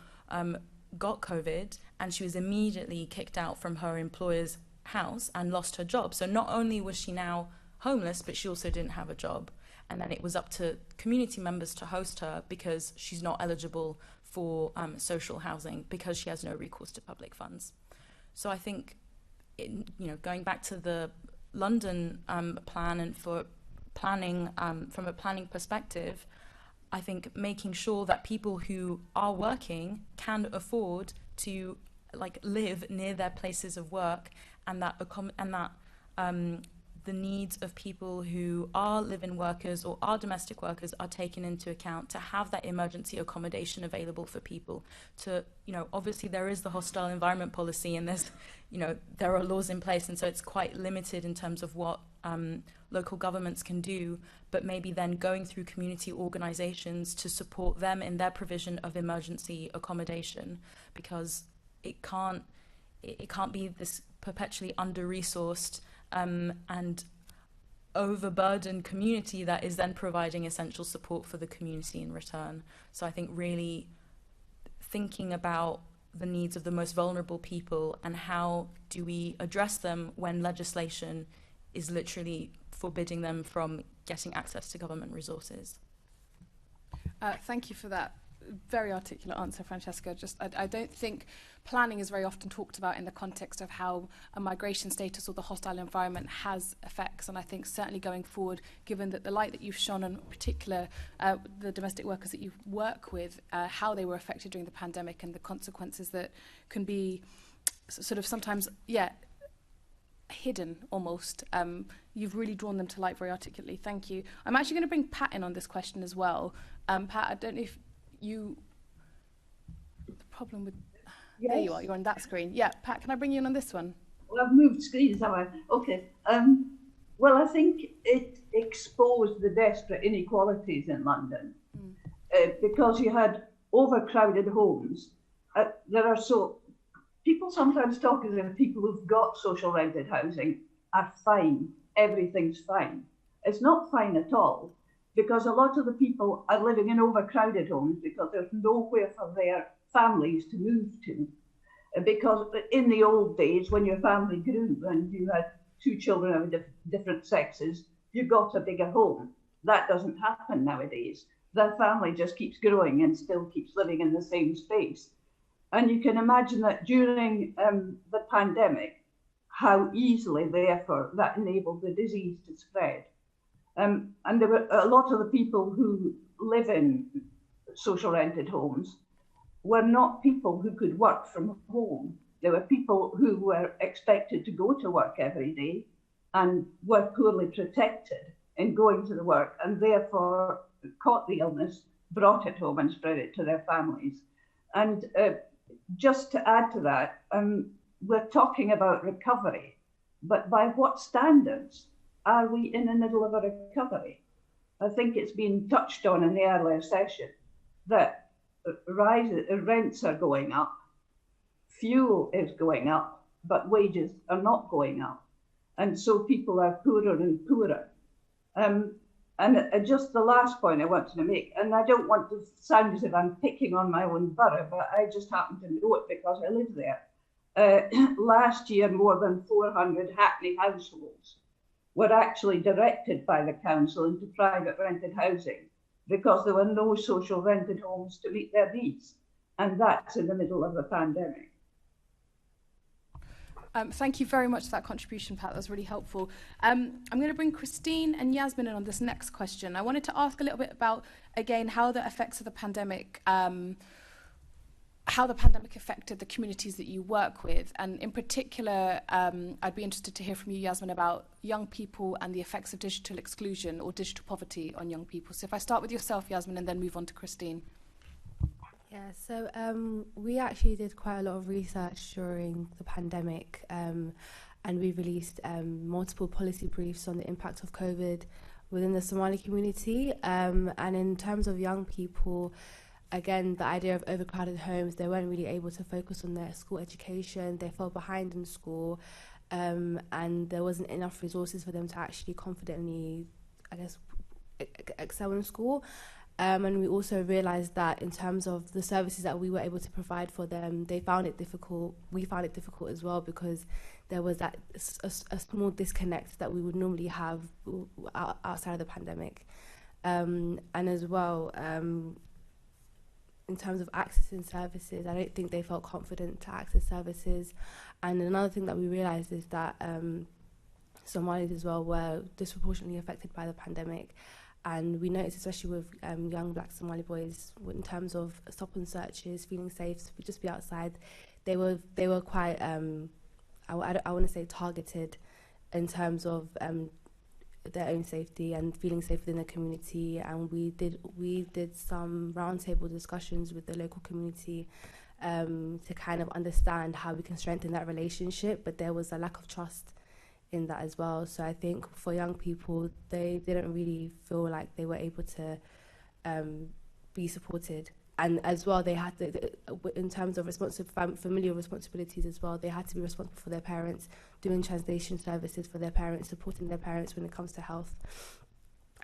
got COVID, and she was immediately kicked out from her employer's house and lost her job. So not only was she now homeless, but she also didn't have a job. And then it was up to community members to host her, because she's not eligible for social housing, because she has no recourse to public funds. So I think, going back to the London plan, and for planning, from a planning perspective, I think making sure that people who are working can afford to live near their places of work, and that the needs of people who are live-in workers or are domestic workers are taken into account, to have that emergency accommodation available for people. To, obviously there is the hostile environment policy, and there's, there are laws in place, and so it's quite limited in terms of what local governments can do, but maybe then going through community organizations to support them in their provision of emergency accommodation, because it can't be this perpetually under-resourced and overburdened community that is then providing essential support for the community in return. So I think really thinking about the needs of the most vulnerable people, and how do we address them when legislation is literally forbidding them from getting access to government resources. Thank you for that very articulate answer, Francesca. I don't think planning is very often talked about in the context of how a migration status or the hostile environment has effects. And I think certainly going forward, given that the light that you've shone on, in particular, the domestic workers that you work with, how they were affected during the pandemic, and the consequences that can be sort of sometimes, hidden almost. You've really drawn them to light very articulately. Thank you. I'm actually going to bring Pat in on this question as well. Pat, I don't know if the problem with, yes. There you are, you're on that screen. Yeah, Pat, can I bring you in on this one? Well, I've moved screens, have I? Okay. Well, I think it exposed the desperate inequalities in London, because you had overcrowded homes. People sometimes talk as if people who've got social rented housing are fine, everything's fine. It's not fine at all, because a lot of the people are living in overcrowded homes because there's nowhere for their families to move to. Because in the old days, when your family grew and you had two children of different sexes, you got a bigger home. That doesn't happen nowadays. The family just keeps growing and still keeps living in the same space. And you can imagine that during the pandemic, how easily, therefore, that enabled the disease to spread. And there were a lot of the people who live in social rented homes were not people who could work from home. There were people who were expected to go to work every day and were poorly protected in going to the work, and therefore caught the illness, brought it home and spread it to their families. And just to add to that, we're talking about recovery, but by what standards are we in the middle of a recovery? I think it's been touched on in the earlier session that rents are going up, fuel is going up, but wages are not going up. And so people are poorer and poorer. And just the last point I wanted to make, and I don't want to sound as if I'm picking on my own borough, but I just happen to know it because I live there. Last year, more than 400 Hackney households were actually directed by the council into private rented housing because there were no social rented homes to meet their needs. And that's in the middle of a pandemic. Thank you very much for that contribution, Pat. That was really helpful. I'm going to bring Christine and Yasmin in on this next question. I wanted to ask a little bit about, again, how the effects of the pandemic, affected the communities that you work with. And in particular, I'd be interested to hear from you, Yasmin, about young people and the effects of digital exclusion or digital poverty on young people. So if I start with yourself, Yasmin, and then move on to Christine. Yeah, so we actually did quite a lot of research during the pandemic, and we released multiple policy briefs on the impact of COVID within the Somali community. And in terms of young people, again, the idea of overcrowded homes, they weren't really able to focus on their school education. They fell behind in school, and there wasn't enough resources for them to actually confidently, I guess, excel in school. And we also realised that in terms of the services that we were able to provide for them, they found it difficult. We found it difficult as well because there was that a small disconnect that we would normally have outside of the pandemic. And as well, in terms of accessing services, I don't think they felt confident to access services. And another thing that we realised is that Somalis as well were disproportionately affected by the pandemic. And we noticed, especially with young black Somali boys, in terms of stop and searches, feeling safe, to just be outside, they were quite, I want to say, targeted in terms of their own safety and feeling safe within the community. And we did some roundtable discussions with the local community to kind of understand how we can strengthen that relationship. But there was a lack of trust in that as well. So I think for young people, they didn't really feel like they were able to be supported. And as well, they had to, in terms of familial responsibilities as well, they had to be responsible for their parents, doing translation services for their parents, supporting their parents when it comes to health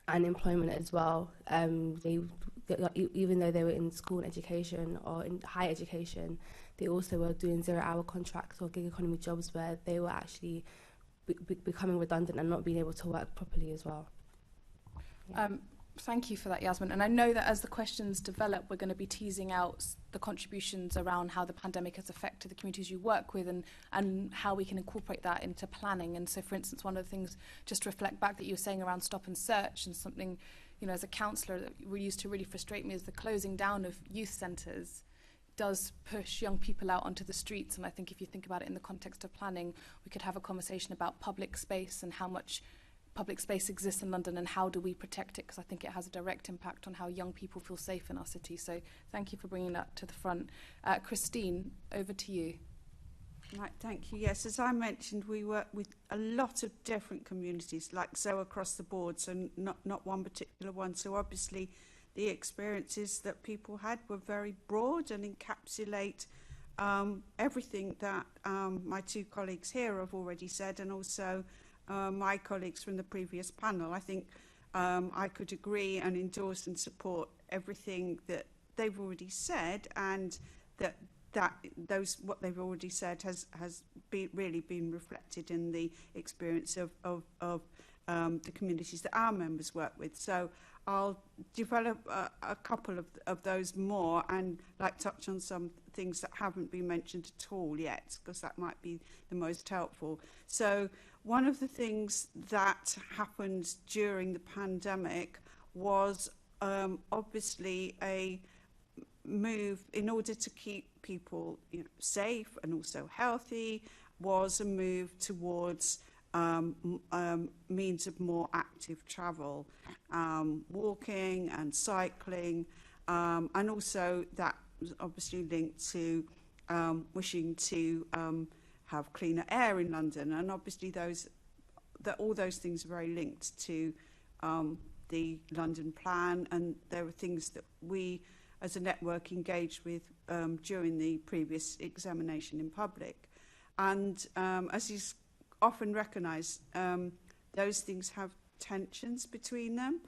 and employment as well. Even though they were in school and education or in higher education, they also were doing 0-hour contracts or gig economy jobs where they were actually becoming redundant and not being able to work properly as well. Yeah. Thank you for that, Yasmin. And I know that as the questions develop, we're going to be teasing out the contributions around how the pandemic has affected the communities you work with and how we can incorporate that into planning. And so, for instance, one of the things, just to reflect back that you were saying around stop and search, and something, you know, as a counsellor that used to really frustrate me is the closing down of youth centres does push young people out onto the streets. And I think if you think about it in the context of planning, we could have a conversation about public space and how much public space exists in London and how do we protect it, because I think it has a direct impact on how young people feel safe in our city. So thank you for bringing that to the front. Christine, over to you. Right, thank you. Yes, as I mentioned, we work with a lot of different communities, like so across the board, so not one particular one. So obviously the experiences that people had were very broad and encapsulate everything that my two colleagues here have already said, and also my colleagues from the previous panel. I think I could agree and endorse and support everything that they've already said, and that what they've already said has really been reflected in the experience of the communities that our members work with. So I'll develop a couple of those more and like touch on some things that haven't been mentioned at all yet, because that might be the most helpful. So one of the things that happened during the pandemic was obviously a move in order to keep people safe and also healthy, was a move towards means of more active travel, walking and cycling, and also that was obviously linked to wishing to have cleaner air in London, and obviously all those things are very linked to the London plan, and there were things that we as a network engaged with during the previous examination in public. And as is often recognised, those things have tensions between them,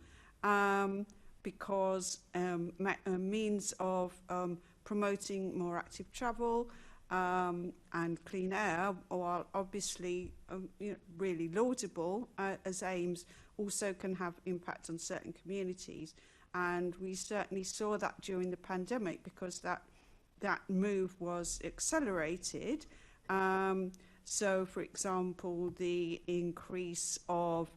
because a means of promoting more active travel and clean air, while obviously really laudable as aims, also can have impact on certain communities. And we certainly saw that during the pandemic, because that move was accelerated. So, for example, the increase of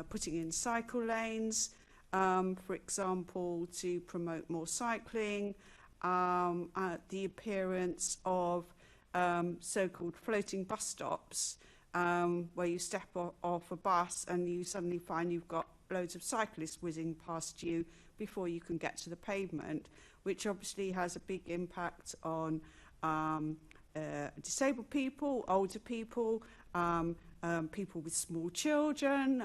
putting in cycle lanes, for example, to promote more cycling, the appearance of so-called floating bus stops, where you step off a bus and you suddenly find you've got loads of cyclists whizzing past you before you can get to the pavement, which obviously has a big impact on disabled people, older people, people with small children,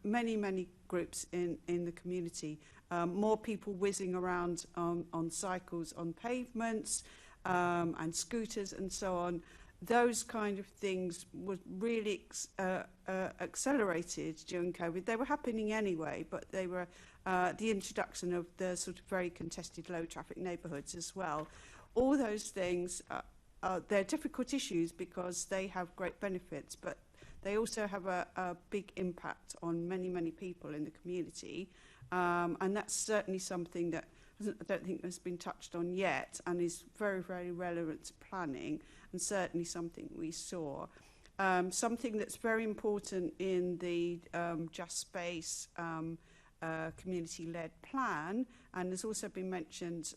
many groups in the community. More people whizzing around on cycles on pavements and scooters and so on. Those kind of things were really accelerated during COVID. They were happening anyway, but they were the introduction of the sort of very contested low traffic neighbourhoods as well. All those things, they're difficult issues because they have great benefits, but they also have a big impact on many people in the community. And that's certainly something that I don't think has been touched on yet, and is very relevant to planning, and certainly something we saw. Something that's very important in the Just Space community-led plan, and has also been mentioned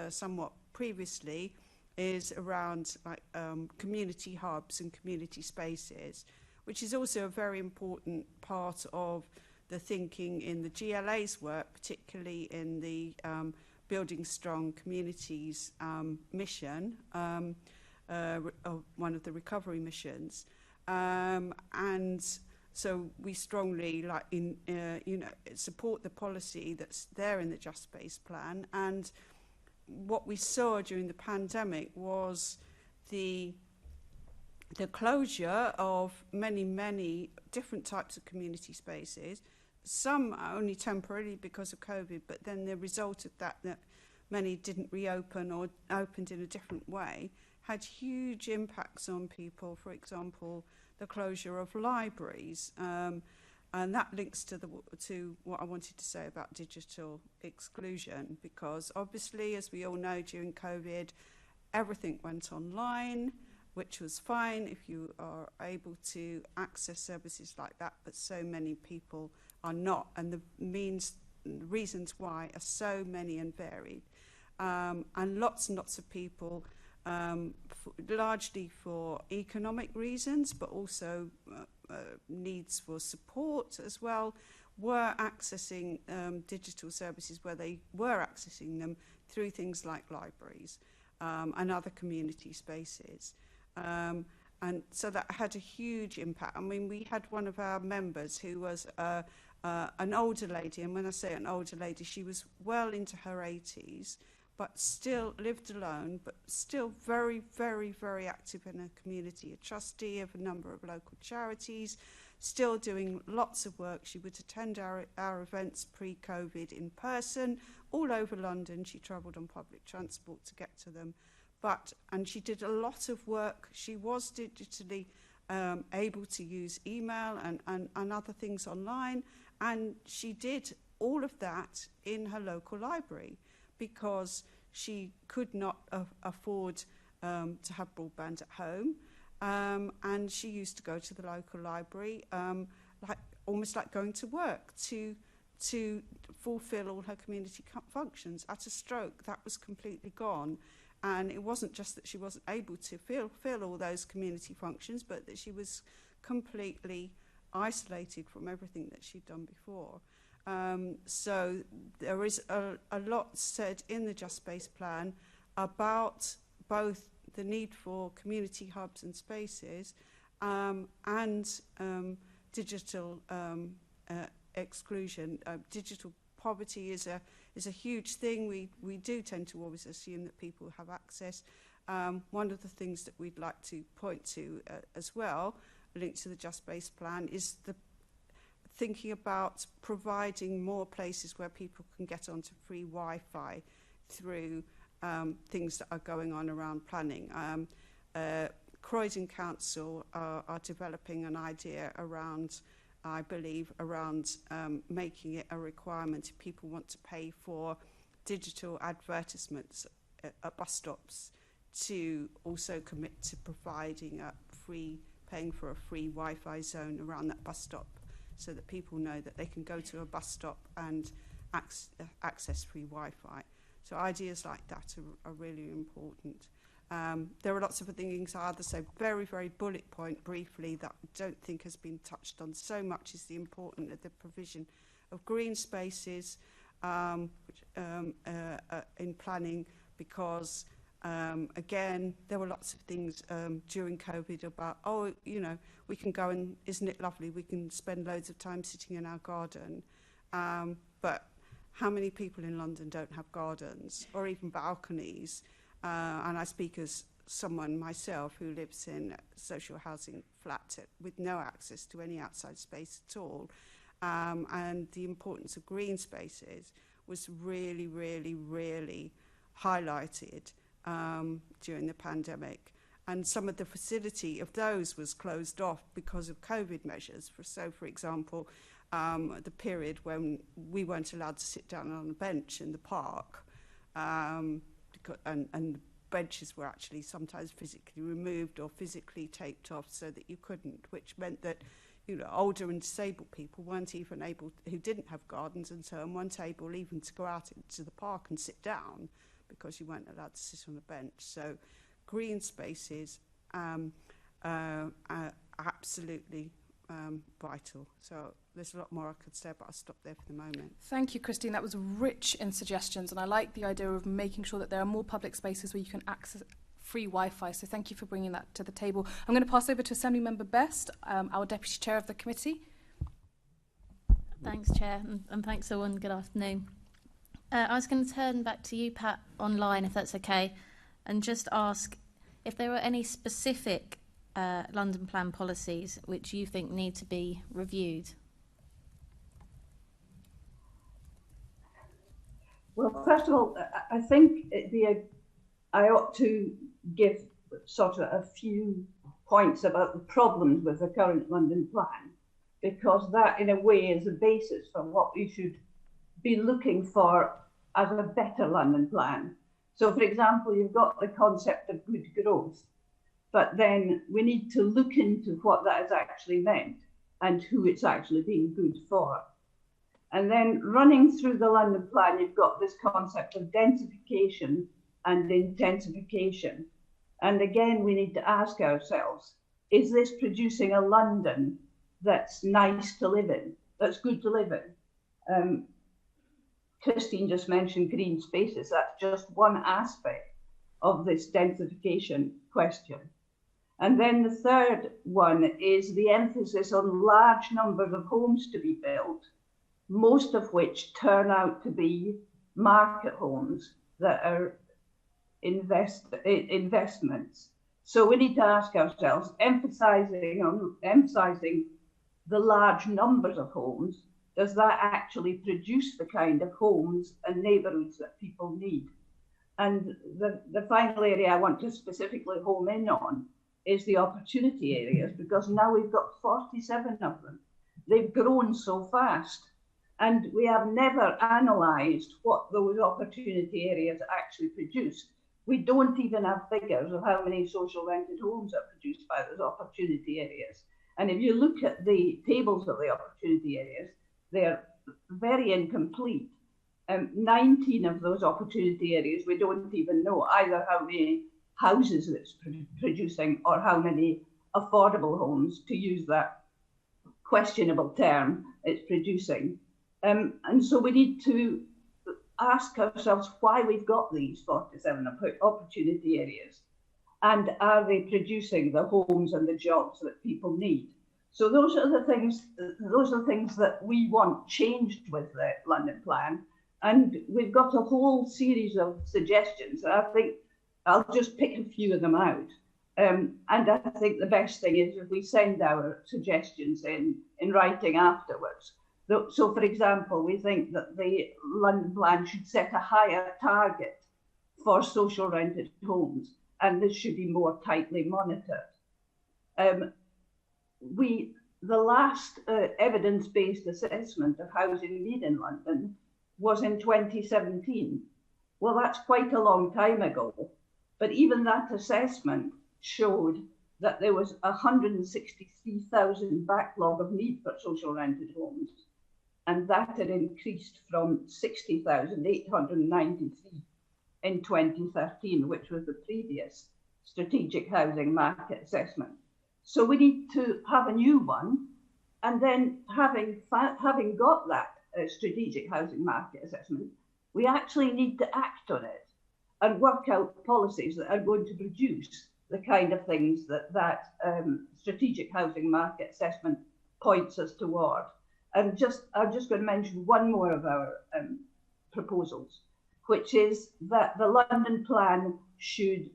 somewhat previously, is around community hubs and community spaces, which is also a very important part of the thinking in the GLA's work, particularly in the Building Strong Communities mission, one of the recovery missions. And so we strongly support the policy that's there in the Just Space plan. And what we saw during the pandemic was the closure of many different types of community spaces, some only temporarily because of COVID, but then the result of that many didn't reopen or opened in a different way, had huge impacts on people. For example, the closure of libraries, and that links to what I wanted to say about digital exclusion, because obviously, as we all know, during COVID, everything went online, which was fine if you are able to access services like that, but so many people are not, and the reasons why are so many and varied. And lots and lots of people, largely for economic reasons, but also needs for support as well, were accessing digital services where they were accessing them through things like libraries and other community spaces. And so that had a huge impact. I mean, we had one of our members who was an older lady, and when I say an older lady, she was well into her 80s, but still lived alone, but still very active in her community, a trustee of a number of local charities, still doing lots of work. She would attend our events pre-COVID in person, all over London. She travelled on public transport to get to them. And she did a lot of work. She was digitally able to use email and other things online, and she did all of that in her local library because she could not afford to have broadband at home, and she used to go to the local library almost like going to work to fulfill all her community functions. At a stroke, that was completely gone. And it wasn't just that she wasn't able to fill all those community functions, but that she was completely isolated from everything that she'd done before. So there is a lot said in the Just Space plan about both the need for community hubs and spaces and digital exclusion. Digital poverty is a huge thing. We do tend to always assume that people have access. One of the things that we'd like to point to as well, linked to the Just Space plan, is the thinking about providing more places where people can get onto free Wi-Fi through things that are going on around planning. Croydon Council are developing an idea around, I believe, around making it a requirement if people want to pay for digital advertisements at bus stops to also commit to providing paying for a free Wi-Fi zone around that bus stop, so that people know that they can go to a bus stop and access free Wi-Fi. So ideas like that are really important. There are lots of other things I'll say. Very, very bullet point briefly that I don't think has been touched on so much is the importance of the provision of green spaces in planning, because again, there were lots of things during COVID about, oh, you know, we can go and, isn't it lovely, we can spend loads of time sitting in our garden. But how many people in London don't have gardens or even balconies? And I speak as someone myself who lives in a social housing flat with no access to any outside space at all. And the importance of green spaces was really, really, really highlighted during the pandemic. And some of the facility of those was closed off because of COVID measures. So, for example, the period when we weren't allowed to sit down on a bench in the park, and benches were actually sometimes physically removed or physically taped off so that you couldn't, which meant that, you know, older and disabled people weren't even able, who didn't have gardens and so on, weren't able even to go out into the park and sit down because you weren't allowed to sit on a bench. So green spaces are absolutely vital. So there's a lot more I could say, but I'll stop there for the moment. Thank you, Christine. That was rich in suggestions, and I like the idea of making sure that there are more public spaces where you can access free Wi-Fi. So thank you for bringing that to the table. I'm going to pass over to Assembly Member Best, our Deputy Chair of the committee. Thanks, Chair, and thanks, everyone. Good afternoon. I was going to turn back to you, Pat, online, if that's okay, and just ask if there are any specific London Plan policies which you think need to be reviewed. Well, first of all, I think I ought to give sort of a few points about the problems with the current London Plan, because that, in a way, is the basis for what we should be looking for as a better London Plan. So, for example, you've got the concept of good growth, but then we need to look into what that has actually meant and who it's actually being good for. And then running through the London Plan, you've got this concept of densification and intensification. And again, we need to ask ourselves, is this producing a London that's nice to live in, that's good to live in? Christine just mentioned green spaces. That's just one aspect of this densification question. And then the third one is the emphasis on large numbers of homes to be built, most of which turn out to be market homes that are investments. So we need to ask ourselves, emphasizing the large numbers of homes, does that actually produce the kind of homes and neighbourhoods that people need? And the final area I want to specifically home in on is the opportunity areas, because now we've got 47 of them. They've grown so fast, and we have never analysed what those opportunity areas actually produce. We don't even have figures of how many social rented homes are produced by those opportunity areas. And if you look at the tables of the opportunity areas, they're very incomplete. 19 of those opportunity areas, we don't even know either how many houses it's producing or how many affordable homes, to use that questionable term, it's producing. And so we need to ask ourselves why we've got these 47 opportunity areas, and are they producing the homes and the jobs that people need? So those are the things that we want changed with the London Plan. And we've got a whole series of suggestions. I think I'll just pick a few of them out. And I think the best thing is if we send our suggestions in writing afterwards. So, for example, we think that the London plan should set a higher target for social rented homes, and this should be more tightly monitored. The last evidence-based assessment of housing need in London was in 2017. Well, that's quite a long time ago, but even that assessment showed that there was 163,000 backlog of need for social rented homes, and that had increased from 60,893 in 2013, which was the previous strategic housing market assessment. So we need to have a new one, and then having got that strategic housing market assessment, we actually need to act on it and work out policies that are going to produce the kind of things that strategic housing market assessment points us toward. And I'm just going to mention one more of our proposals, which is that the London plan should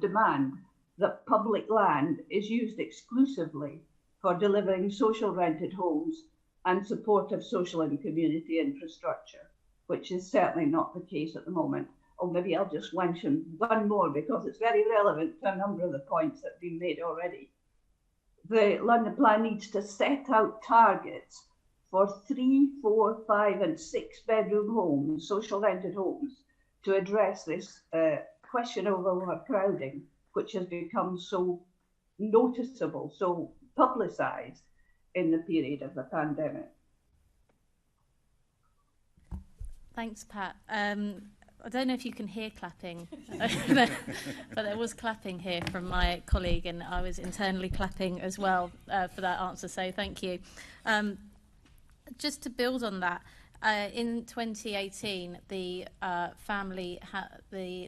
demand that public land is used exclusively for delivering social rented homes and supportive social and community infrastructure, which is certainly not the case at the moment. Or maybe I'll just mention one more because it's very relevant to a number of the points that have been made already. The London plan needs to set out targets for 3, 4, 5 and 6 bedroom homes, social rented homes, to address this question of overcrowding, which has become so noticeable, so publicised in the period of the pandemic. Thanks, Pat. I don't know if you can hear clapping, but there was clapping here from my colleague, and I was internally clapping as well for that answer, so thank you. Just to build on that, in 2018, the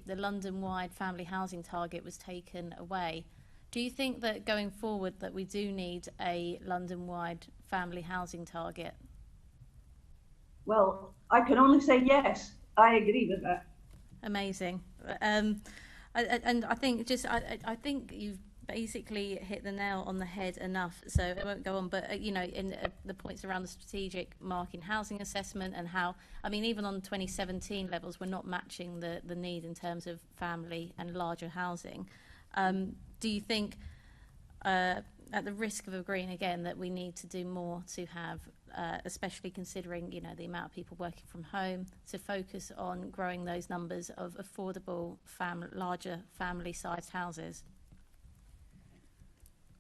London-wide family housing target was taken away. Do you think that going forward that we do need a London-wide family housing target? Well, I can only say yes. I agree with that. Amazing. And I think I think you've basically hit the nail on the head enough, so I won't go on, but you know, in the points around the strategic market housing assessment and how, I mean, even on 2017 levels, we're not matching the need in terms of family and larger housing. Do you think, at the risk of agreeing again, that we need to do more to have, especially considering, you know, the amount of people working from home, to focus on growing those numbers of affordable, larger family-sized houses?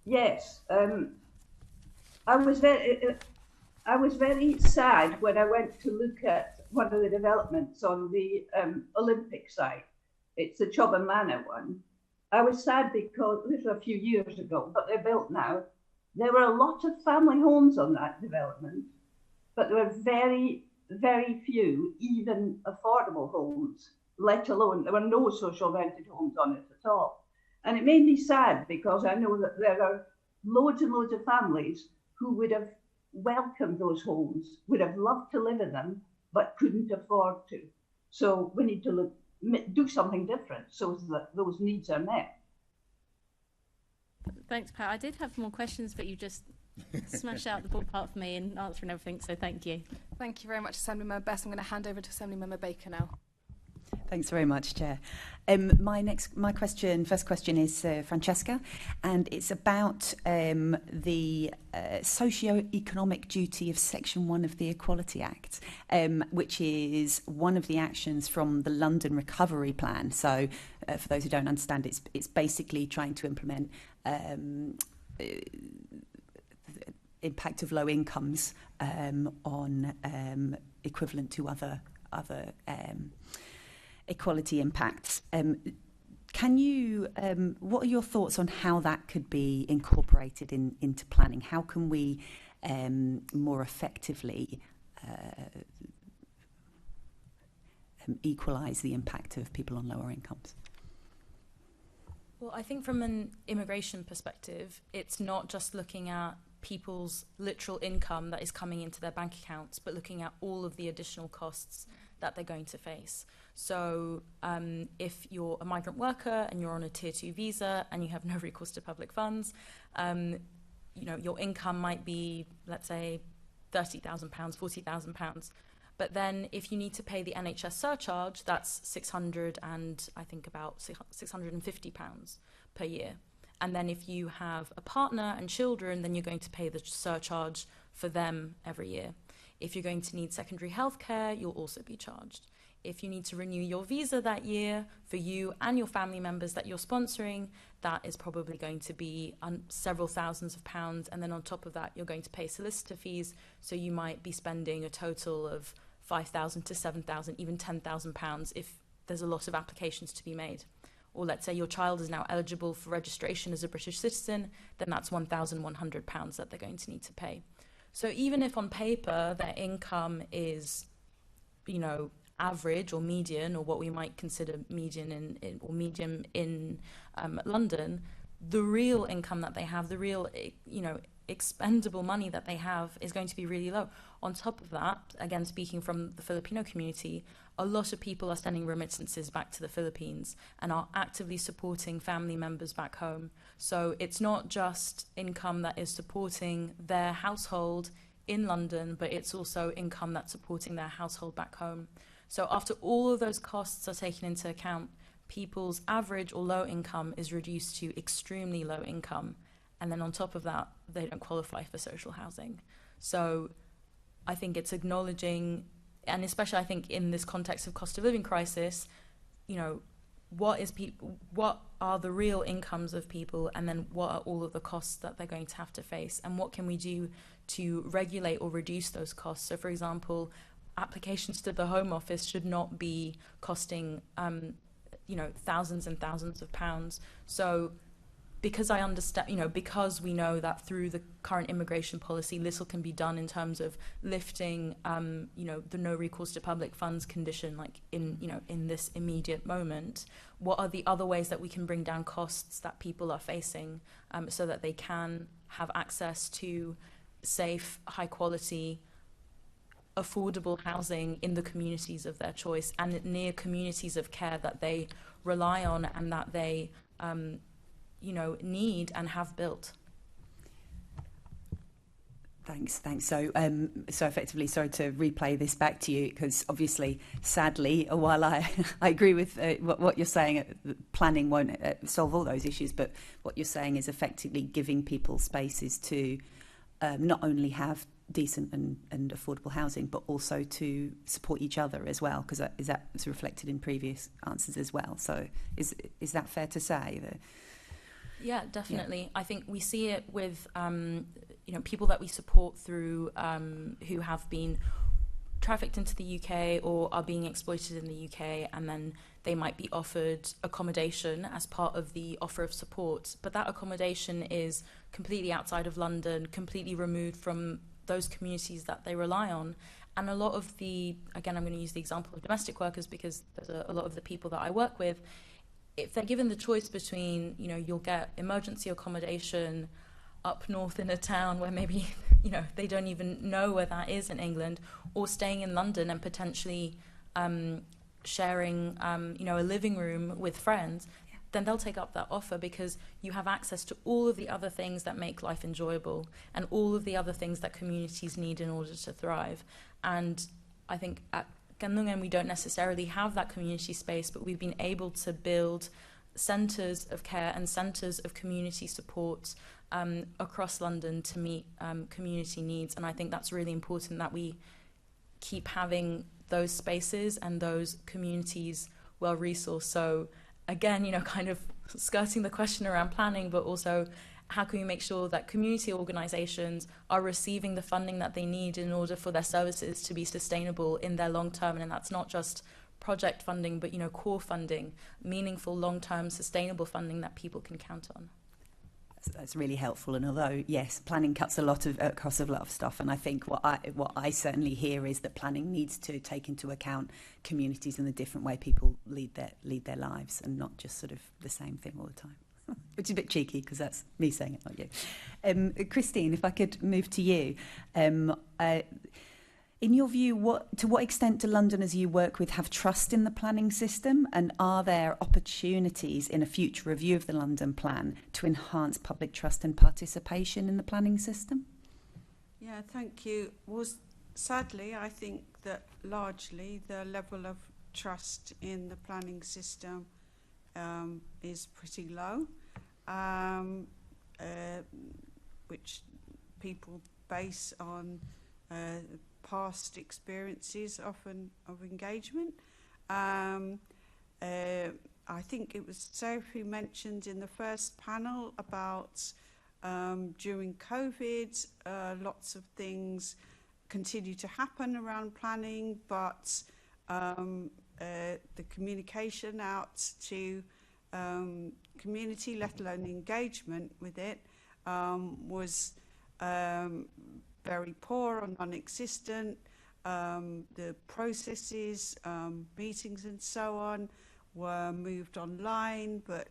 Yes, I was very sad when I went to look at one of the developments on the Olympic site. It's the Chobham Manor one. I was sad because this was a few years ago, but they're built now. There were a lot of family homes on that development, but there were very, very few even affordable homes, let alone there were no social rented homes on it at all. And it made me sad because I know that there are loads and loads of families who would have welcomed those homes, would have loved to live in them, but couldn't afford to. So we need to do something different so that those needs are met. Thanks, Pat. I did have more questions, but you just smashed out the ballpark for me in answering everything, so thank you. Thank you very much, Assemblymember Best. I'm going to hand over to Assemblymember Baker now. Thanks very much, Chair. My first question is Francesca, and it's about the socio-economic duty of Section 1 of the Equality Act, which is one of the actions from the London Recovery Plan. So, for those who don't understand, it's basically trying to implement impact of low incomes on equivalent to other equality impacts. Can you, what are your thoughts on how that could be incorporated into planning? How can we more effectively equalise the impact of people on lower incomes? Well, I think from an immigration perspective, it's not just looking at people's literal income that is coming into their bank accounts, but looking at all of the additional costs that they're going to face. So if you're a migrant worker and you're on a Tier 2 visa and you have no recourse to public funds, you know, your income might be, let's say, £30,000, £40,000. But then if you need to pay the NHS surcharge, that's about £650 per year. And then if you have a partner and children, then you're going to pay the surcharge for them every year. If you're going to need secondary healthcare, you'll also be charged. If you need to renew your visa that year for you and your family members that you're sponsoring, that is probably going to be several thousands of pounds. And then on top of that, you're going to pay solicitor fees. So you might be spending a total of £5,000 to £7,000, even £10,000 if there's a lot of applications to be made. Or let's say your child is now eligible for registration as a British citizen, then that's £1,100 that they're going to need to pay. So even if on paper their income is, you know, average or median, or what we might consider median or medium in London, the real income that they have, the real, you know, expendable money that they have is going to be really low. On top of that, again, speaking from the Filipino community, a lot of people are sending remittances back to the Philippines and are actively supporting family members back home. So it's not just income that is supporting their household in London, but it's also income that's supporting their household back home. So after all of those costs are taken into account, people's average or low income is reduced to extremely low income. And then on top of that, they don't qualify for social housing. So I think it's acknowledging, and especially I think in this context of cost of living crisis, you know, what are the real incomes of people, and then what are all of the costs that they're going to have to face, and what can we do to regulate or reduce those costs? So for example, applications to the Home Office should not be costing, you know, thousands and thousands of pounds. So because I understand, you know, because we know that through the current immigration policy, little can be done in terms of lifting, you know, the no recourse to public funds condition, like in this immediate moment. What are the other ways that we can bring down costs that people are facing, so that they can have access to safe, high quality, affordable housing in the communities of their choice and near communities of care that they rely on and that they, you know, need and have built. Thanks. So effectively, sorry to replay this back to you, because obviously, sadly, while I agree with what you're saying, planning won't solve all those issues, but what you're saying is effectively giving people spaces to not only have decent and affordable housing, but also to support each other as well, because that was reflected in previous answers as well. So is that fair to say? Yeah, definitely. Yeah. I think we see it with you know, people that we support through who have been trafficked into the UK or are being exploited in the UK, and then they might be offered accommodation as part of the offer of support. But that accommodation is completely outside of London, completely removed from those communities that they rely on. And a lot of the, again, I'm going to use the example of domestic workers because there's a lot of the people that I work with, if they're given the choice between, you know, you'll get emergency accommodation up north in a town where maybe, you know, they don't even know where that is in England, or staying in London and potentially sharing, you know, a living room with friends, then they'll take up that offer because you have access to all of the other things that make life enjoyable and all of the other things that communities need in order to thrive. And I think at Kanlungan, we don't necessarily have that community space, but we've been able to build centres of care and centres of community support across London to meet community needs. And I think that's really important that we keep having those spaces and those communities well-resourced. So again, you know, kind of skirting the question around planning, but also how can we make sure that community organisations are receiving the funding that they need in order for their services to be sustainable in their long term? And that's not just project funding, but, you know, core funding, meaningful, long-term, sustainable funding that people can count on. That's really helpful. And although, yes, planning cuts a lot of costs of a lot of stuff, and I think what I certainly hear is that planning needs to take into account communities and the different way people lead their lives, and not just sort of the same thing all the time. Which is a bit cheeky because that's me saying it, not you. Christine, if I could move to you. In your view, to what extent do Londoners you work with have trust in the planning system, and are there opportunities in a future review of the London Plan to enhance public trust and participation in the planning system? Yeah, thank you. Sadly, I think that largely the level of trust in the planning system is pretty low, which people base on past experiences often of engagement. I think it was Saif who mentioned in the first panel about during COVID, lots of things continue to happen around planning, but the communication out to community, let alone engagement with it, was very poor or non-existent. The processes, meetings and so on were moved online, but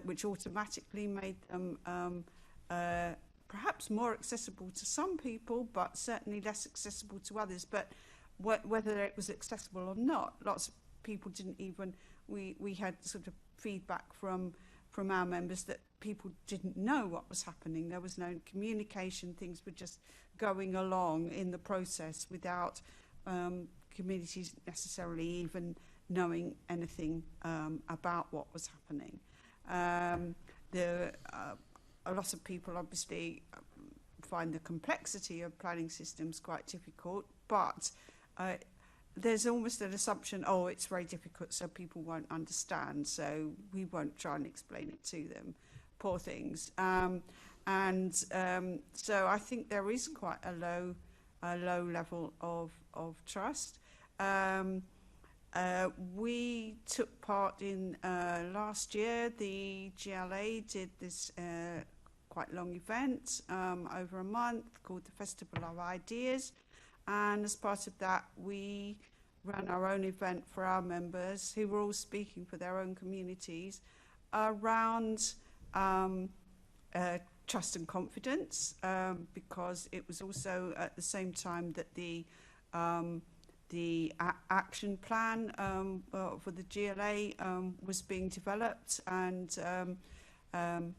which automatically made them perhaps more accessible to some people, but certainly less accessible to others. But whether it was accessible or not, lots of people didn't even, we had sort of feedback from our members that people didn't know what was happening. There was no communication. Things were just going along in the process without communities necessarily even knowing anything about what was happening. A lot of people obviously find the complexity of planning systems quite difficult, but there's almost an assumption, oh, it's very difficult, so people won't understand, so we won't try and explain it to them. Poor things. So I think there is quite a low level of trust. We took part in last year, the GLA did this quite long event over a month called the Festival of Ideas. And as part of that, we ran our own event for our members who were all speaking for their own communities around trust and confidence, because it was also at the same time that the action plan for the GLA was being developed, and the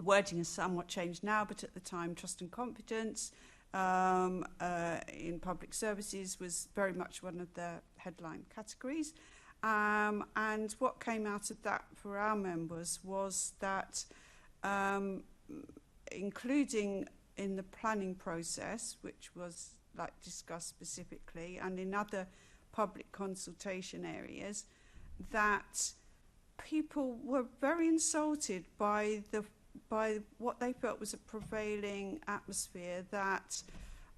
wording has somewhat changed now, but at the time, trust and confidence in public services was very much one of the headline categories. And what came out of that for our members was that including in the planning process, which was discussed specifically, and in other public consultation areas, that people were very insulted by what they felt was a prevailing atmosphere that,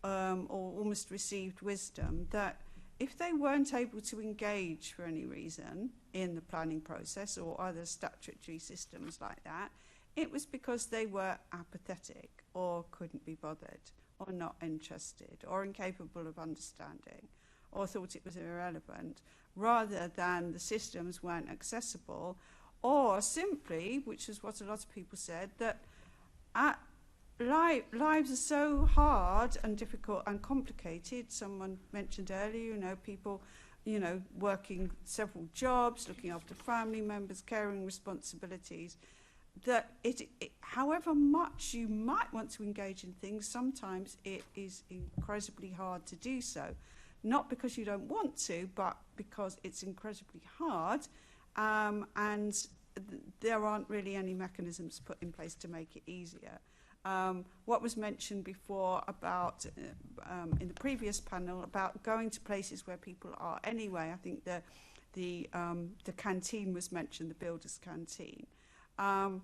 or almost received wisdom, that if they weren't able to engage for any reason in the planning process or other statutory systems like that, it was because they were apathetic or couldn't be bothered or not interested or incapable of understanding or thought it was irrelevant, rather than the systems weren't accessible, or simply, which is what a lot of people said, that lives are so hard and difficult and complicated. Someone mentioned earlier, people, working several jobs, looking after family members, caring responsibilities, that however much you might want to engage in things, sometimes it is incredibly hard to do so. Not because you don't want to, but because it's incredibly hard, and there aren't really any mechanisms put in place to make it easier. What was mentioned before about, in the previous panel, about going to places where people are anyway, I think the canteen was mentioned, the builder's canteen. I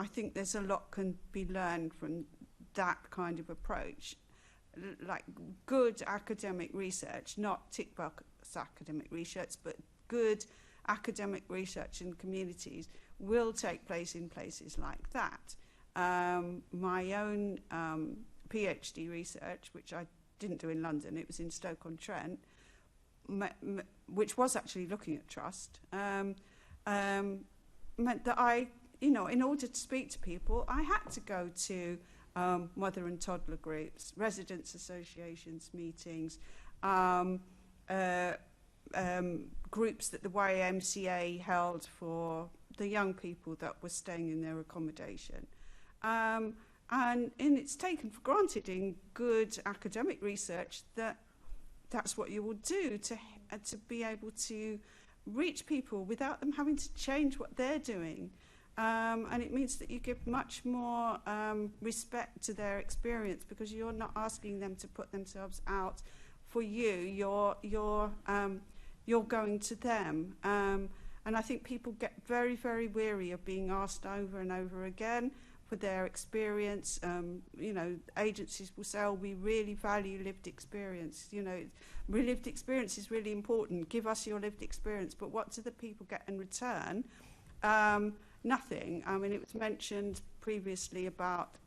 think there's a lot can be learned from that kind of approach, like good academic research, not tick box academic research, but good academic research in communities will take place in places like that. My own PhD research, which I didn't do in London, it was in Stoke-on-Trent, which was actually looking at trust, meant that I, in order to speak to people, I had to go to mother and toddler groups, residents associations meetings, groups that the YMCA held for the young people that were staying in their accommodation. And it's taken for granted in good academic research that that's what you will do to be able to reach people without them having to change what they're doing. And it means that you give much more respect to their experience, because you're not asking them to put themselves out for you. You're going to them. And I think people get very, very weary of being asked over and over again for their experience. You know, agencies will say, oh, we really value lived experience. You know, lived experience is really important. Give us your lived experience. But what do the people get in return? Nothing. I mean, it was mentioned previously about,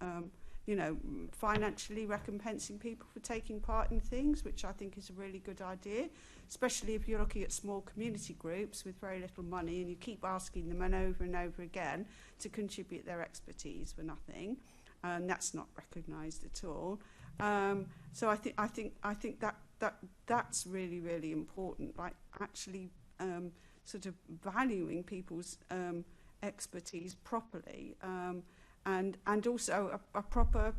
you know, financially recompensing people for taking part in things, which I think is a really good idea, especially if you're looking at small community groups with very little money and you keep asking them over and over again to contribute their expertise for nothing, and that's not recognised at all. So I think that's really, really important. Like actually, sort of valuing people's expertise properly, and also a proper,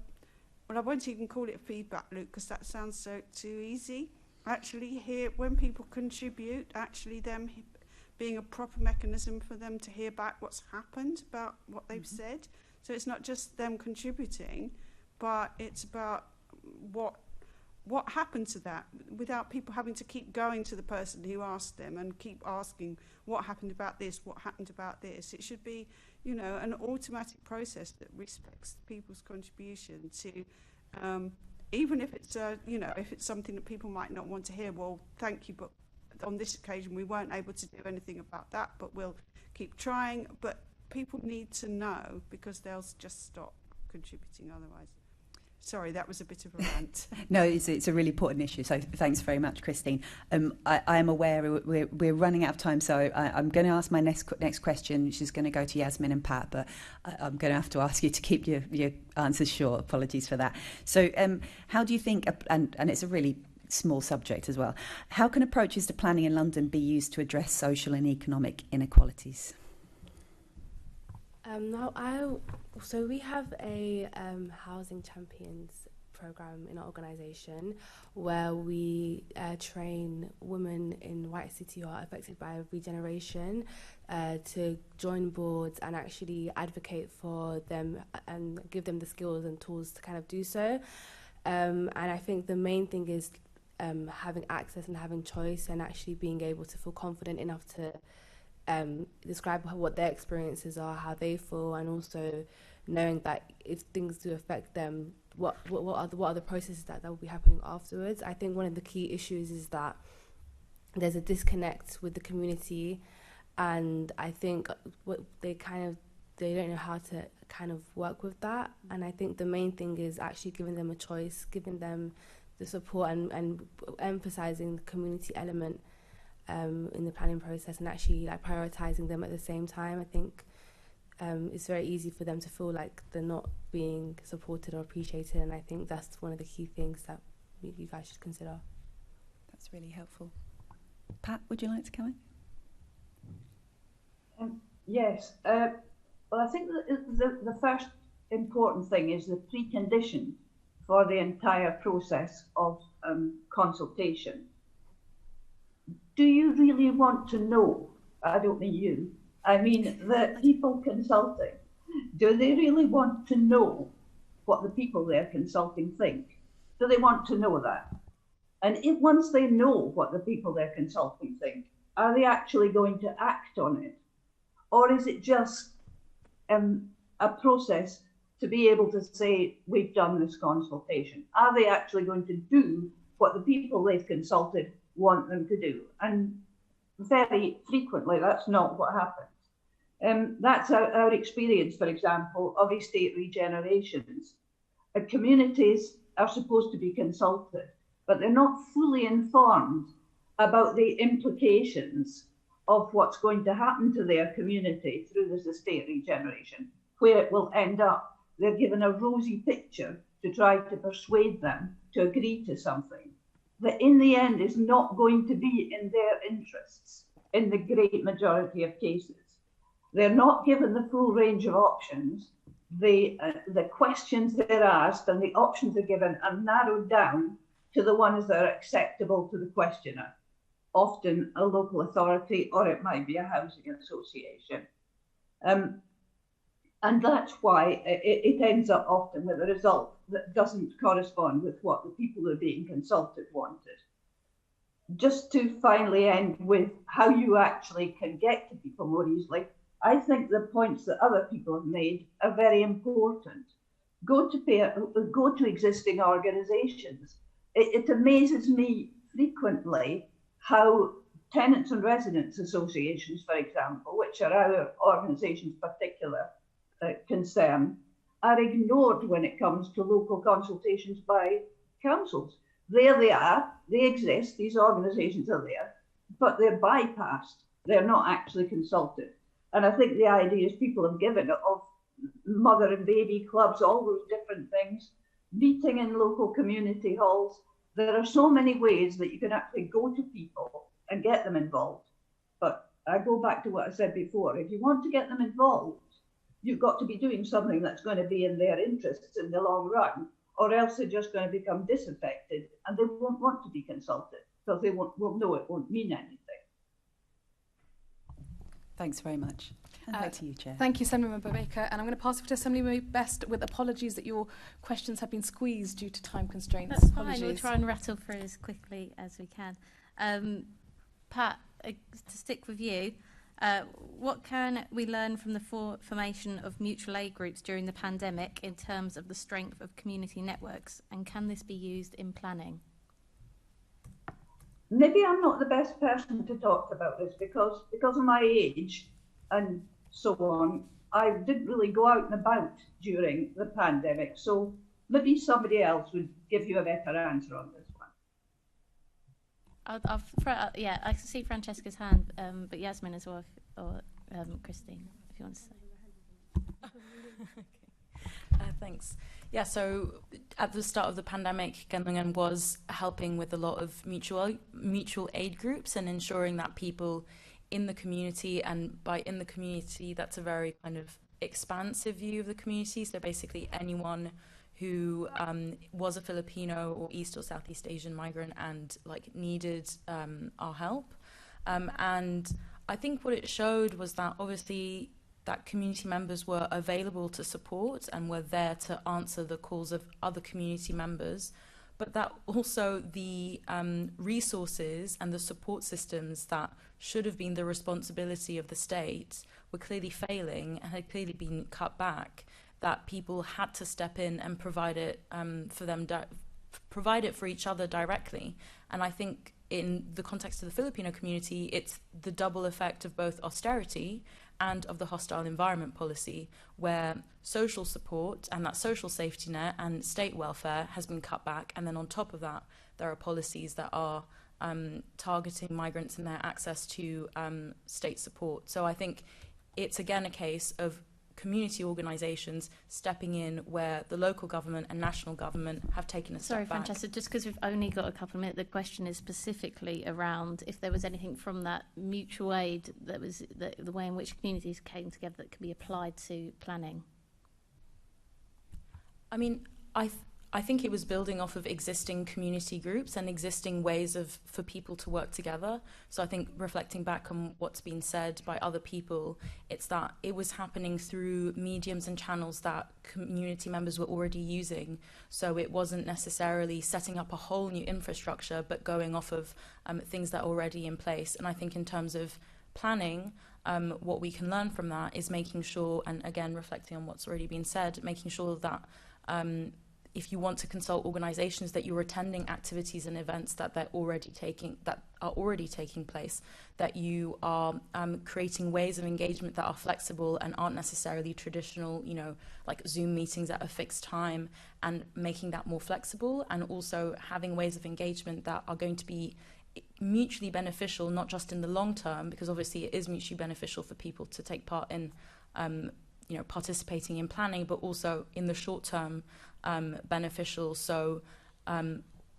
well, I won't even call it a feedback loop because that sounds so too easy. Actually, hear when people contribute, actually them being a proper mechanism for them to hear back what's happened about what they've said. So it's not just them contributing, but it's about what happened to that, without people having to keep going to the person who asked them and keep asking what happened about this, what happened about this. It should be, you know, an automatic process that respects people's contribution to, even if it's, you know, if it's something that people might not want to hear. Well, thank you, but on this occasion we weren't able to do anything about that, but we'll keep trying. But people need to know, because they'll just stop contributing otherwise. Sorry, that was a bit of a rant. No, it's a really important issue, so thanks very much, Christine. I am aware we're running out of time, so I'm going to ask my next question, which is going to go to Yasmin and Pat, but I'm going to have to ask you to keep your answers short. Apologies for that. So how do you think, and it's a really small subject as well, how can approaches to planning in London be used to address social and economic inequalities? So we have a housing champions program in our organisation where we train women in White City who are affected by Regeneration to join boards and actually advocate for them and give them the skills and tools to kind of do so. And I think the main thing is having access and having choice, and actually being able to feel confident enough to describe what their experiences are, how they feel, and also knowing that if things do affect them, what are the processes that will be happening afterwards. I think one of the key issues is that there's a disconnect with the community, and I think they don't know how to kind of work with that. And I think the main thing is actually giving them a choice, giving them the support, and emphasizing the community element in the planning process, and actually like prioritizing them at the same time. I think it's very easy for them to feel like they're not being supported or appreciated, and I think that's one of the key things that you guys should consider. That's really helpful. Pat, would you like to come in? Yes. Well, I think the first important thing is the precondition for the entire process of consultation. Do you really want to know? I don't mean you. I mean the people consulting. Do they really want to know what the people they're consulting think? Do they want to know that? And once they know what the people they're consulting think, are they actually going to act on it? Or is it just a process to be able to say, we've done this consultation? Are they actually going to do what the people they've consulted want them to do? And very frequently that's not what happens. That's our experience, for example, of estate regenerations. Communities are supposed to be consulted, but they're not fully informed about the implications of what's going to happen to their community through this estate regeneration, where it will end up, they're given a rosy picture to try to persuade them to agree to something that in the end is not going to be in their interests in the great majority of cases. They're not given the full range of options. The questions they're asked and the options they're given are narrowed down to the ones that are acceptable to the questioner, often a local authority, or it might be a housing association. And that's why it ends up often with a result that doesn't correspond with what the people who are being consulted wanted. Just to finally end with how you actually can get to people more easily, I think the points that other people have made are very important. Go to existing organisations. It amazes me frequently how tenants and residents associations, for example, which are our organisation's particular concern, are ignored when it comes to local consultations by councils. There they are, they exist, these organisations are there, but they're bypassed. They're not actually consulted. And I think the ideas people have given of mother and baby clubs, all those different things, meeting in local community halls, there are so many ways that you can actually go to people and get them involved. But I go back to what I said before, if you want to get them involved, you've got to be doing something that's going to be in their interests in the long run, or else they're just going to become disaffected and they won't want to be consulted because they will know it won't mean anything. Thanks very much. And back to you, Chair. Thank you, Assemblymember Baker. And I'm going to pass it to Assemblymember Best with apologies that your questions have been squeezed due to time constraints. That's apologies. fine. We'll try and rattle through as quickly as we can. Pat, to stick with you, what can we learn from the formation of mutual aid groups during the pandemic in terms of the strength of community networks? And can this be used in planning? Maybe I'm not the best person to talk about this because of my age and so on. I didn't really go out and about during the pandemic, so maybe somebody else would give you a better answer on this one. Yeah, I can see Francesca's hand, but Yasmin as well, or Christine, if you want to say. Okay. Thanks. Yeah, so at the start of the pandemic, Kanlungan was helping with a lot of mutual aid groups and ensuring that people in the community, and by in the community, that's a very kind of expansive view of the community. So basically anyone who was a Filipino or East or Southeast Asian migrant and needed our help. And I think what it showed was that obviously that community members were available to support and were there to answer the calls of other community members, but that also the resources and the support systems that should have been the responsibility of the state were clearly failing and had clearly been cut back, that people had to step in and provide it for them, provide it for each other directly. And I think in the context of the Filipino community, it's the double effect of both austerity and of the hostile environment policy, where social support and that social safety net and state welfare has been cut back. And then on top of that, there are policies that are targeting migrants and their access to state support. So I think it's again a case of community organisations stepping in where the local government and national government have taken a step back. Sorry, Francesca, just because we've only got a couple of minutes, the question is specifically around if there was anything from that mutual aid that was the way in which communities came together that can be applied to planning. I mean, I think it was building off of existing community groups and existing ways for people to work together. So I think reflecting back on what's been said by other people, it's that it was happening through mediums and channels that community members were already using. So it wasn't necessarily setting up a whole new infrastructure, but going off of things that are already in place. And I think in terms of planning, what we can learn from that is making sure, and again, reflecting on what's already been said, making sure that if you want to consult organisations, that you're attending activities and events that are already taking place, that you are creating ways of engagement that are flexible and aren't necessarily traditional, like Zoom meetings at a fixed time, and making that more flexible, and also having ways of engagement that are going to be mutually beneficial, not just in the long term, because obviously it is mutually beneficial for people to take part in participating in planning, but also in the short term beneficial. So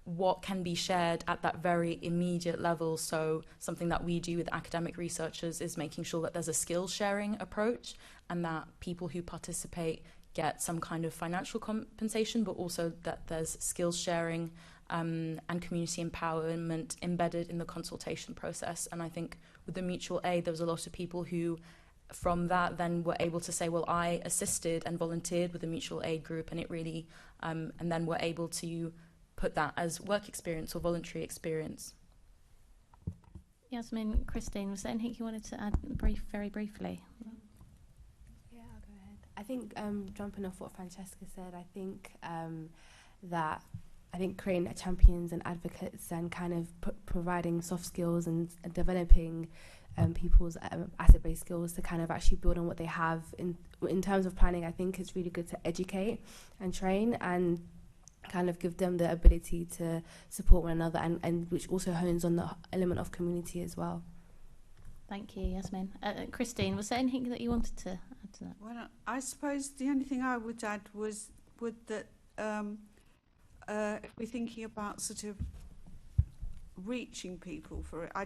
what can be shared at that very immediate level. So something that we do with academic researchers is making sure that there's a skills sharing approach and that people who participate get some kind of financial compensation, but also that there's skills sharing and community empowerment embedded in the consultation process. And I think with the mutual aid, there was a lot of people who from that then were able to say, well, I assisted and volunteered with a mutual aid group, and it really, and then were able to put that as work experience or voluntary experience. Yasmin, Christine, was there anything you wanted to add very briefly? Yeah, I'll go ahead. I think jumping off what Francesca said, I think creating champions and advocates and kind of providing soft skills and developing people's asset-based skills to kind of actually build on what they have in terms of planning. I think it's really good to educate and train and kind of give them the ability to support one another, and which also hones on the element of community as well. Thank you, Yasmin. Christine, was there anything that you wanted to add to that? Well, I suppose the only thing I would add would that if we're thinking about sort of reaching people for it, I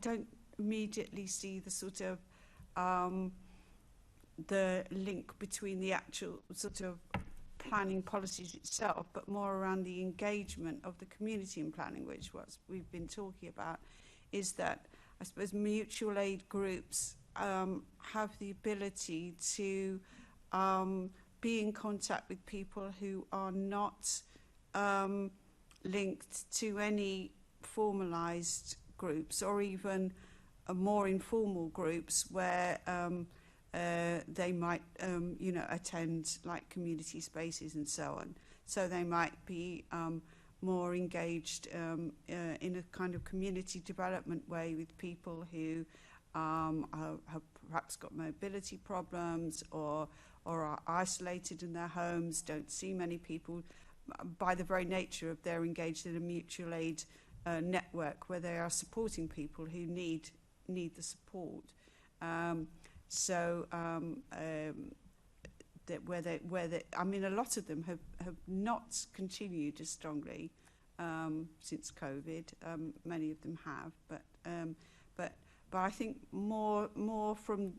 don't immediately see the sort of the link between the actual sort of planning policies itself, but more around the engagement of the community in planning, which what we've been talking about, is that I suppose mutual aid groups have the ability to be in contact with people who are not linked to any formalised groups, or even more informal groups where they might, attend like community spaces and so on. So they might be more engaged in a kind of community development way with people who have perhaps got mobility problems or are isolated in their homes, don't see many people, by the very nature of they're engaged in a mutual aid network where they are supporting people who need the support. A lot of them have not continued as strongly since COVID. Many of them have, but I think more from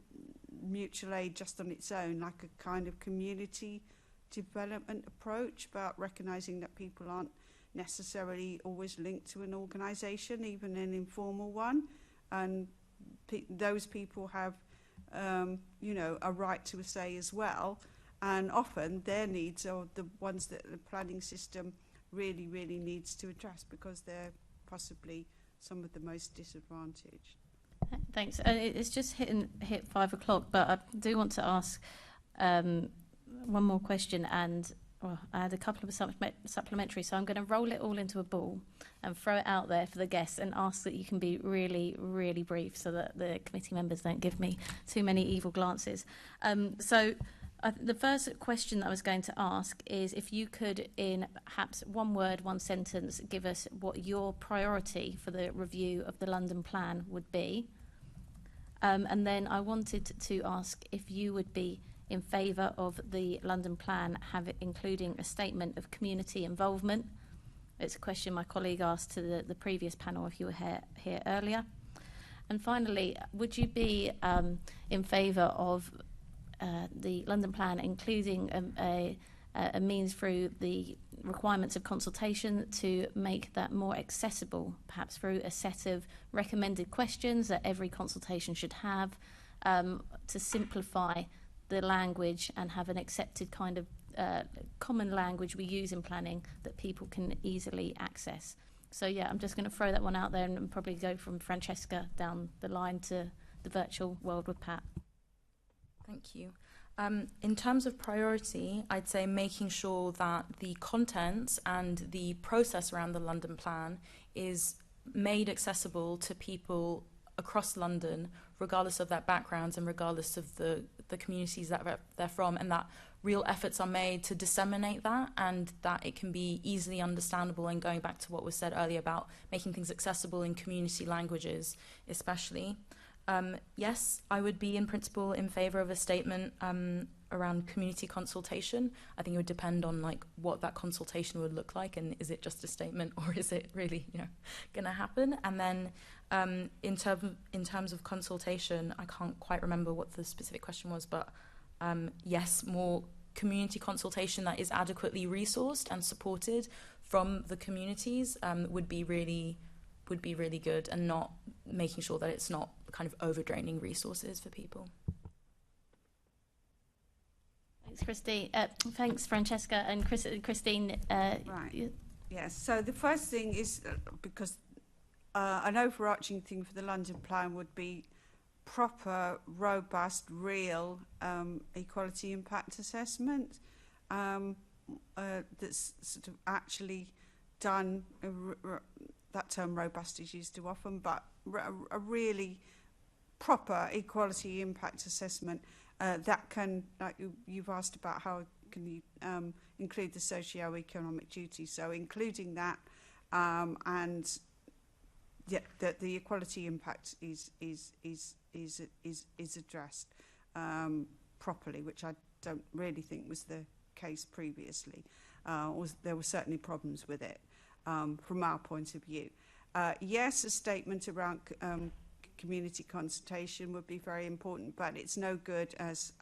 mutual aid just on its own, like a kind of community development approach about recognising that people aren't necessarily always linked to an organisation, even an informal one, and those people have a right to a say as well, and often their needs are the ones that the planning system really needs to address because they're possibly some of the most disadvantaged. Thanks. It's just hit 5 o'clock, but I do want to ask one more question, and I had a couple of supplementary, so I'm going to roll it all into a ball and throw it out there for the guests and ask that you can be really brief so that the committee members don't give me too many evil glances. The first question that I was going to ask is if you could, in perhaps one word, one sentence, give us what your priority for the review of the London Plan would be. And then I wanted to ask if you would be in favour of the London Plan including a statement of community involvement. It's a question my colleague asked to the previous panel if you were here earlier. And finally, would you be in favour of the London Plan including a means through the requirements of consultation to make that more accessible, perhaps through a set of recommended questions that every consultation should have, to simplify the language and have an accepted kind of common language we use in planning that people can easily access? So yeah, I'm just going to throw that one out there and probably go from Francesca down the line to the virtual world with Pat. Thank you. In terms of priority, I'd say making sure that the contents and the process around the London Plan is made accessible to people across London, regardless of their backgrounds and regardless of the communities that they're from, and that real efforts are made to disseminate that and that it can be easily understandable. And going back to what was said earlier about making things accessible in community languages especially. Yes, I would be in principle in favour of a statement around community consultation. I think it would depend on like what that consultation would look like, and is it just a statement or is it really, you know, going to happen? And then in terms of consultation, I can't quite remember what the specific question was, but yes, more community consultation that is adequately resourced and supported from the communities would be really good, and not making sure that it's not kind of over-draining resources for people. Thanks, Christine. Thanks, Francesca. And Christine. Right. Yes. So the first thing is because an overarching thing for the London Plan would be proper, robust, real equality impact assessment that's sort of actually done. That term robust is used too often, but a really proper equality impact assessment that can, like you've asked about how can you include the socio-economic duties, so including that and that the equality impact is addressed properly, which I don't really think was the case previously. There were certainly problems with it. From our point of view. Yes, a statement around community consultation would be very important, but it's no good as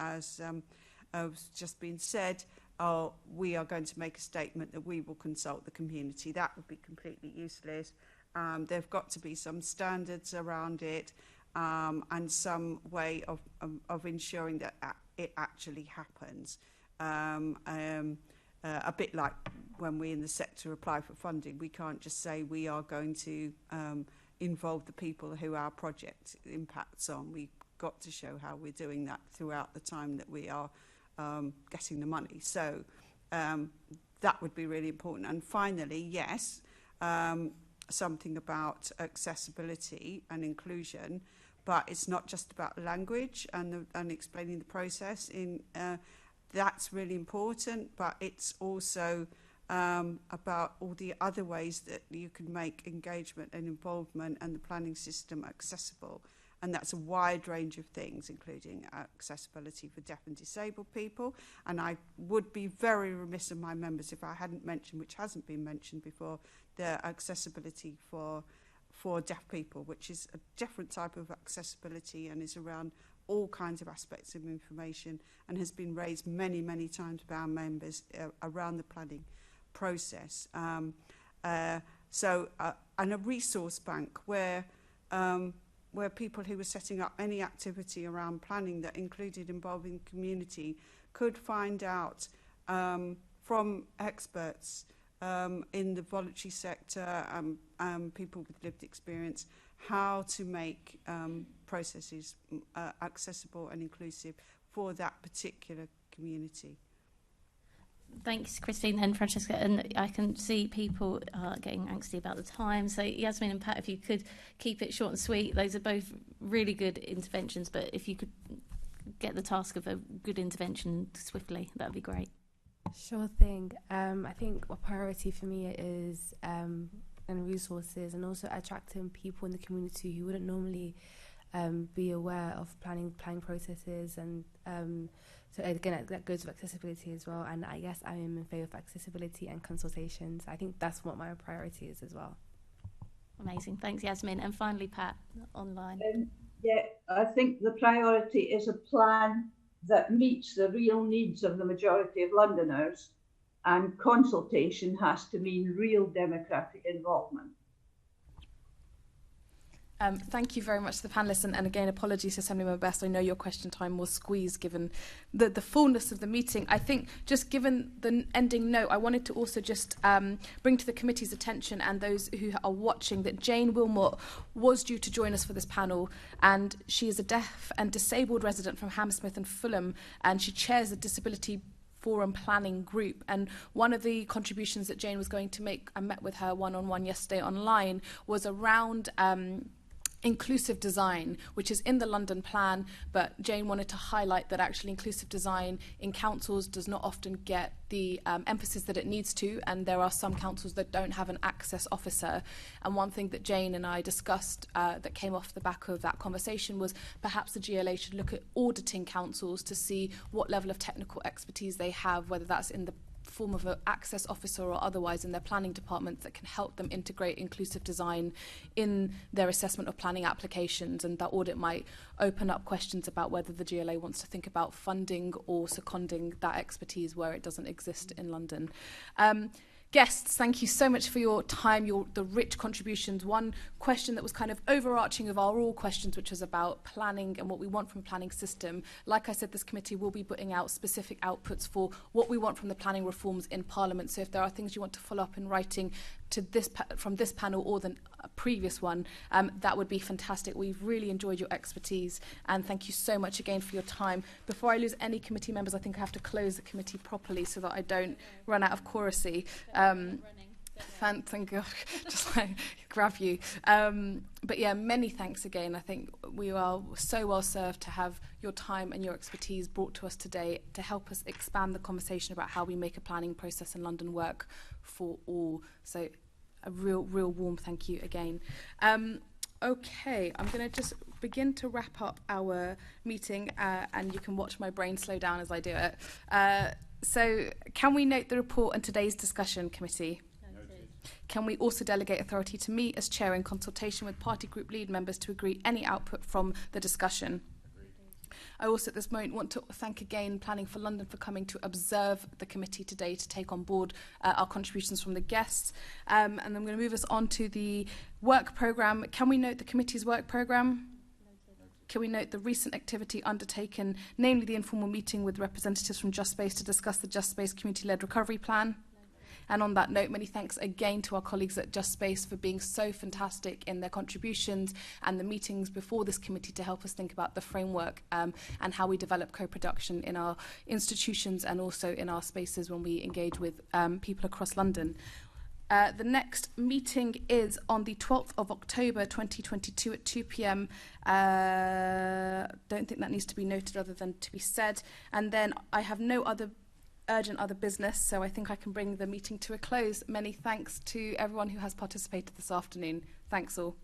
just been said, we are going to make a statement that we will consult the community. That would be completely useless. There've got to be some standards around it and some way of ensuring that it actually happens. A bit like when we in the sector apply for funding, we can't just say we are going to involve the people who our project impacts on. We've got to show how we're doing that throughout the time that we are getting the money. So that would be really important. And finally, yes, something about accessibility and inclusion, but it's not just about language and explaining the process in that's really important, but it's also about all the other ways that you can make engagement and involvement and the planning system accessible. And that's a wide range of things, including accessibility for deaf and disabled people. And I would be very remiss of my members if I hadn't mentioned, which hasn't been mentioned before, the accessibility for deaf people, which is a different type of accessibility and is around all kinds of aspects of information and has been raised many, many times by our members around the planning process. And a resource bank where people who were setting up any activity around planning that included involving the community could find out from experts in the voluntary sector, people with lived experience, how to make processes accessible and inclusive for that particular community. Thanks, Christine and Francesca. And I can see people getting angsty about the time. So Yasmin and Pat, if you could keep it short and sweet. Those are both really good interventions, but if you could get the task of a good intervention swiftly, that would be great. Sure thing. I think a priority for me is and resources, and also attracting people in the community who wouldn't normally be aware of planning processes, and so again that goes with accessibility as well. And I guess I am in favour of accessibility and consultations. I think that's what my priority is as well. Amazing, thanks Yasmin. And finally Pat, online. Yeah, I think the priority is a plan that meets the real needs of the majority of Londoners, and consultation has to mean real democratic involvement. Thank you very much to the panellists, and again, apologies to Assemblymember Best. I know your question time was squeezed given the fullness of the meeting. I think just given the ending note, I wanted to also just bring to the committee's attention and those who are watching that Jane Wilmot was due to join us for this panel, and she is a deaf and disabled resident from Hammersmith and Fulham, and she chairs the Disability Forum Planning Group. And one of the contributions that Jane was going to make, I met with her one-on-one yesterday online, was around inclusive design, which is in the London plan, but Jane wanted to highlight that actually inclusive design in councils does not often get the emphasis that it needs to, and there are some councils that don't have an access officer. And one thing that Jane and I discussed that came off the back of that conversation was perhaps the GLA should look at auditing councils to see what level of technical expertise they have, whether that's in the form of an access officer or otherwise in their planning departments, that can help them integrate inclusive design in their assessment of planning applications. And that audit might open up questions about whether the GLA wants to think about funding or seconding that expertise where it doesn't exist in London. Guests, thank you so much for your time, the rich contributions. One question that was kind of overarching of our all questions, which was about planning and what we want from a planning system. Like I said, this committee will be putting out specific outputs for what we want from the planning reforms in Parliament. So if there are things you want to follow up in writing to this from this panel or the previous one, that would be fantastic. We've really enjoyed your expertise, and thank you so much again for your time. Before I lose any committee members, I think I have to close the committee properly so that I don't run out of choracy. Thank you. Just like grab you. But yeah, many thanks again. I think we are so well served to have your time and your expertise brought to us today to help us expand the conversation about how we make a planning process in London work for all. So a real warm thank you again. Okay, I'm going to just begin to wrap up our meeting, and you can watch my brain slow down as I do it. So can we note the report and today's discussion, committee? Can we also delegate authority to me as chair in consultation with party group lead members to agree any output from the discussion? I also at this moment want to thank again Planning for London for coming to observe the committee today to take on board our contributions from the guests. And I'm going to move us on to the work programme. Can we note the committee's work programme? Can we note the recent activity undertaken, namely the informal meeting with representatives from Just Space to discuss the Just Space community-led recovery plan? And on that note, many thanks again to our colleagues at Just Space for being so fantastic in their contributions and the meetings before this committee to help us think about the framework and how we develop co-production in our institutions and also in our spaces when we engage with people across London. The next meeting is on the 12th of October 2022 at 2 p.m. Don't think that needs to be noted other than to be said. And then I have no other urgent other business, so I think I can bring the meeting to a close. Many thanks to everyone who has participated this afternoon. Thanks all.